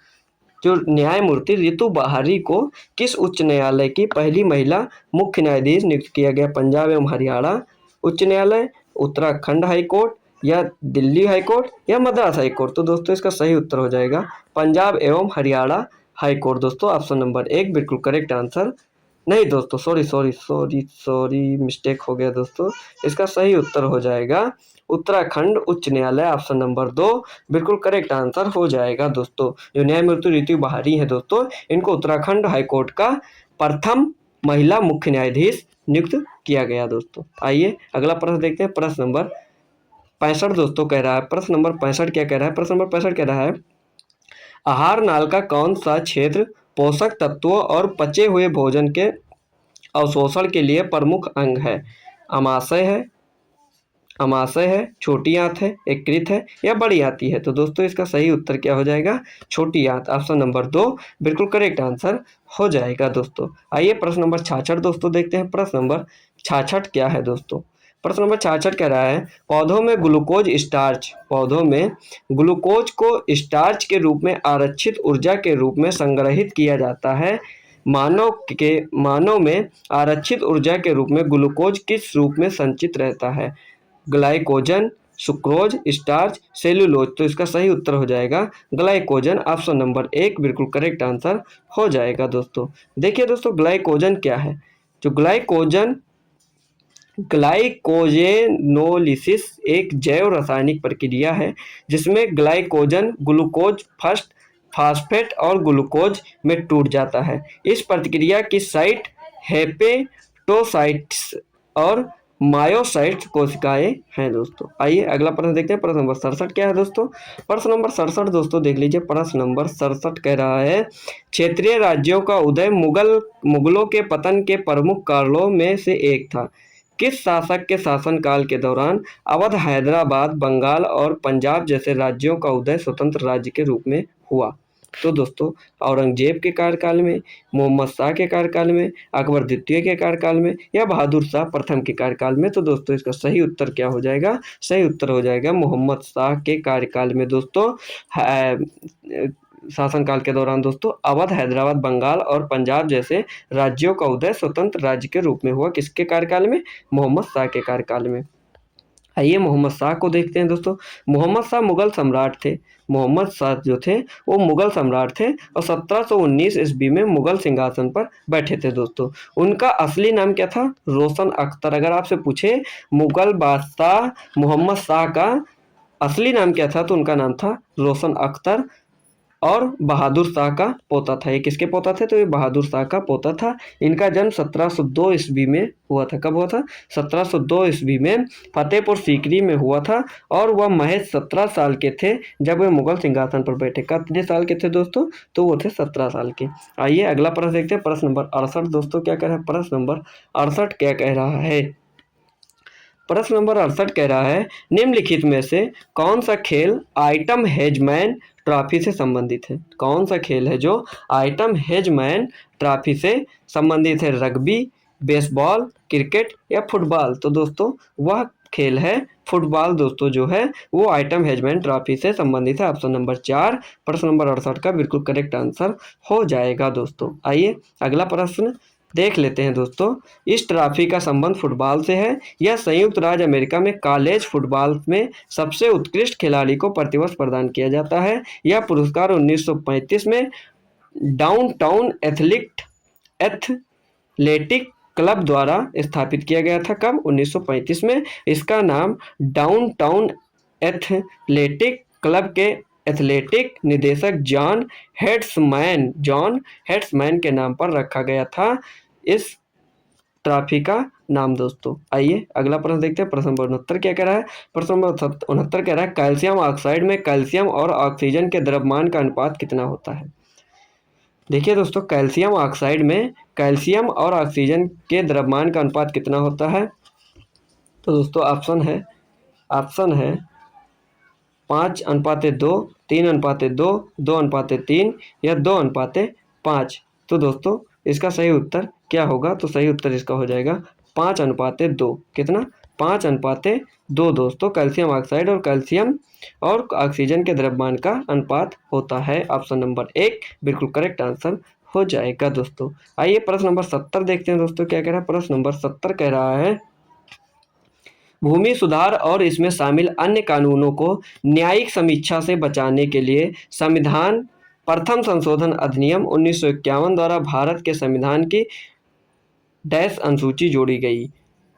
जो न्यायमूर्ति रितु बाहरी को किस उच्च न्यायालय की पहली महिला मुख्य न्यायाधीश नियुक्त किया गया? पंजाब एवं हरियाणा उच्च न्यायालय, उत्तराखंड हाईकोर्ट या दिल्ली हाईकोर्ट या मद्रास हाईकोर्ट। तो दोस्तों इसका सही उत्तर हो जाएगा पंजाब एवं हरियाणा हाईकोर्ट दोस्तों। ऑप्शन नंबर 1 बिल्कुल करेक्ट आंसर। नहीं दोस्तों, सॉरी मिस्टेक हो गया दोस्तों। इसका सही उत्तर हो जाएगा उत्तराखंड उच्च न्यायालय। ऑप्शन नंबर 2 बिल्कुल करेक्ट आंसर हो जाएगा दोस्तों। जो न्यायमूर्ति रितु बाहरी है दोस्तों, इनको उत्तराखंड हाईकोर्ट का प्रथम महिला मुख्य न्यायाधीश नियुक्त किया गया दोस्तों। आइए अगला प्रश्न देखते हैं, प्रश्न नंबर 65 दोस्तों। कह रहा है प्रश्न नंबर 65 क्या कह रहा है? प्रश्न नंबर 65 कह रहा है, आहार नाल का कौन सा क्षेत्र पोषक तत्वों और पचे हुए भोजन के अवशोषण के लिए प्रमुख अंग है? अमाशय है, छोटी आंत है, यकृत है या बड़ी आंती है? तो दोस्तों इसका सही उत्तर क्या हो जाएगा? छोटी आंत। ऑप्शन नंबर 2 बिल्कुल करेक्ट आंसर हो जाएगा दोस्तों। आइए प्रश्न नंबर 66 दोस्तों देखते हैं। प्रश्न नंबर 66 क्या है दोस्तों? प्रश्न नंबर 66 कह रहा है, पौधों में ग्लूकोज स्टार्च के रूप में आरक्षित ऊर्जा के रूप में संग्रहित किया जाता है। मानव में आरक्षित ऊर्जा के रूप में ग्लूकोज किस रूप में संचित रहता है? Glycogen, sucrose, starch, cellulose. तो इसका सही उत्तर हो जाएगा ग्लाइकोजन। ऑप्शन नंबर 1 बिल्कुल करेक्ट आंसर हो जाएगा दोस्तों। देखिए दोस्तों, ग्लाइकोजन क्या है? जो ग्लाइकोजेनोलिसिस एक जैव रासायनिक प्रक्रिया है जिसमें ग्लाइकोजन ग्लूकोज फर्स्ट फास्फेट और ग्लूकोज में टूट जाता है। इस प्रक्रिया की साइट हेपेटोसाइट्स और मायोसाइट्स कोशिकाएं हैं दोस्तों। आइए अगला प्रश्न देखते हैं। प्रश्न नंबर 67 क्या है दोस्तों? प्रश्न नंबर 67 दोस्तों देख लीजिए। प्रश्न नंबर 67 कह रहा है, क्षेत्रीय राज्यों का उदय मुगलों के पतन के प्रमुख कारणों में से एक था। किस शासक के शासनकाल के दौरान अवध, हैदराबाद, बंगाल और पंजाब जैसे राज्यों का उदय स्वतंत्र राज्य के रूप में हुआ? तो दोस्तों, औरंगजेब के कार्यकाल में, मोहम्मद शाह के कार्यकाल में, अकबर द्वितीय के कार्यकाल में या बहादुर शाह प्रथम के कार्यकाल में? तो दोस्तों इसका सही उत्तर क्या हो जाएगा? सही उत्तर हो जाएगा मोहम्मद शाह के कार्यकाल में दोस्तों। शासनकाल के दौरान दोस्तों अवध, हैदराबाद, बंगाल और पंजाब जैसे राज्यों का उदय स्वतंत्र राज्य के रूप में हुआ। किसके कार्यकाल में? मोहम्मद शाह के कार्यकाल में। आइए मोहम्मद शाह को देखते हैं दोस्तों। मोहम्मद शाह मुगल सम्राट थे। मोहम्मद शाह जो थे वो मुगल सम्राट थे और 1719 ईस्वी में मुगल सिंहासन पर बैठे थे दोस्तों। उनका असली नाम क्या था? रोशन अख्तर। अगर आपसे पूछे मुगल बादशाह मोहम्मद शाह का असली नाम क्या था, तो उनका नाम था रोशन अख्तर और बहादुर शाह का पोता था। ये किसके पोता थे? तो ये बहादुर शाह का पोता था। इनका जन्म 1702 ईस्वी में हुआ था। कब हुआ था? 1702 ईस्वी में फतेहपुर सीकरी में हुआ था और वह महज 17 साल के थे जब वे मुगल सिंहासन पर बैठे। कितने साल के थे दोस्तों? तो वो थे 17 साल के। आइए अगला प्रश्न देखते हैं। प्रश्न नंबर 68 दोस्तों क्या कह रहा है? प्रश्न नंबर 68 क्या कह रहा है? प्रश्न नंबर 68 कह रहा है, निम्नलिखित में से कौन सा खेल आइटम हेजमैन ट्रॉफी से संबंधित है? कौन सा खेल है जो आइटम हेजमैन ट्रॉफी से संबंधित है? रग्बी, बेसबॉल, क्रिकेट या फुटबॉल? तो दोस्तों वह खेल है फुटबॉल दोस्तों, जो है वो आइटम हेजमैन ट्रॉफी से संबंधित है। ऑप्शन नंबर 4 प्रश्न नंबर 68 का बिल्कुल करेक्ट आंसर हो जाएगा दोस्तों। आइए अगला प्रश्न देख लेते हैं दोस्तों। इस ट्रॉफी का संबंध फुटबॉल से है। यह संयुक्त राज्य अमेरिका में कॉलेज फुटबॉल में सबसे उत्कृष्ट खिलाड़ी को प्रतिवर्ष प्रदान किया जाता है। यह पुरस्कार 1935 में डाउनटाउन एथलेटिक क्लब द्वारा स्थापित किया गया था। कब? 1935 में। इसका नाम डाउनटाउन एथलेटिक क्लब के एथलेटिक निदेशक जॉन हेड्समैन के नाम पर रखा गया था इस ट्रॉफी का नाम दोस्तों। आइए अगला प्रश्न देखते हैं। प्रश्न नंबर 69 क्या कह रहा है? प्रश्न नंबर 69 कह रहा है, कैल्शियम ऑक्साइड में कैल्शियम और ऑक्सीजन के द्रव्यमान का अनुपात कितना होता है? देखिए दोस्तों, कैल्शियम ऑक्साइड में कैल्शियम और ऑक्सीजन के द्रव्यमान का अनुपात कितना होता है? तो दोस्तों ऑप्शन है 5:2, 3:2, 2:3 या 2:5। तो दोस्तों इसका सही उत्तर क्या होगा? तो सही उत्तर इसका हो जाएगा 5:2। कितना? 5:2 दोस्तों कैल्शियम ऑक्साइड और कैल्शियम और ऑक्सीजन के द्रव्यमान का अनुपात होता है। ऑप्शन नंबर 1 बिल्कुल करेक्ट आंसर हो जाएगा दोस्तों। आइए प्रश्न नंबर 70 देखते हैं दोस्तों क्या कह रहा है। प्रश्न नंबर 70 कह रहा है, भूमि सुधार और इसमें शामिल अन्य कानूनों को न्यायिक समीक्षा से बचाने के लिए संविधान प्रथम संशोधन अधिनियम 1951 द्वारा भारत के संविधान की डैश अनुसूची जोड़ी गई।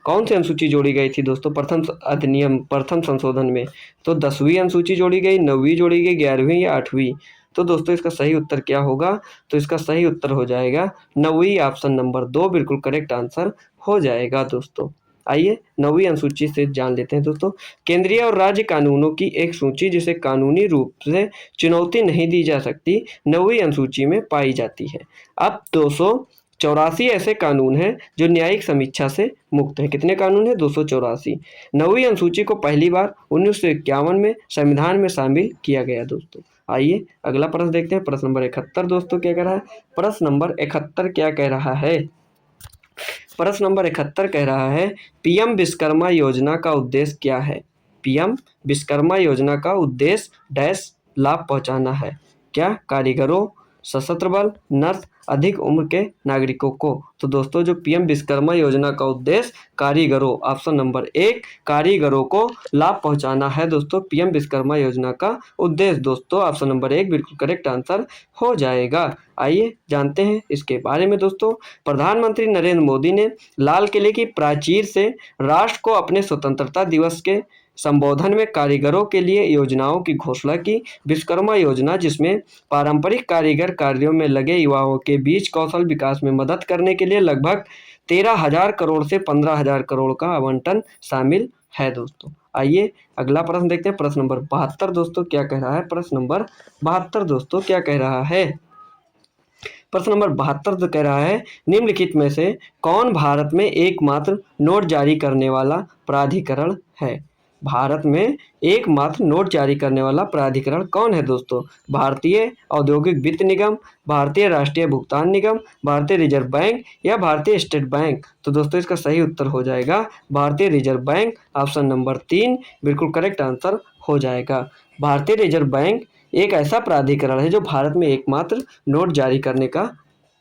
कौन सी अनुसूची जोड़ी गई थी दोस्तों प्रथम संशोधन में? तो 10वीं अनुसूची जोड़ी गई, 9वीं जोड़ी गई, 11वीं या 8वीं? तो दोस्तों इसका सही उत्तर क्या होगा? तो इसका सही उत्तर हो जाएगा 9वीं। ऑप्शन नंबर 2 बिल्कुल करेक्ट आंसर हो जाएगा दोस्तों। आइए 9वीं अनुसूची से जान लेते हैं दोस्तों। केंद्रीय और राज्य कानूनों की एक सूची जिसे कानूनी रूप से चुनौती नहीं दी जा सकती 9वीं अनुसूची में पाई जाती है। अब 284 ऐसे कानून हैं जो न्यायिक समीक्षा से मुक्त हैं। कितने कानून हैं? 284। 9वीं अनुसूची को पहली बार 1951 में संविधान में शामिल किया गया दोस्तों। आइए अगला प्रश्न देखते हैं। प्रश्न नंबर 71 दोस्तों क्या कह रहा है? प्रश्न नंबर 71 क्या कह रहा है? प्रश्न नंबर 71 कह रहा है, पीएम विश्वकर्मा योजना का उद्देश्य क्या है? पीएम विश्वकर्मा योजना का उद्देश्य डैश लाभ पहुंचाना है। क्या? कारीगरों, सशस्त्र बल, नर्स, अधिक उम्र के नागरिकों को। तो दोस्तों जो पीएम विश्वकर्मा योजना का उद्देश्य कारीगरों, ऑप्शन नंबर 1 कारीगरों को लाभ पहुंचाना है दोस्तों पीएम विश्वकर्मा योजना का उद्देश्य। दोस्तों ऑप्शन नंबर 1 बिल्कुल करेक्ट आंसर हो जाएगा। आइए जानते हैं इसके बारे में दोस्तों। प्रधानमंत्री नरेंद्र मोदी ने लाल किले की प्राचीर से राष्ट्र को अपने स्वतंत्रता दिवस के संबोधन में कारीगरों के लिए योजनाओं की घोषणा की। विश्वकर्मा योजना, जिसमें पारंपरिक कारीगर कार्यों में लगे युवाओं के बीच कौशल विकास में मदद करने के लिए लगभग 13,000 करोड़ से 15,000 करोड़ का आवंटन शामिल है दोस्तों। आइए अगला प्रश्न देखते हैं। प्रश्न नंबर 72 दोस्तों क्या कह रहा है? प्रश्न नंबर 72 दोस्तों क्या कह रहा है? प्रश्न नंबर 72 कह रहा है निम्नलिखित में से कौन भारत में एकमात्र नोट जारी करने वाला प्राधिकरण है? भारत में एकमात्र नोट जारी करने वाला प्राधिकरण कौन है दोस्तों? भारतीय औद्योगिक वित्त निगम, भारतीय राष्ट्रीय भुगतान निगम, भारतीय रिजर्व बैंक या भारतीय स्टेट बैंक? तो दोस्तों इसका सही उत्तर हो जाएगा भारतीय रिजर्व बैंक, ऑप्शन नंबर 3 बिल्कुल करेक्ट आंसर हो जाएगा। भारतीय रिजर्व बैंक एक ऐसा प्राधिकरण है जो भारत में एकमात्र नोट जारी करने का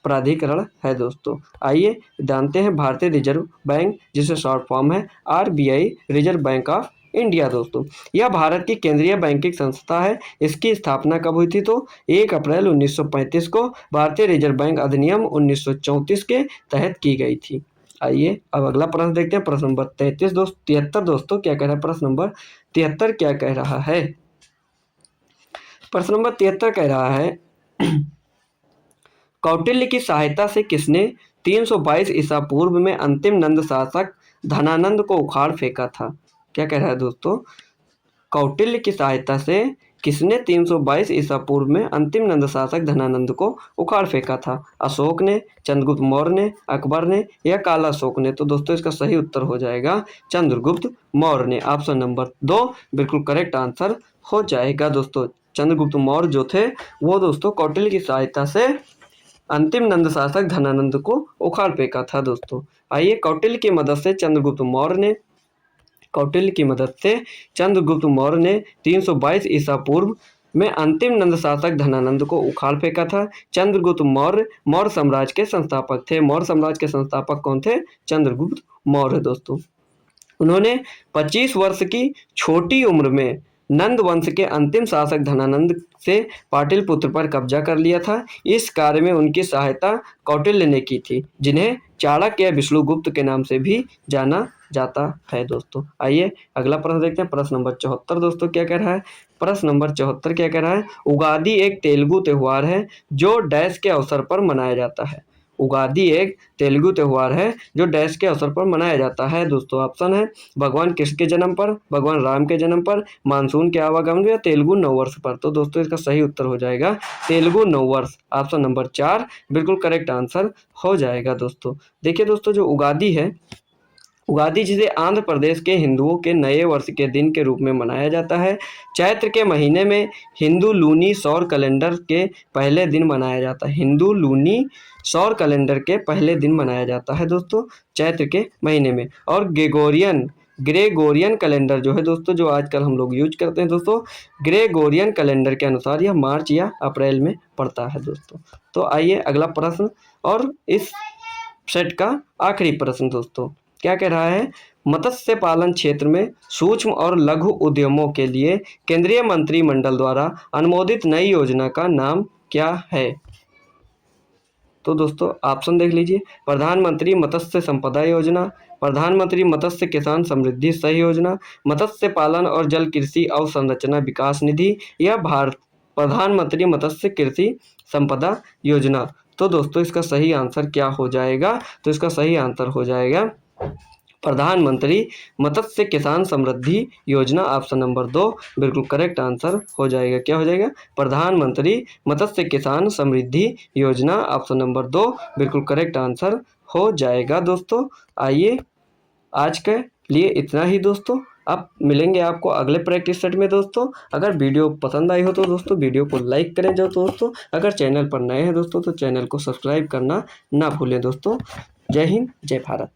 प्राधिकरण है दोस्तों। आइए जानते हैं भारतीय रिजर्व बैंक, जिसका शॉर्ट फॉर्म है RBI, reserve bank of India दोस्तों। यह भारत की केंद्रीय बैंकिंग संस्था है। इसकी स्थापना कब हुई थी? तो 1 अप्रैल 1935 को भारतीय रिजर्व बैंक अधिनियम 1934 के तहत की गई थी। आइए अब अगला प्रश्न देखते हैं। प्रश्न नंबर 73 दोस्तों क्या कह रहा है? प्रश्न नंबर 73 क्या कह रहा है? प्रश्न नंबर 73 कह रहा है कौटिल्य की सहायता से किसने 322 ईसा पूर्व में अंतिम नंद शासक धनानंद को उखाड़ फेंका था? क्या कह रहा है दोस्तों? कौटिल्य की सहायता से किसने 322 ईसा पूर्व में अंतिम नंद शासक धनानंद को उखाड़ फेंका था? अशोक ने, चंद्रगुप्त मौर्य ने, अकबर ने या काला अशोक ने? तो दोस्तों इसका सही उत्तर हो जाएगा चंद्रगुप्त मौर्य ने, ऑप्शन नंबर 2 बिल्कुल करेक्ट आंसर हो जाएगा दोस्तों। चंद्रगुप्त मौर्य जो थे वो दोस्तों कौटिल्य की सहायता से अंतिम नंद शासक धनानंद को उखाड़ फेंका था दोस्तों। आइए कौटिल्य की मदद से चंद्रगुप्त मौर्य ने 322 ईसा पूर्व में अंतिम नंद शासक धनानंद को उखाड़ फेंका था। चंद्रगुप्त मौर्य मौर्य साम्राज्य के संस्थापक थे। मौर्य साम्राज्य के संस्थापक कौन थे? चंद्रगुप्त मौर्य दोस्तों। उन्होंने 25 वर्ष की छोटी उम्र में नंद वंश के अंतिम शासक धनानंद से पाटलिपुत्र पर कब्जा कर लिया था। इस कार्य में उनकी सहायता कौटिल्य ने की थी, जिन्हें चाणक्य या विष्णुगुप्त के नाम से भी जाना जाता है दोस्तों। आइए अगला प्रश्न देखते हैं। प्रश्न नंबर 74 दोस्तों क्या कह रहा है? प्रश्न नंबर 74 क्या कह रहा है? उगादि एक तेलुगु त्यौहार है जो डैश के अवसर पर मनाया जाता है। उगादि एक तेलुगु त्यौहार है जो डैश के अवसर पर मनाया जाता है दोस्तों। ऑप्शन है भगवान कृष्ण के जन्म पर, भगवान राम के जन्म पर, मानसून के आवागमन या तेलुगु नववर्ष पर? तो दोस्तों इसका सही उत्तर हो जाएगा तेलुगु नववर्ष, ऑप्शन नंबर 4 बिल्कुल करेक्ट आंसर हो जाएगा दोस्तों। देखिए दोस्तों जो उगादि है, उगादि जिसे आंध्र प्रदेश के हिंदुओं के नए वर्ष के दिन के रूप में मनाया जाता है। चैत्र के महीने में हिंदू लूनी सौर कैलेंडर के पहले दिन मनाया जाता है। हिंदू लूनी सौर कैलेंडर के पहले दिन मनाया जाता है दोस्तों चैत्र के महीने में। और ग्रेगोरियन कैलेंडर जो है दोस्तों, जो आजकल हम लोग यूज करते हैं दोस्तों, ग्रेगोरियन कैलेंडर के अनुसार यह मार्च या अप्रैल में पड़ता है दोस्तों। तो आइए अगला प्रश्न और इस सेट का आखिरी प्रश्न दोस्तों क्या कह रहा है? मत्स्य पालन क्षेत्र में सूक्ष्म और लघु उद्यमों के लिए केंद्रीय मंत्रिमंडल द्वारा अनुमोदित नई योजना का नाम क्या है? तो दोस्तों ऑप्शन देख लीजिए। प्रधानमंत्री मत्स्य संपदा योजना, प्रधानमंत्री मत्स्य किसान समृद्धि सह योजना, मत्स्य पालन और जल कृषि अवसंरचना विकास निधि या प्रधानमंत्री मत्स्य कृषि संपदा योजना। तो दोस्तों इसका सही आंसर क्या हो जाएगा? तो इसका सही आंसर हो जाएगा प्रधानमंत्री मत्स्य किसान समृद्धि योजना, ऑप्शन नंबर 2 बिल्कुल करेक्ट आंसर हो जाएगा। क्या हो जाएगा? प्रधानमंत्री मत्स्य किसान समृद्धि योजना, ऑप्शन नंबर 2 बिल्कुल करेक्ट आंसर हो जाएगा दोस्तों। आइए आज के लिए इतना ही दोस्तों। अब मिलेंगे आपको अगले प्रैक्टिस सेट में दोस्तों। अगर वीडियो पसंद आई हो तो दोस्तों वीडियो को लाइक करें जो दोस्तों। अगर चैनल पर नए हैं दोस्तों तो चैनल को सब्सक्राइब करना ना भूलें दोस्तों। जय हिंद, जय भारत।